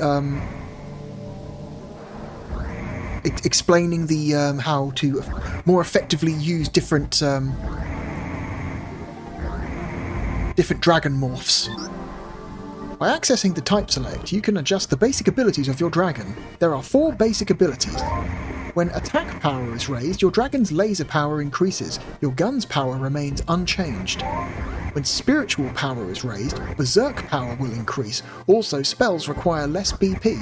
explaining the how to more effectively use different dragon morphs. By accessing the type select, you can adjust the basic abilities of your dragon. There are 4 basic abilities. When attack power is raised, your dragon's laser power increases. Your gun's power remains unchanged. When spiritual power is raised, berserk power will increase. Also, spells require less BP.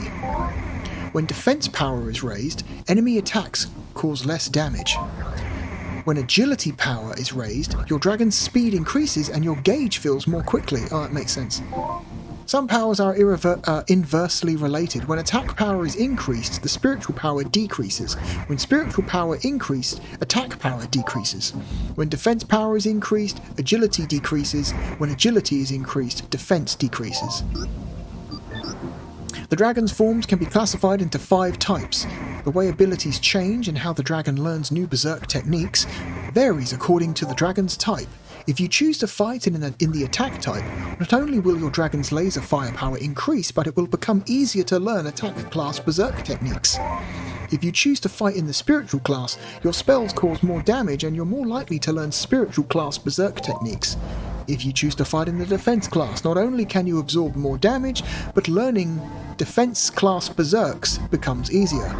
When defense power is raised, enemy attacks cause less damage. When agility power is raised, your dragon's speed increases and your gauge fills more quickly. Oh, that makes sense. Some powers are inversely related. When attack power is increased, the spiritual power decreases. When spiritual power increased, attack power decreases. When defense power is increased, agility decreases. When agility is increased, defense decreases. The dragon's forms can be classified into 5 types. The way abilities change and how the dragon learns new berserk techniques varies according to the dragon's type. If you choose to fight in the attack type, not only will your dragon's laser firepower increase, but it will become easier to learn attack class berserk techniques. If you choose to fight in the spiritual class, your spells cause more damage and you're more likely to learn spiritual class berserk techniques. If you choose to fight in the defense class, not only can you absorb more damage, but learning defense class berserks becomes easier.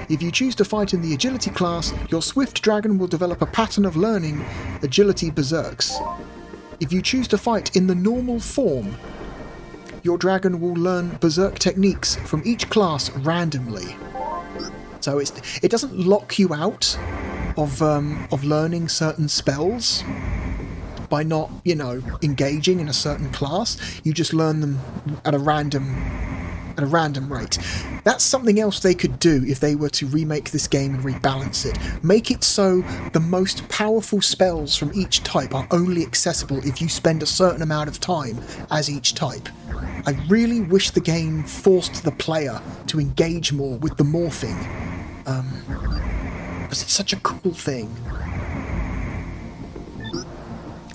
If you choose to fight in the agility class, your swift dragon will develop a pattern of learning agility berserks. If you choose to fight in the normal form, your dragon will learn berserk techniques from each class randomly. So it doesn't lock you out of learning certain spells by not, engaging in a certain class. You just learn them at a random rate. That's something else they could do if they were to remake this game and rebalance it. Make it so the most powerful spells from each type are only accessible if you spend a certain amount of time as each type. I really wish the game forced the player to engage more with the morphing, because it's such a cool thing.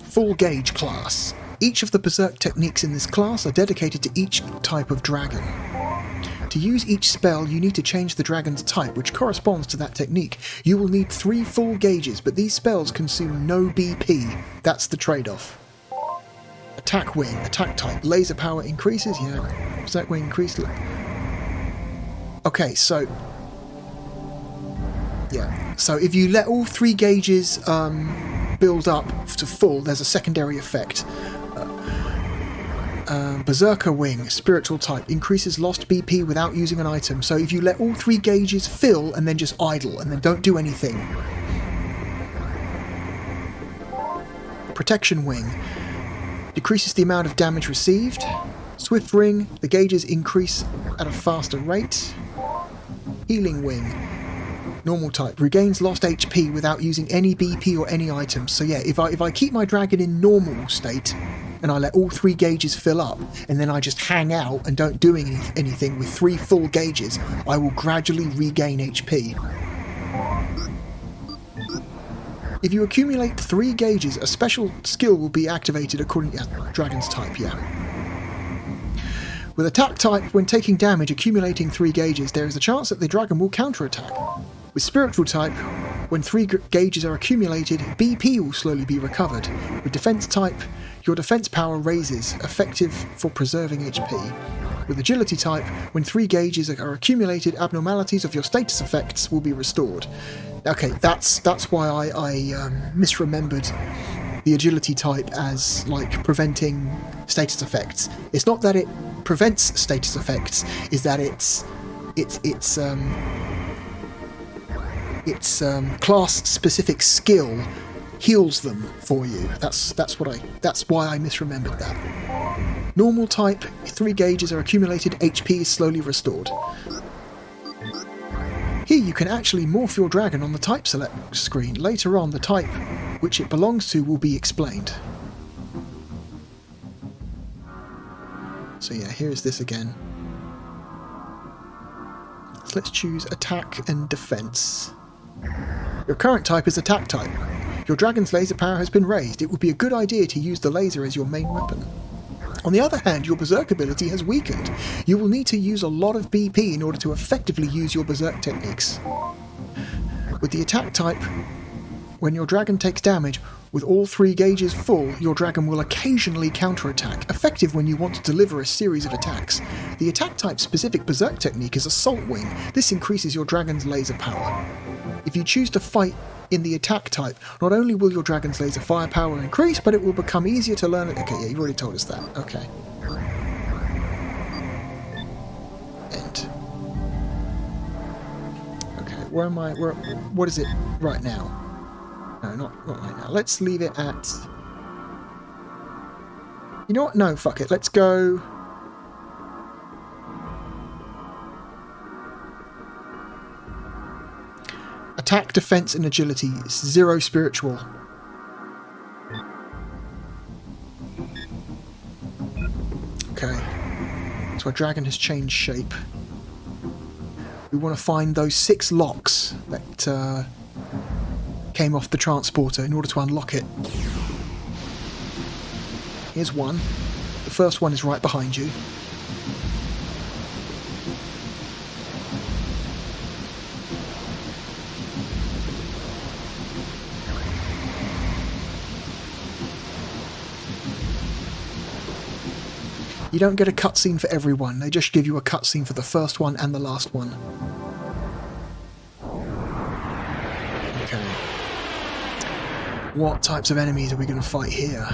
Full gauge class. Each of the berserk techniques in this class are dedicated to each type of dragon. To use each spell, you need to change the dragon's type, which corresponds to that technique. You will need 3 full gauges, but these spells consume no BP. That's the trade-off. Attack wing, attack type, laser power increases, berserk wing increase. Okay, so if you let all 3 gauges build up to full, there's a secondary effect. Berserker wing, spiritual type, increases lost BP without using an item. So if you let all 3 gauges fill and then just idle and then don't do anything. Protection wing, decreases the amount of damage received. Swift ring, the gauges increase at a faster rate. Healing wing, normal type, regains lost HP without using any BP or any items. So yeah, if I keep my dragon in normal state and I let all 3 gauges fill up and then I just hang out and don't do anything with 3 full gauges, I will gradually regain HP. If you accumulate 3 gauges, a special skill will be activated according to dragon's type, With attack type, when taking damage accumulating 3 gauges, there is a chance that the dragon will counterattack. With spiritual type, when 3 gauges are accumulated, BP will slowly be recovered. With defense type, your defense power raises, effective for preserving HP. With agility type, when 3 gauges are accumulated, abnormalities of your status effects will be restored. Okay, that's why I misremembered the agility type as preventing status effects. It's not that it prevents status effects, is that it's class-specific skill heals them for you. That's why I misremembered that. Normal type, 3 gauges are accumulated, HP is slowly restored. Here you can actually morph your dragon on the type select screen. Later on, the type which it belongs to will be explained. So yeah, here's this again. So let's choose attack and defense. Your current type is attack type. Your dragon's laser power has been raised. It would be a good idea to use the laser as your main weapon. On the other hand, your berserk ability has weakened. You will need to use a lot of BP in order to effectively use your berserk techniques. With the attack type, when your dragon takes damage, with all 3 gauges full, your dragon will occasionally counterattack, effective when you want to deliver a series of attacks. The attack type specific berserk technique is Assault Wing. This increases your dragon's laser power. If you choose to fight in the attack type, not only will your dragon's laser firepower increase, but it will become easier to learn it. Okay, yeah, you've already told us that. Okay. End. Okay, where am I? What is it right now? No, not right now. Let's leave it at... You know what? No, fuck it. Let's go... Attack, defense, and agility. 0 spiritual. Okay. So our dragon has changed shape. We want to find those 6 locks that came off the transporter in order to unlock it. Here's one. The first one is right behind you. You don't get a cutscene for everyone, they just give you a cutscene for the first one and the last one. Okay. What types of enemies are we going to fight here?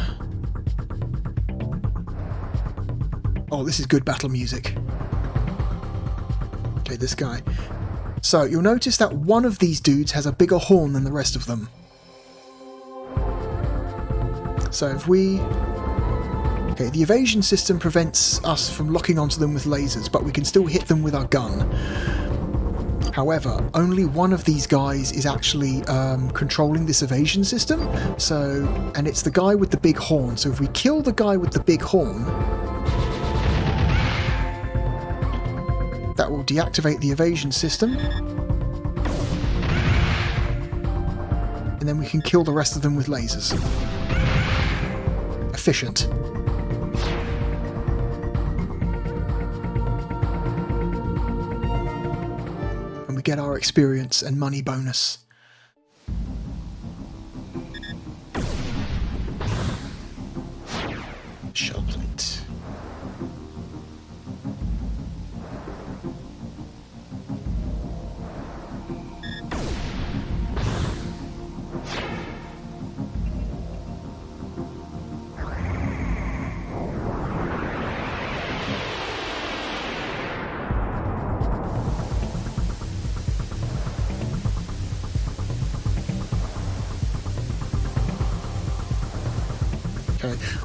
Oh, this is good battle music. Okay, this guy. So, you'll notice that one of these dudes has a bigger horn than the rest of them. So if we... Okay, the evasion system prevents us from locking onto them with lasers, but we can still hit them with our gun. However, only one of these guys is actually controlling this evasion system, so, and it's the guy with the big horn. So if we kill the guy with the big horn, that will deactivate the evasion system, and then we can kill the rest of them with lasers. Efficient. Get our experience and money bonus. Chocolate.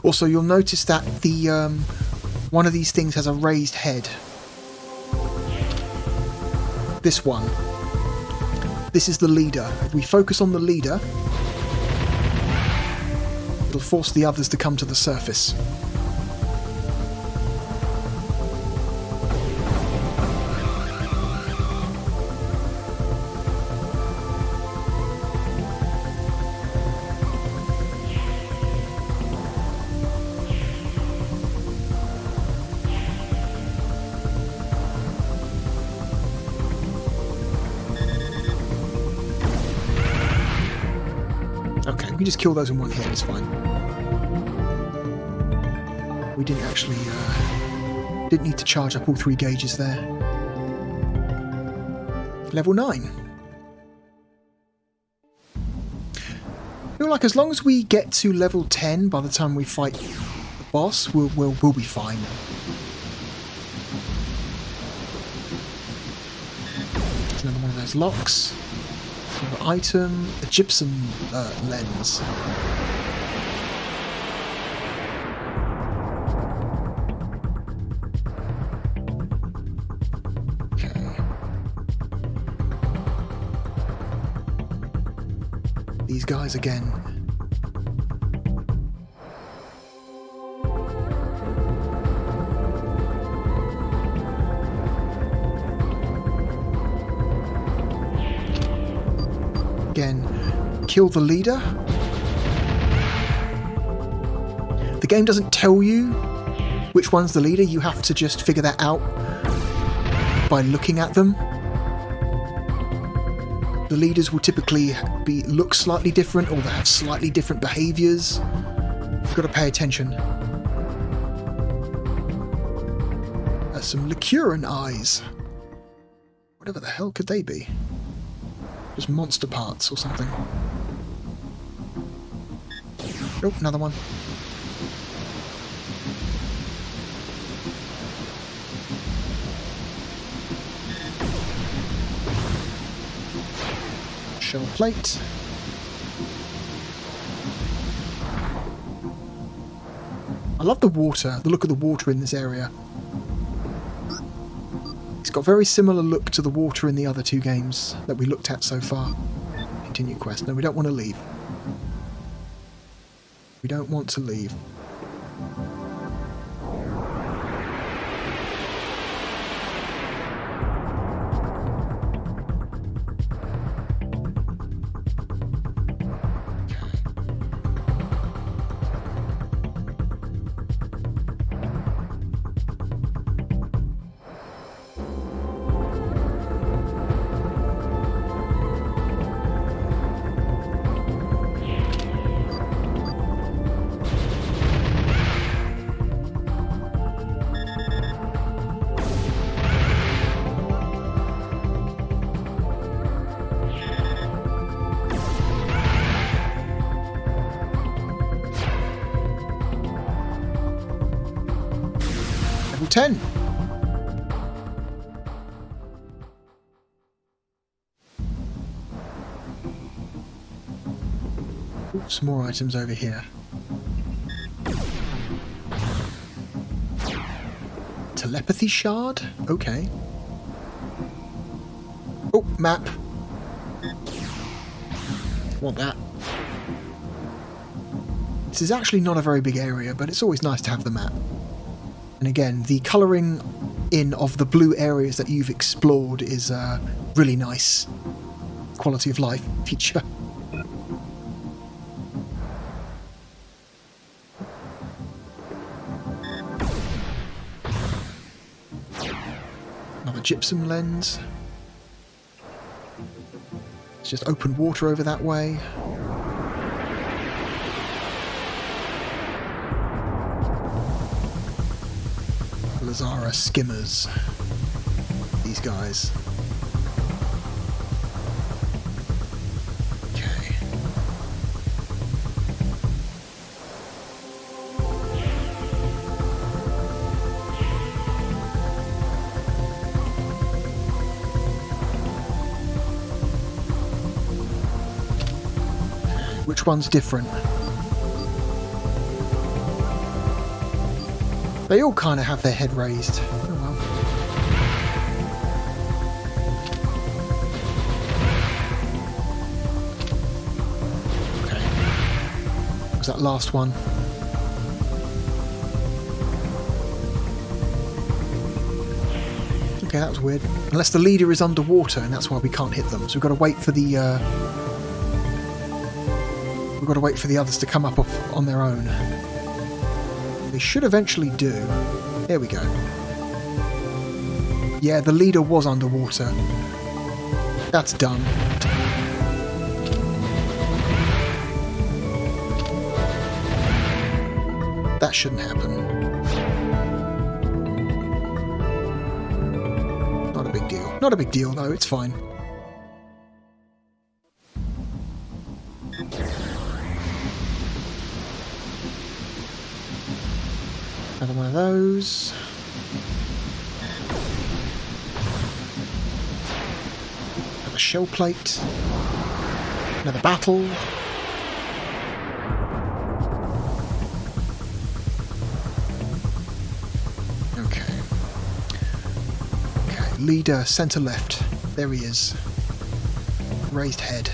Also, you'll notice that the one of these things has a raised head. This one. This is the leader. If we focus on the leader, it'll force the others to come to the surface. We just kill those in one hit, it's fine. We didn't actually, didn't need to charge up all 3 gauges there. Level 9. I feel like as long as we get to level 10 by the time we fight the boss, we'll be fine. There's another one of those locks. Another item, a gypsum lens. Okay. These guys again. Kill the leader. The game doesn't tell you which one's the leader, you have to just figure that out by looking at them. The leaders will typically look slightly different, or they have slightly different behaviours. You've got to pay attention. There's some Licuran eyes. Whatever the hell could they be? Just monster parts or something. Oh, another one. Shell plate. I love the water, the look of the water in this area. It's got a very similar look to the water in the other 2 games that we looked at so far. Continue quest. No, we don't want to leave. We don't want to leave. level 10. Ooh, some more items over here. Telepathy shard? Okay. Oh, map. Want that. This is actually not a very big area, but it's always nice to have the map. And again, the colouring in of the blue areas that you've explored is a really nice quality of life feature. Another gypsum lens. It's just open water over that way. Lazara skimmers. These guys. Okay. Which one's different? They all kind of have their head raised. Oh well. Okay. What was that last one? Okay, that was weird. Unless the leader is underwater, and that's why we can't hit them. So we've got to wait for the we've got to wait for the others to come up on their own. They should eventually do. There we go. Yeah, the leader was underwater. That's done. That shouldn't happen. Not a big deal. Not a big deal, though. It's fine. Another one of those. Another shell plate. Another battle. Okay. Okay, leader, centre left. There he is. Raised head.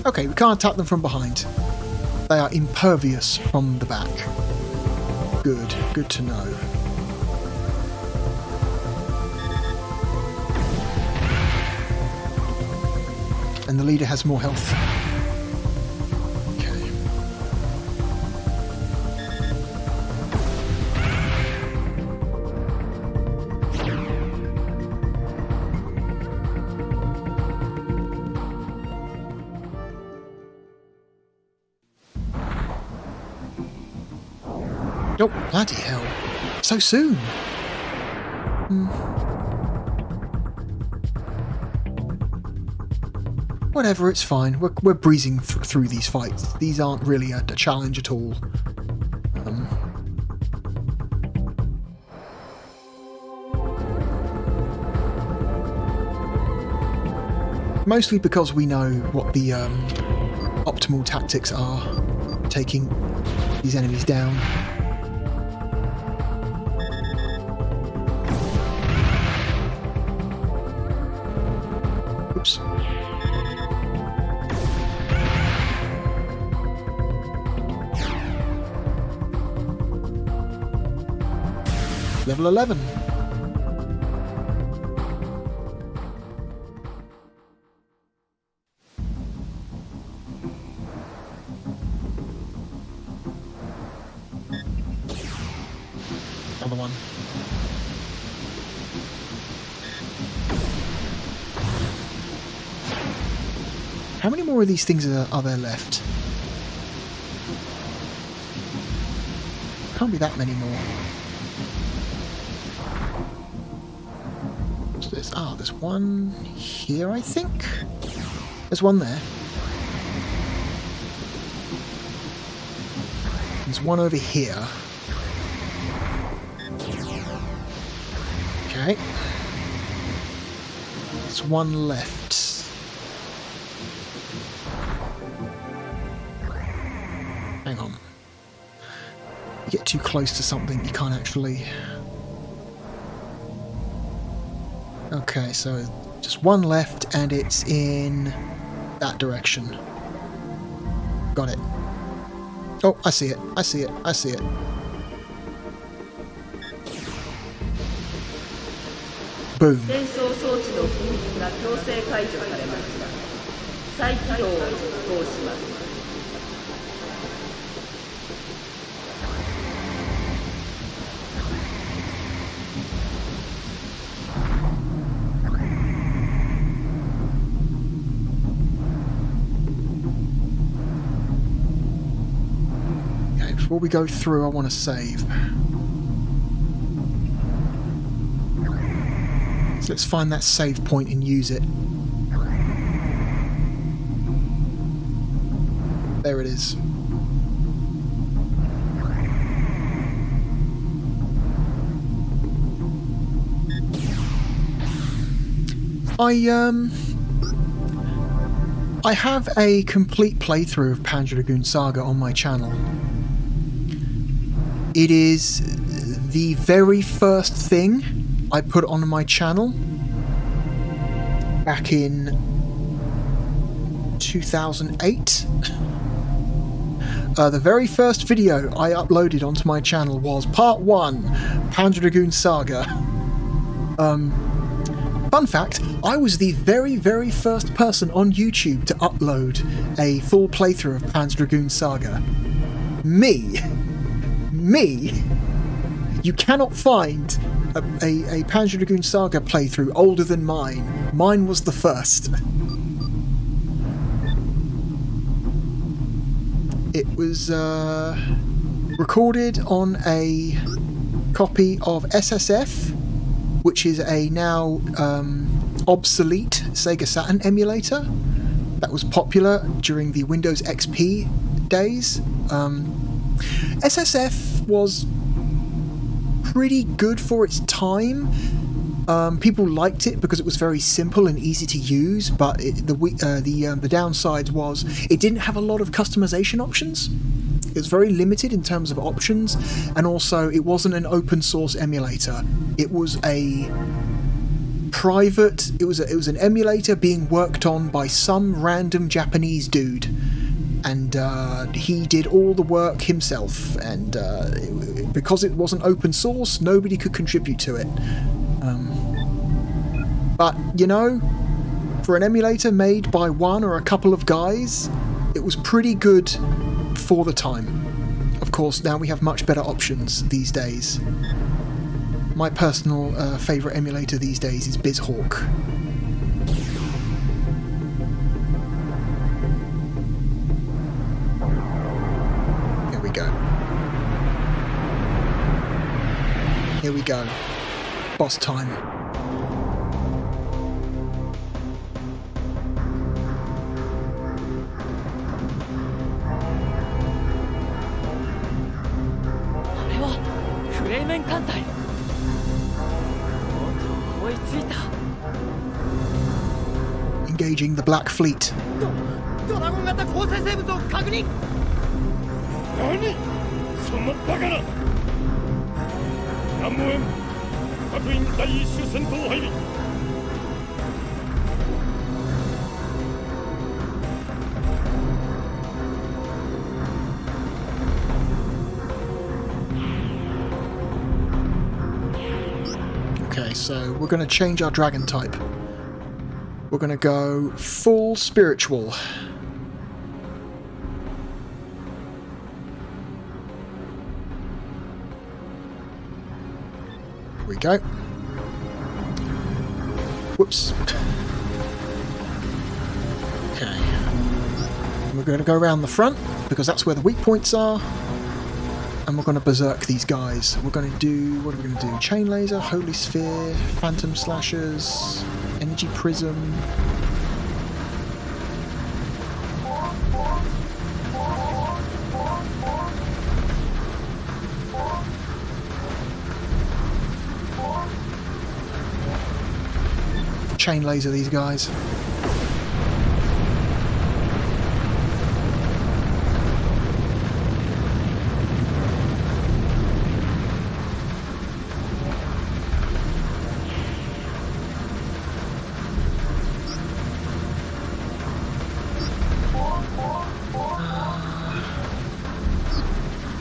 Okay, we can't attack them from behind. They are impervious from the back. Good, good to know. And the leader has more health. Okay. Oh, bloody hell. So soon. Whatever, it's fine. We're breezing through these fights. These aren't really a challenge at all. Mostly because we know what the optimal tactics are, taking these enemies down. Oops. Level 11. Another one. How many more of these things are there left? Can't be that many more. What's this? There's one here, I think. There's one there. There's one over here. Okay. There's one left. Hang on. You get too close to something, you can't actually... Okay, so just one left, and it's in that direction. Got it. Oh, I see it. I see it. I see it. Boom. Before we go through, I want to save. So let's find that save point and use it. There it is. I have a complete playthrough of Panzer Dragoon Saga on my channel. It is the very first thing I put on my channel back in 2008. The very first video I uploaded onto my channel was Part 1, Panzer Dragoon Saga. Fun fact, I was the very, very first person on YouTube to upload a full playthrough of Panzer Dragoon Saga. Me! You cannot find a Panzer Dragoon Saga playthrough older than mine. Mine was the first. It was recorded on a copy of SSF, which is a now obsolete Sega Saturn emulator that was popular during the Windows XP days. SSF was pretty good for its time. People liked it because it was very simple and easy to use, but the downside was it didn't have a lot of customization options. It was very limited in terms of options, and also it wasn't an open source emulator. It was a private. It was an emulator being worked on by some random Japanese dude. And he did all the work himself, and because it wasn't open source, nobody could contribute to it. But, you know, for an emulator made by one or a couple of guys, it was pretty good for the time. Of course, now we have much better options these days. My personal favourite emulator these days is BizHawk. Here we go. Boss time. Engaging the Black Fleet. Okay, so we're going to change our dragon type. We're going to go full spiritual. Here we go. Whoops. Okay. We're going to go around the front because that's where the weak points are. and we're going to berserk these guys. We're going to do, what are we going to do? Chain laser, holy sphere, phantom slashers, energy prism. Chain laser these guys.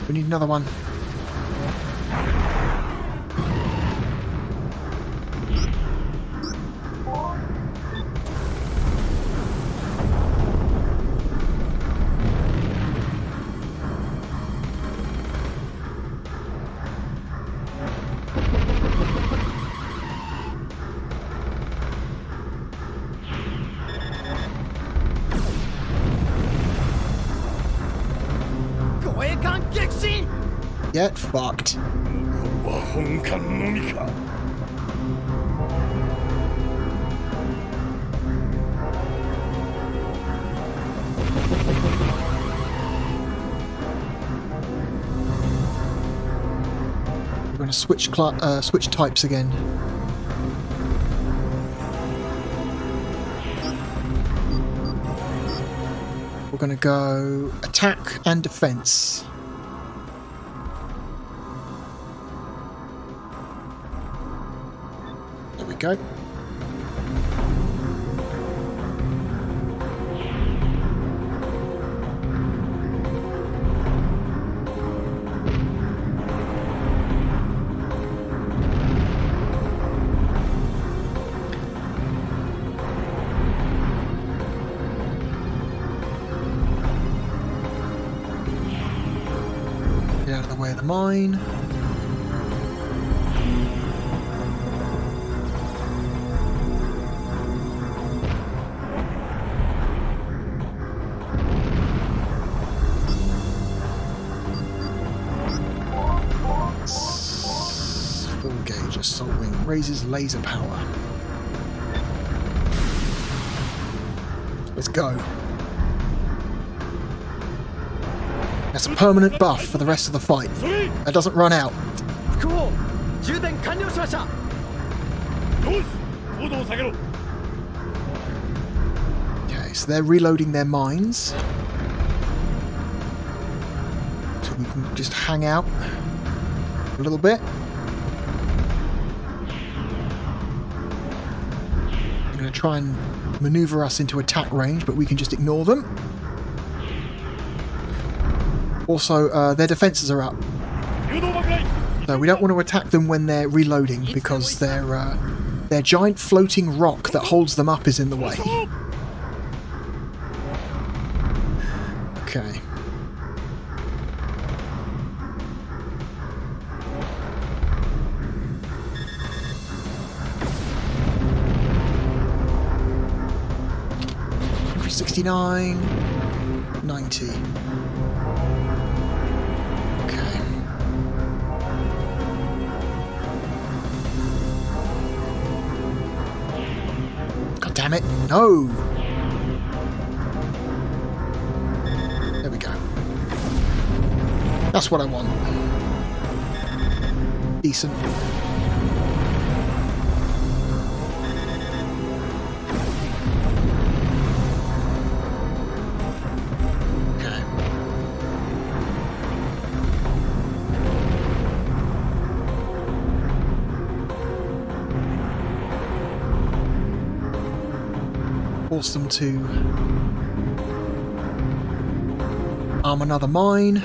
We need another one. Get fucked. We're going to switch types again. We're going to go attack and defense. Go. Get out of the way of the mine. Assault wing raises laser power. Let's go. That's a permanent buff for the rest of the fight. That doesn't run out. Okay, so they're reloading their mines. So we can just hang out a little bit. Going to try and maneuver us into attack range, but we can just ignore them. Also, their defenses are up, so we don't want to attack them when they're reloading because their giant floating rock that holds them up is in the way. Okay. $69, $90. Okay. God damn it! No. There we go. That's what I want. Decent. Force them to arm another mine.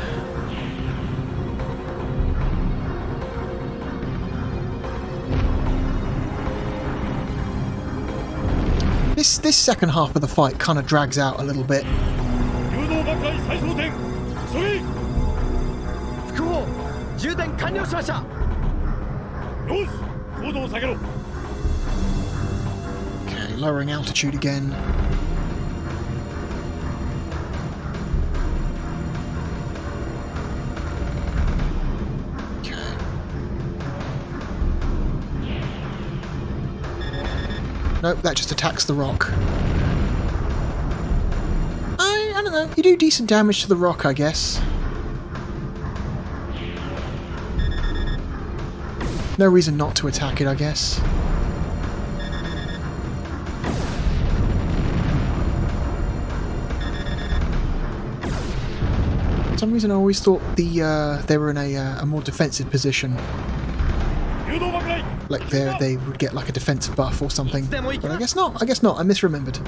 This second half of the fight kind of drags out a little bit. Okay, lowering altitude again. Nope, that just attacks the rock. I don't know. You do decent damage to the rock, I guess. No reason not to attack it, I guess. For some reason I always thought they were in a more defensive position. Like they would get like a defensive buff or something. But I guess not. I guess not. I misremembered.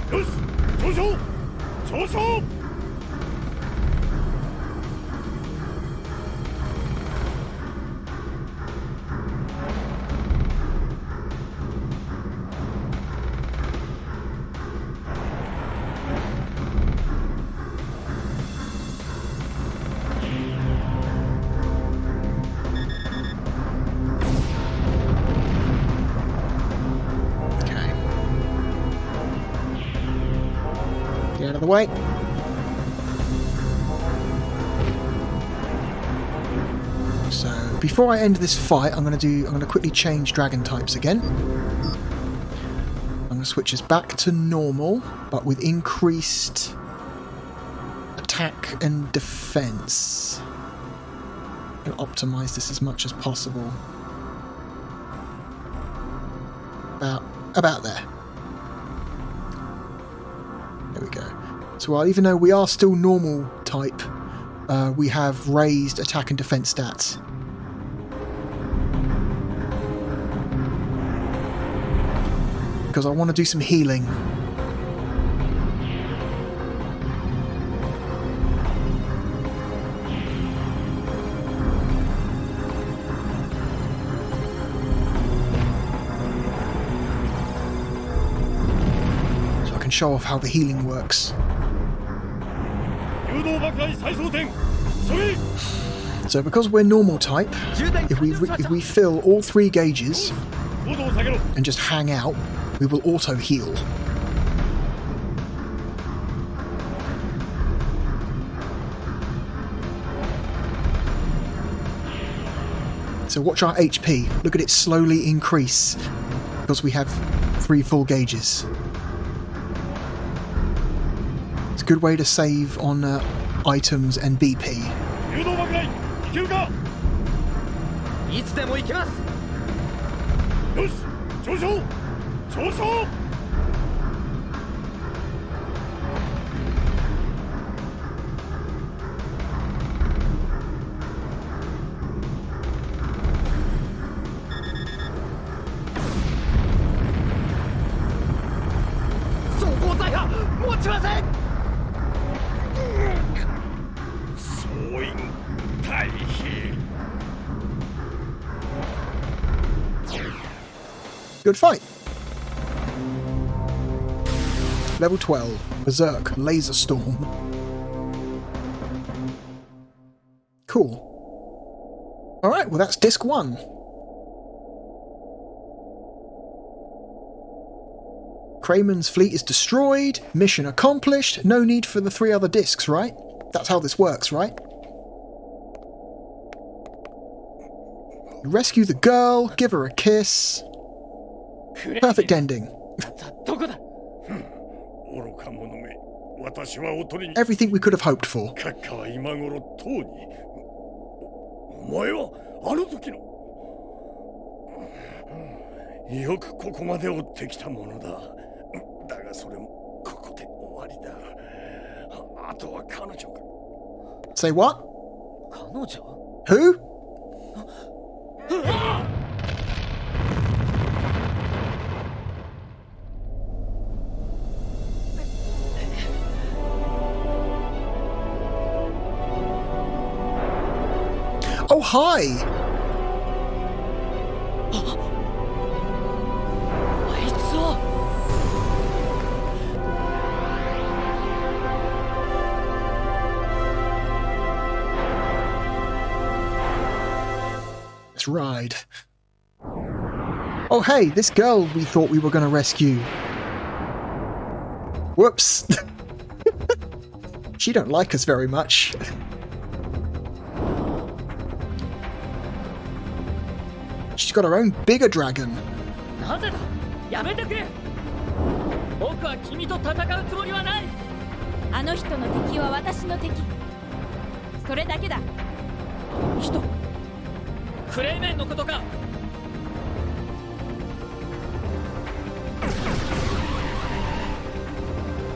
Get out of the way. So before I end this fight, I'm going to quickly change dragon types again. I'm going to switch us back to normal, but with increased attack and defense. I'm going to optimize this as much as possible. About there. There we go. So even though we are still normal type, we have raised attack and defense stats. Because I want to do some healing. So I can show off how the healing works. So because we're normal type, if we fill all 3 gauges and just hang out, we will auto heal. So watch our HP. Look at it slowly increase because we have 3 full gauges. It's a good way to save on items and BP. Good fight. Level 12, Berserk, Laser Storm. Cool. Alright, well that's disc 1. Kramen's fleet is destroyed, mission accomplished, no need for the 3 other discs, right? That's how this works, right? You rescue the girl, give her a kiss. Perfect ending. Everything we could have hoped for. Say what? Who? Oh, hi! Let's ride. Oh, hey, this girl we thought we were going to rescue. Whoops. She don't like us very much. She's got her own bigger dragon. 僕は君と戦うつもりはない。あの人の敵は私の敵。それだけだ。人、クレイメンのことか。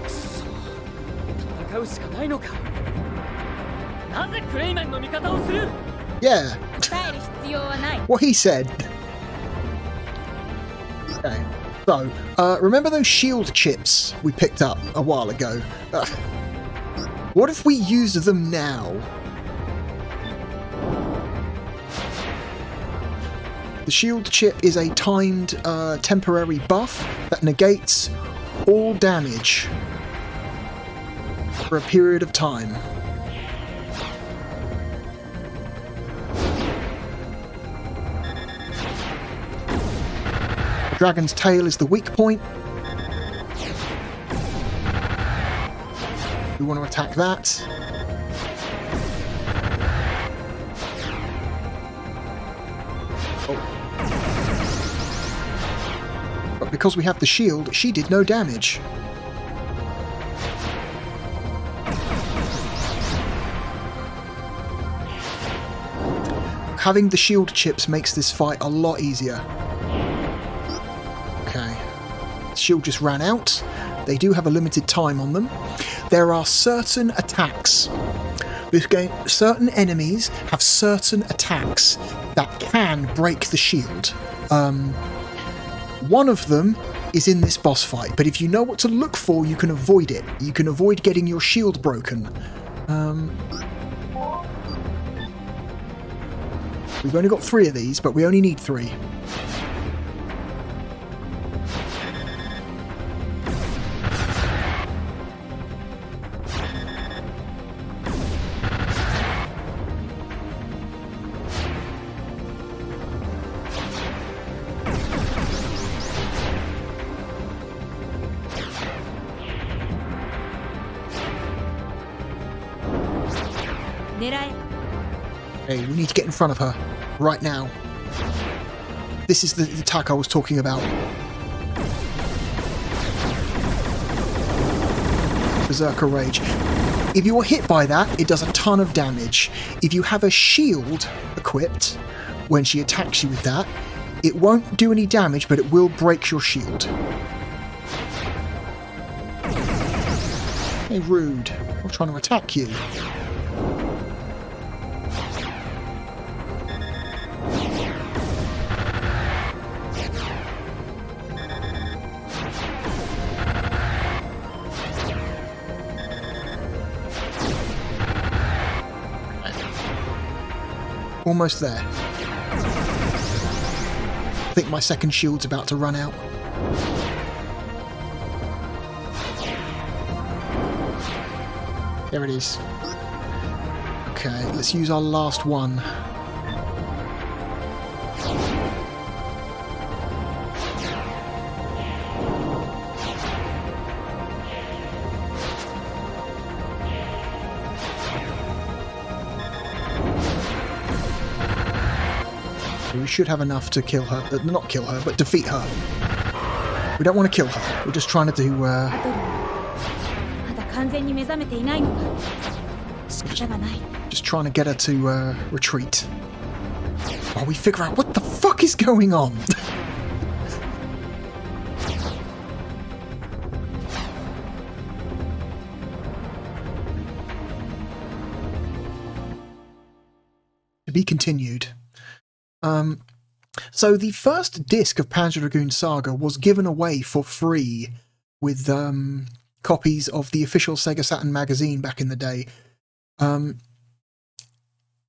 くそ、戦うしかないのか。なぜクレイメンの味方をする？ Yeah, 答える必要はない。 what he said. Okay, so remember those shield chips we picked up a while ago? What if we used them now? The shield chip is a timed temporary buff that negates all damage for a period of time. The dragon's tail is the weak point. We want to attack that. But because we have the shield, she did no damage. Having the shield chips makes this fight a lot easier. Okay. The shield just ran out. They do have a limited time on them. There are certain attacks. This game, certain enemies have certain attacks that can break the shield. One of them is in this boss fight, but if you know what to look for, you can avoid it. You can avoid getting your shield broken. We've only got 3 of these, but we only need 3. Hey, we need to get in front of her. Right now. This is the attack I was talking about. Berserker Rage. If you are hit by that, it does a ton of damage. If you have a shield equipped, when she attacks you with that, it won't do any damage, but it will break your shield. Hey, rude. I'm trying to attack you. Almost there. I think my second shield's about to run out. There it is. Okay, let's use our last one. We should have enough to kill her. Not kill her, but defeat her. We don't want to kill her. We're just trying to do... Just trying to get her to retreat. While we figure out what the fuck is going on. To be continued. So the first disc of Panzer Dragoon Saga was given away for free with copies of the official Sega Saturn magazine back in the day.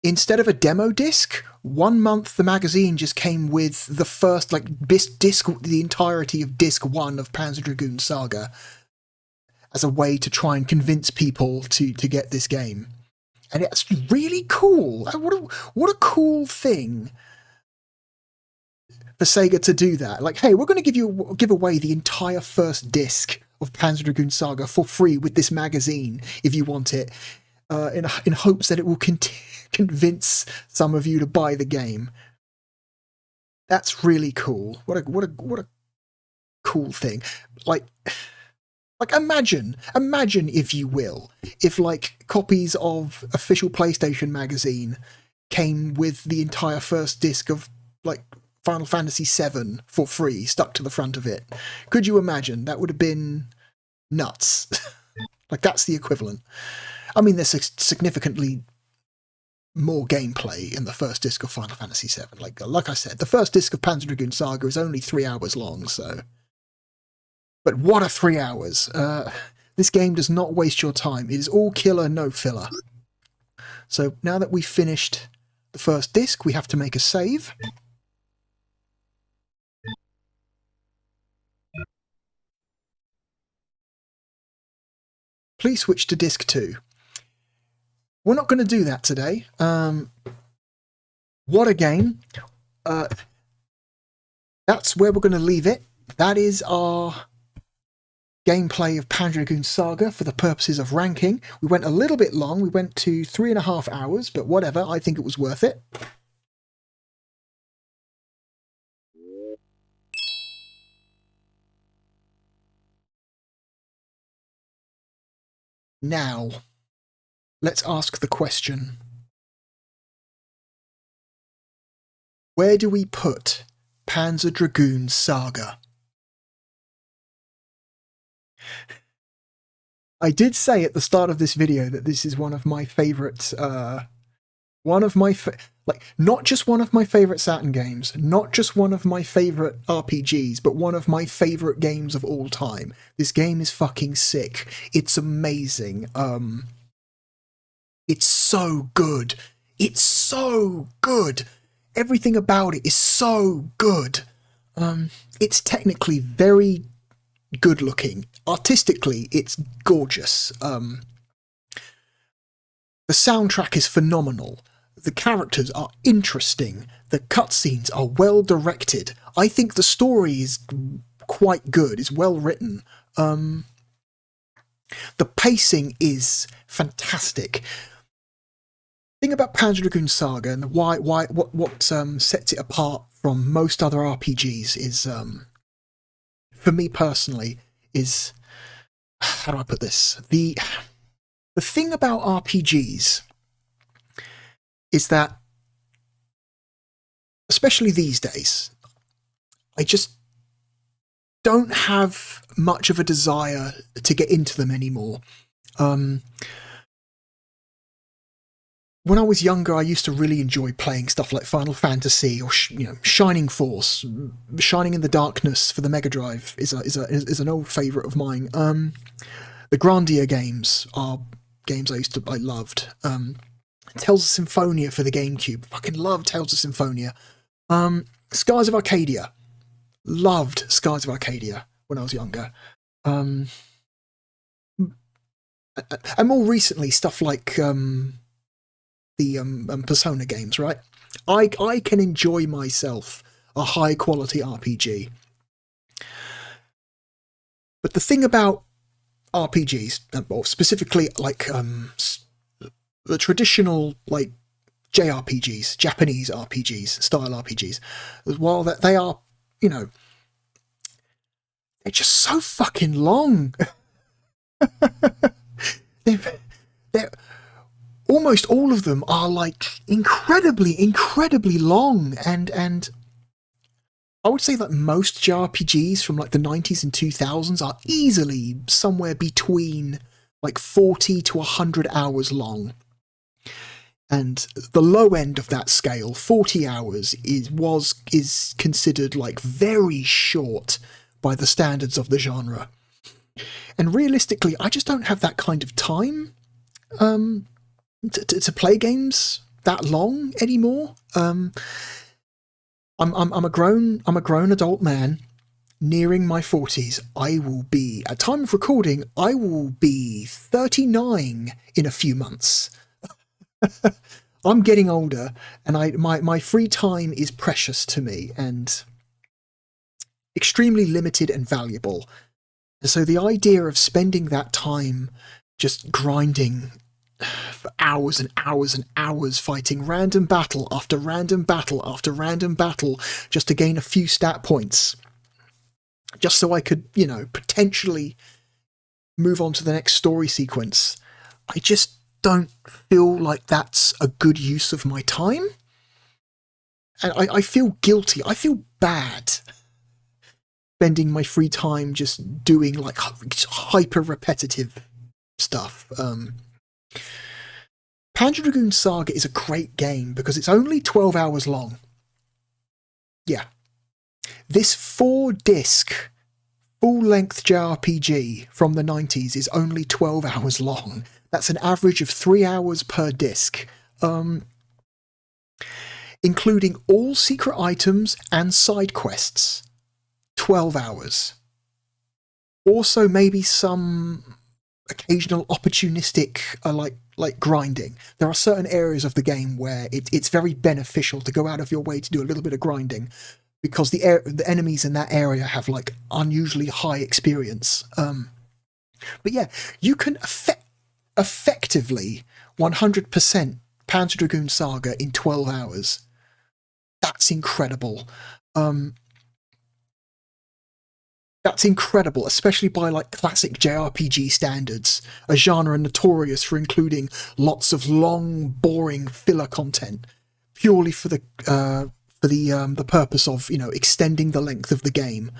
Instead of a demo disc, 1 month the magazine just came with the first, the entirety of disc 1 of Panzer Dragoon Saga as a way to try and convince people to get this game. And it's really cool. What a cool thing for Sega to do that. Like, hey, we're going to give away the entire first disc of Panzer Dragoon Saga for free with this magazine if you want it, in hopes that it will convince some of you to buy the game. That's really cool. What a cool thing. Like, Like, imagine, if you will, if, like, copies of official PlayStation magazine came with the entire first disc of, like, Final Fantasy VII for free, stuck to the front of it. Could you imagine? That would have been nuts. Like, that's the equivalent. I mean, there's significantly more gameplay in the first disc of Final Fantasy VII. Like I said, the first disc of Panzer Dragoon Saga is only 3 hours long, so... But what a 3 hours. This game does not waste your time. It is all killer, no filler. So now that we've finished the first disc, we have to make a save. Please switch to disc 2. We're not going to do that today. What a game. That's where we're going to leave it. That is our gameplay of Panzer Dragoon Saga for the purposes of ranking. We went a little bit long. We went to 3.5 hours, but whatever. I think it was worth it. Now, let's ask the question. Where do we put Panzer Dragoon Saga? I did say at the start of this video that this is one of my favourite, not just one of my favourite Saturn games, not just one of my favourite RPGs, but one of my favourite games of all time. This game is fucking sick. It's amazing. It's so good. It's so good. Everything about it is so good. It's technically very good looking. Artistically, it's gorgeous. The soundtrack is phenomenal. The characters are interesting. The cutscenes are well directed. I think the story is quite good. It's well written. The pacing is fantastic. The thing about Panzer Dragoon Saga and what sets it apart from most other RPGs is, for me personally, is, how do I put this? The thing about RPGs is that, especially these days, I just don't have much of a desire to get into them anymore. When I was younger, I used to really enjoy playing stuff like Final Fantasy or Shining Force. Shining in the Darkness for the Mega Drive is an old favourite of mine. The Grandia games are games I loved. Tales of Symphonia for the GameCube. Fucking loved Tales of Symphonia. Skies of Arcadia. Loved Skies of Arcadia when I was younger. And more recently, stuff like the Persona games, right? I can enjoy myself a high quality RPG. But the thing about RPGs, or specifically like the traditional like JRPGs, Japanese RPGs, style RPGs, while that they are, they're just so fucking long. they're almost all of them are like incredibly long, and I would say that most JRPGs from like the 90s and 2000s are easily somewhere between like 40 to 100 hours long. And the low end of that scale, 40 hours, is considered like very short by the standards of the genre. And realistically, I just don't have that kind of time to play games that long anymore. I'm a grown adult man, nearing my 40s. I will be, at time of recording, I will be 39 in a few months. I'm getting older, and my free time is precious to me and extremely limited and valuable. And so the idea of spending that time just grinding for hours and hours and hours, fighting random battle after random battle after random battle, just to gain a few stat points, just so I could, potentially move on to the next story sequence, I just don't feel like that's a good use of my time. And I feel guilty. I feel bad spending my free time just doing like hyper repetitive stuff. Panzer Dragoon Saga is a great game because it's only 12 hours long. Yeah. This 4-disc full-length JRPG from the 90s is only 12 hours long. That's an average of 3 hours per disc. Including all secret items and side quests. 12 hours. Also maybe some occasional opportunistic like grinding. There are certain areas of the game where it's very beneficial to go out of your way to do a little bit of grinding, because the enemies in that area have like unusually high experience. But yeah, you can effectively 100% Panzer Dragoon Saga in 12 hours. That's incredible. That's incredible, especially by like classic JRPG standards, a genre notorious for including lots of long, boring filler content, purely for the purpose of, you know, extending the length of the game.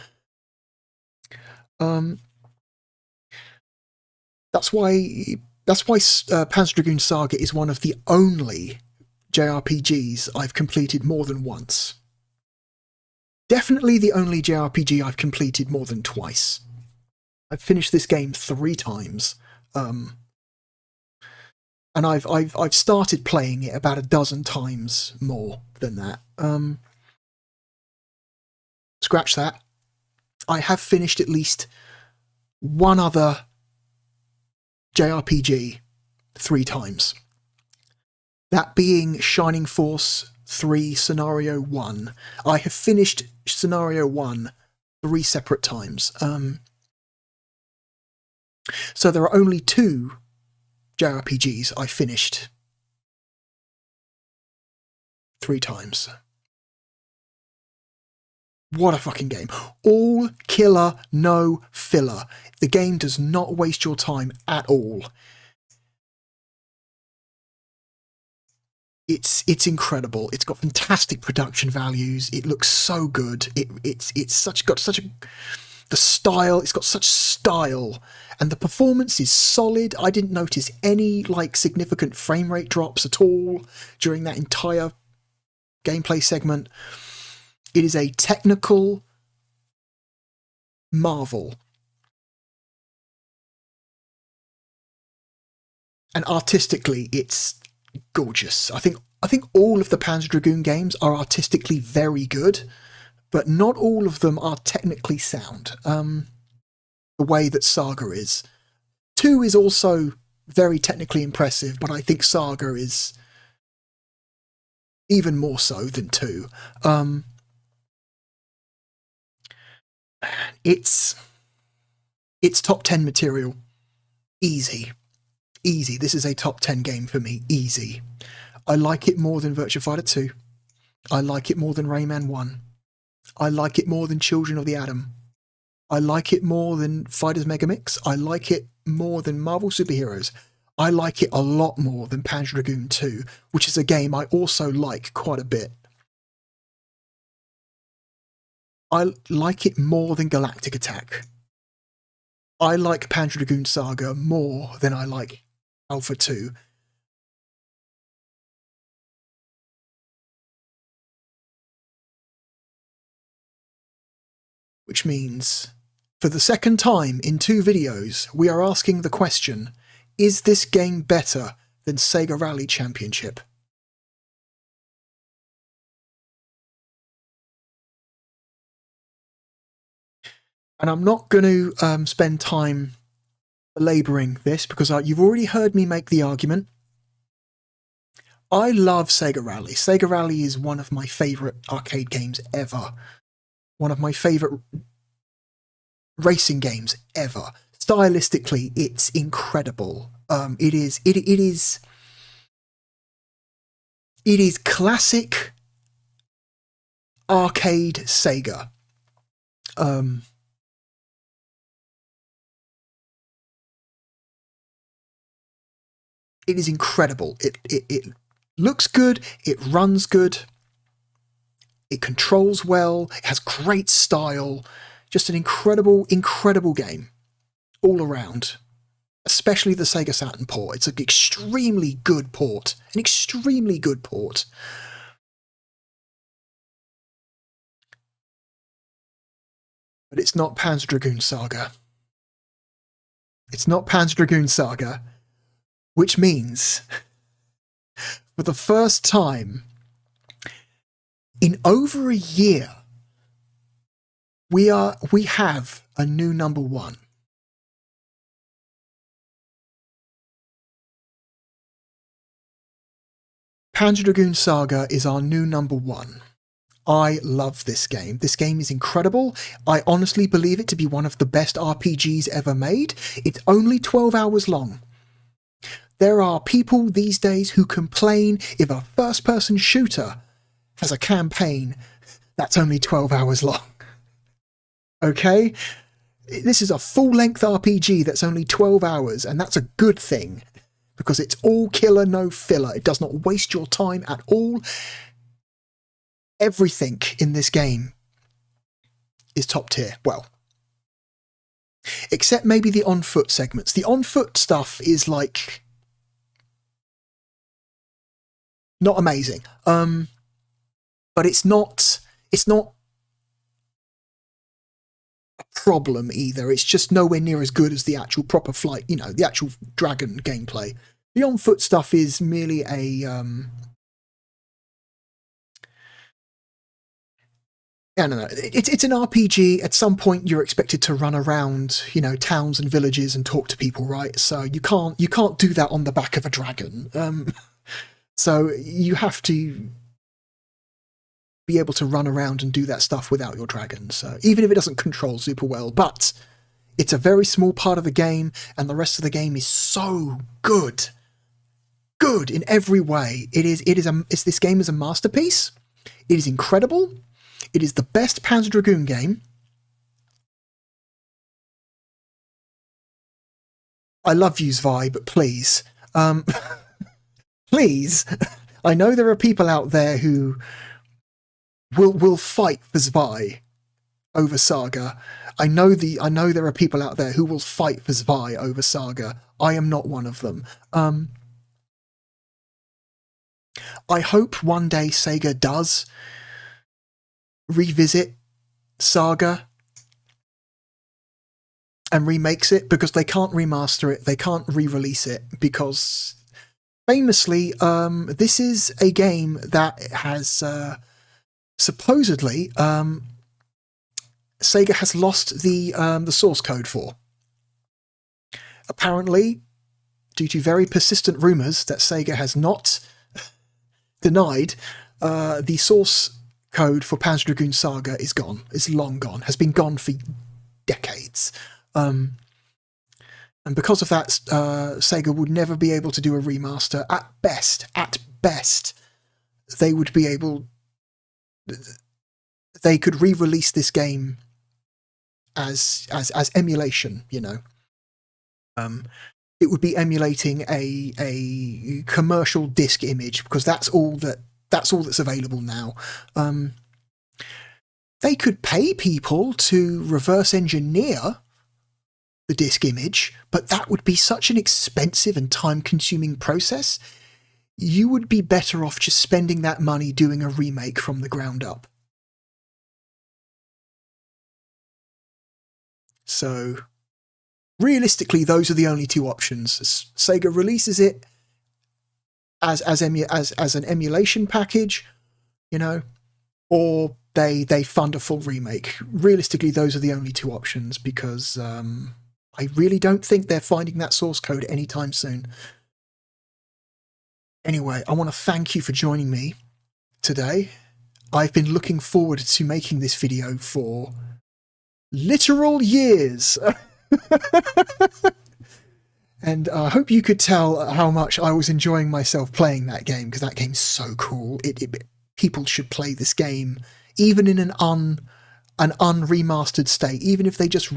That's why Panzer Dragoon Saga is one of the only JRPGs I've completed more than once. Definitely the only JRPG I've completed more than twice. I've finished this game 3 times, and I've started playing it about a dozen times more than that. Scratch that. I have finished at least one other JRPG 3 times. That being Shining Force 3 Scenario 1. I have finished Scenario 1 3 separate times. So there are only 2 JRPGs I finished 3 times. What a fucking game. All killer, no filler. The game does not waste your time at all. It's incredible. It's got fantastic production values. It looks so good. It's got such the style. It's got such style, and the performance is solid. I didn't notice any like significant frame rate drops at all during that entire gameplay segment. It is a technical marvel. And artistically, it's gorgeous. I think all of the Panzer Dragoon games are artistically very good, but not all of them are technically sound. The way that Saga is. 2 is also very technically impressive, but I think Saga is even more so than 2. It's top 10 material. Easy. This is a top 10 game for me. Easy. I like it more than Virtua Fighter 2. I like it more than Rayman 1. I like it more than Children of the Atom. I like it more than Fighters Megamix. I like it more than Marvel Superheroes. I like it a lot more than Panzer Dragoon 2, which is a game I also like quite a bit. I like it more than Galactic Attack. I like Panzer Dragoon Saga more than I like Alpha 2. Which means, for the second time in 2 videos, we are asking the question, is this game better than Sega Rally Championship? And I'm not going to spend time belabouring this, because you've already heard me make the argument. I love Sega Rally. Sega Rally is one of my favourite arcade games ever. One of my favourite racing games ever. Stylistically, it's incredible. It is classic arcade Sega. It is incredible. It looks good, it runs good, it controls well, it has great style. Just an incredible, incredible game all around. Especially the Sega Saturn port. It's an extremely good port. An extremely good port. But it's not Panzer Dragoon Saga. It's not Panzer Dragoon Saga, which means for the first time in over a year, we have a new number one. Panzer Dragoon Saga is our new number one. I love this game. This game is incredible. I honestly believe it to be one of the best RPGs ever made. It's only 12 hours long. There are people these days who complain if a first-person shooter has a campaign that's only 12 hours long. Okay? This is a full-length RPG that's only 12 hours, and that's a good thing, because it's all killer, no filler. It does not waste your time at all. Everything in this game is top tier. Well, except maybe the on-foot segments. The on-foot stuff is like not amazing. But it's not a problem either. It's just nowhere near as good as the actual proper flight, you know, the actual Dragon gameplay. The on-foot stuff is merely a I don't know. It's an RPG. At some point, you're expected to run around, you know, towns and villages and talk to people, right? So you can't do that on the back of a dragon. So you have to be able to run around and do that stuff without your dragon. So even if it doesn't control super well, but it's a very small part of the game, and the rest of the game is so good. Good in every way. This game is a masterpiece. It is incredible. It is the best Panzer Dragoon game. I love you, Zwei, but please, please, I know there are people out there who will fight for Zwei over Saga. I know there are people out there who will fight for Zwei over Saga. I am not one of them. I hope one day Sega does revisit Saga and remakes it, because they can't remaster it, they can't re-release it, because famously this is a game that has supposedly Sega has lost the source code for. Apparently, due to very persistent rumours that Sega has not denied, the source code for Panzer Dragoon Saga is gone. Is long gone. Has been gone for decades. And because of that, Sega would never be able to do a remaster. At best, they would be able... They could re-release this game as emulation, you know. It would be emulating a commercial disc image, because that's all that's available now. They could pay people to reverse engineer the disc image, but that would be such an expensive and time-consuming process. You would be better off just spending that money doing a remake from the ground up. So, realistically, those are the only two options. Sega releases it as an emulation package, you know, or they fund a full remake. Realistically, those are the only two options, because I really don't think they're finding that source code anytime soon. Anyway, I want to thank you for joining me today. I've been looking forward to making this video for literal years. And I hope you could tell how much I was enjoying myself playing that game, because that game's so cool. People should play this game, even in an unremastered state, even if they just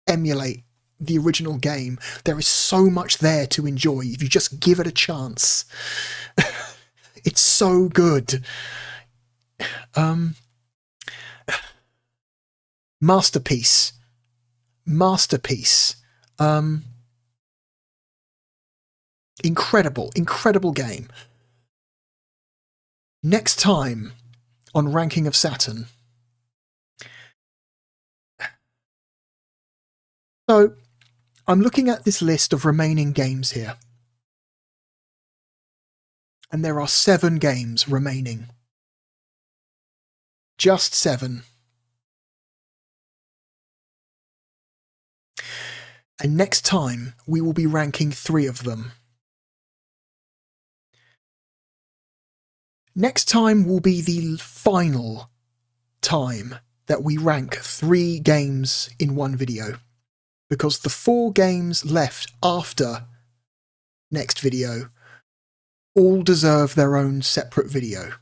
emulate the original game. There is so much there to enjoy if you just give it a chance. It's so good. Masterpiece. Incredible game. Next time on Ranking of Saturn. So, I'm looking at this list of remaining games here. And there are 7 games remaining. Just 7. And next time, we will be ranking 3 of them. Next time will be the final time that we rank 3 games in one video, because the 4 games left after next video all deserve their own separate video.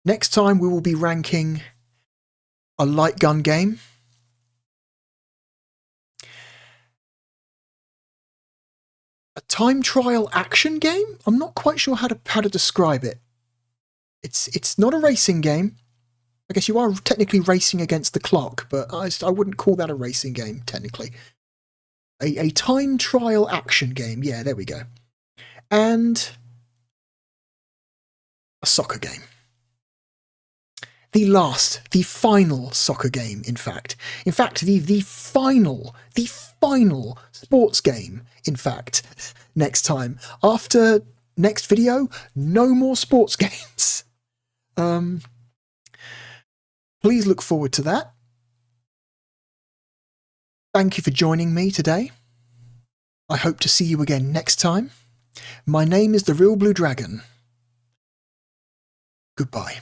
Next time we will be ranking a light gun game, a time trial action game. I'm not quite sure how to describe it. It's not a racing game. I guess you are technically racing against the clock, but I wouldn't call that a racing game technically. A time trial action game. Yeah, there we go. And a soccer game. The final soccer game, in fact. In fact, the final sports game, in fact, next time. After next video, no more sports games. Please look forward to that. Thank you for joining me today. I hope to see you again next time. My name is the Real Blue Dragon. Goodbye.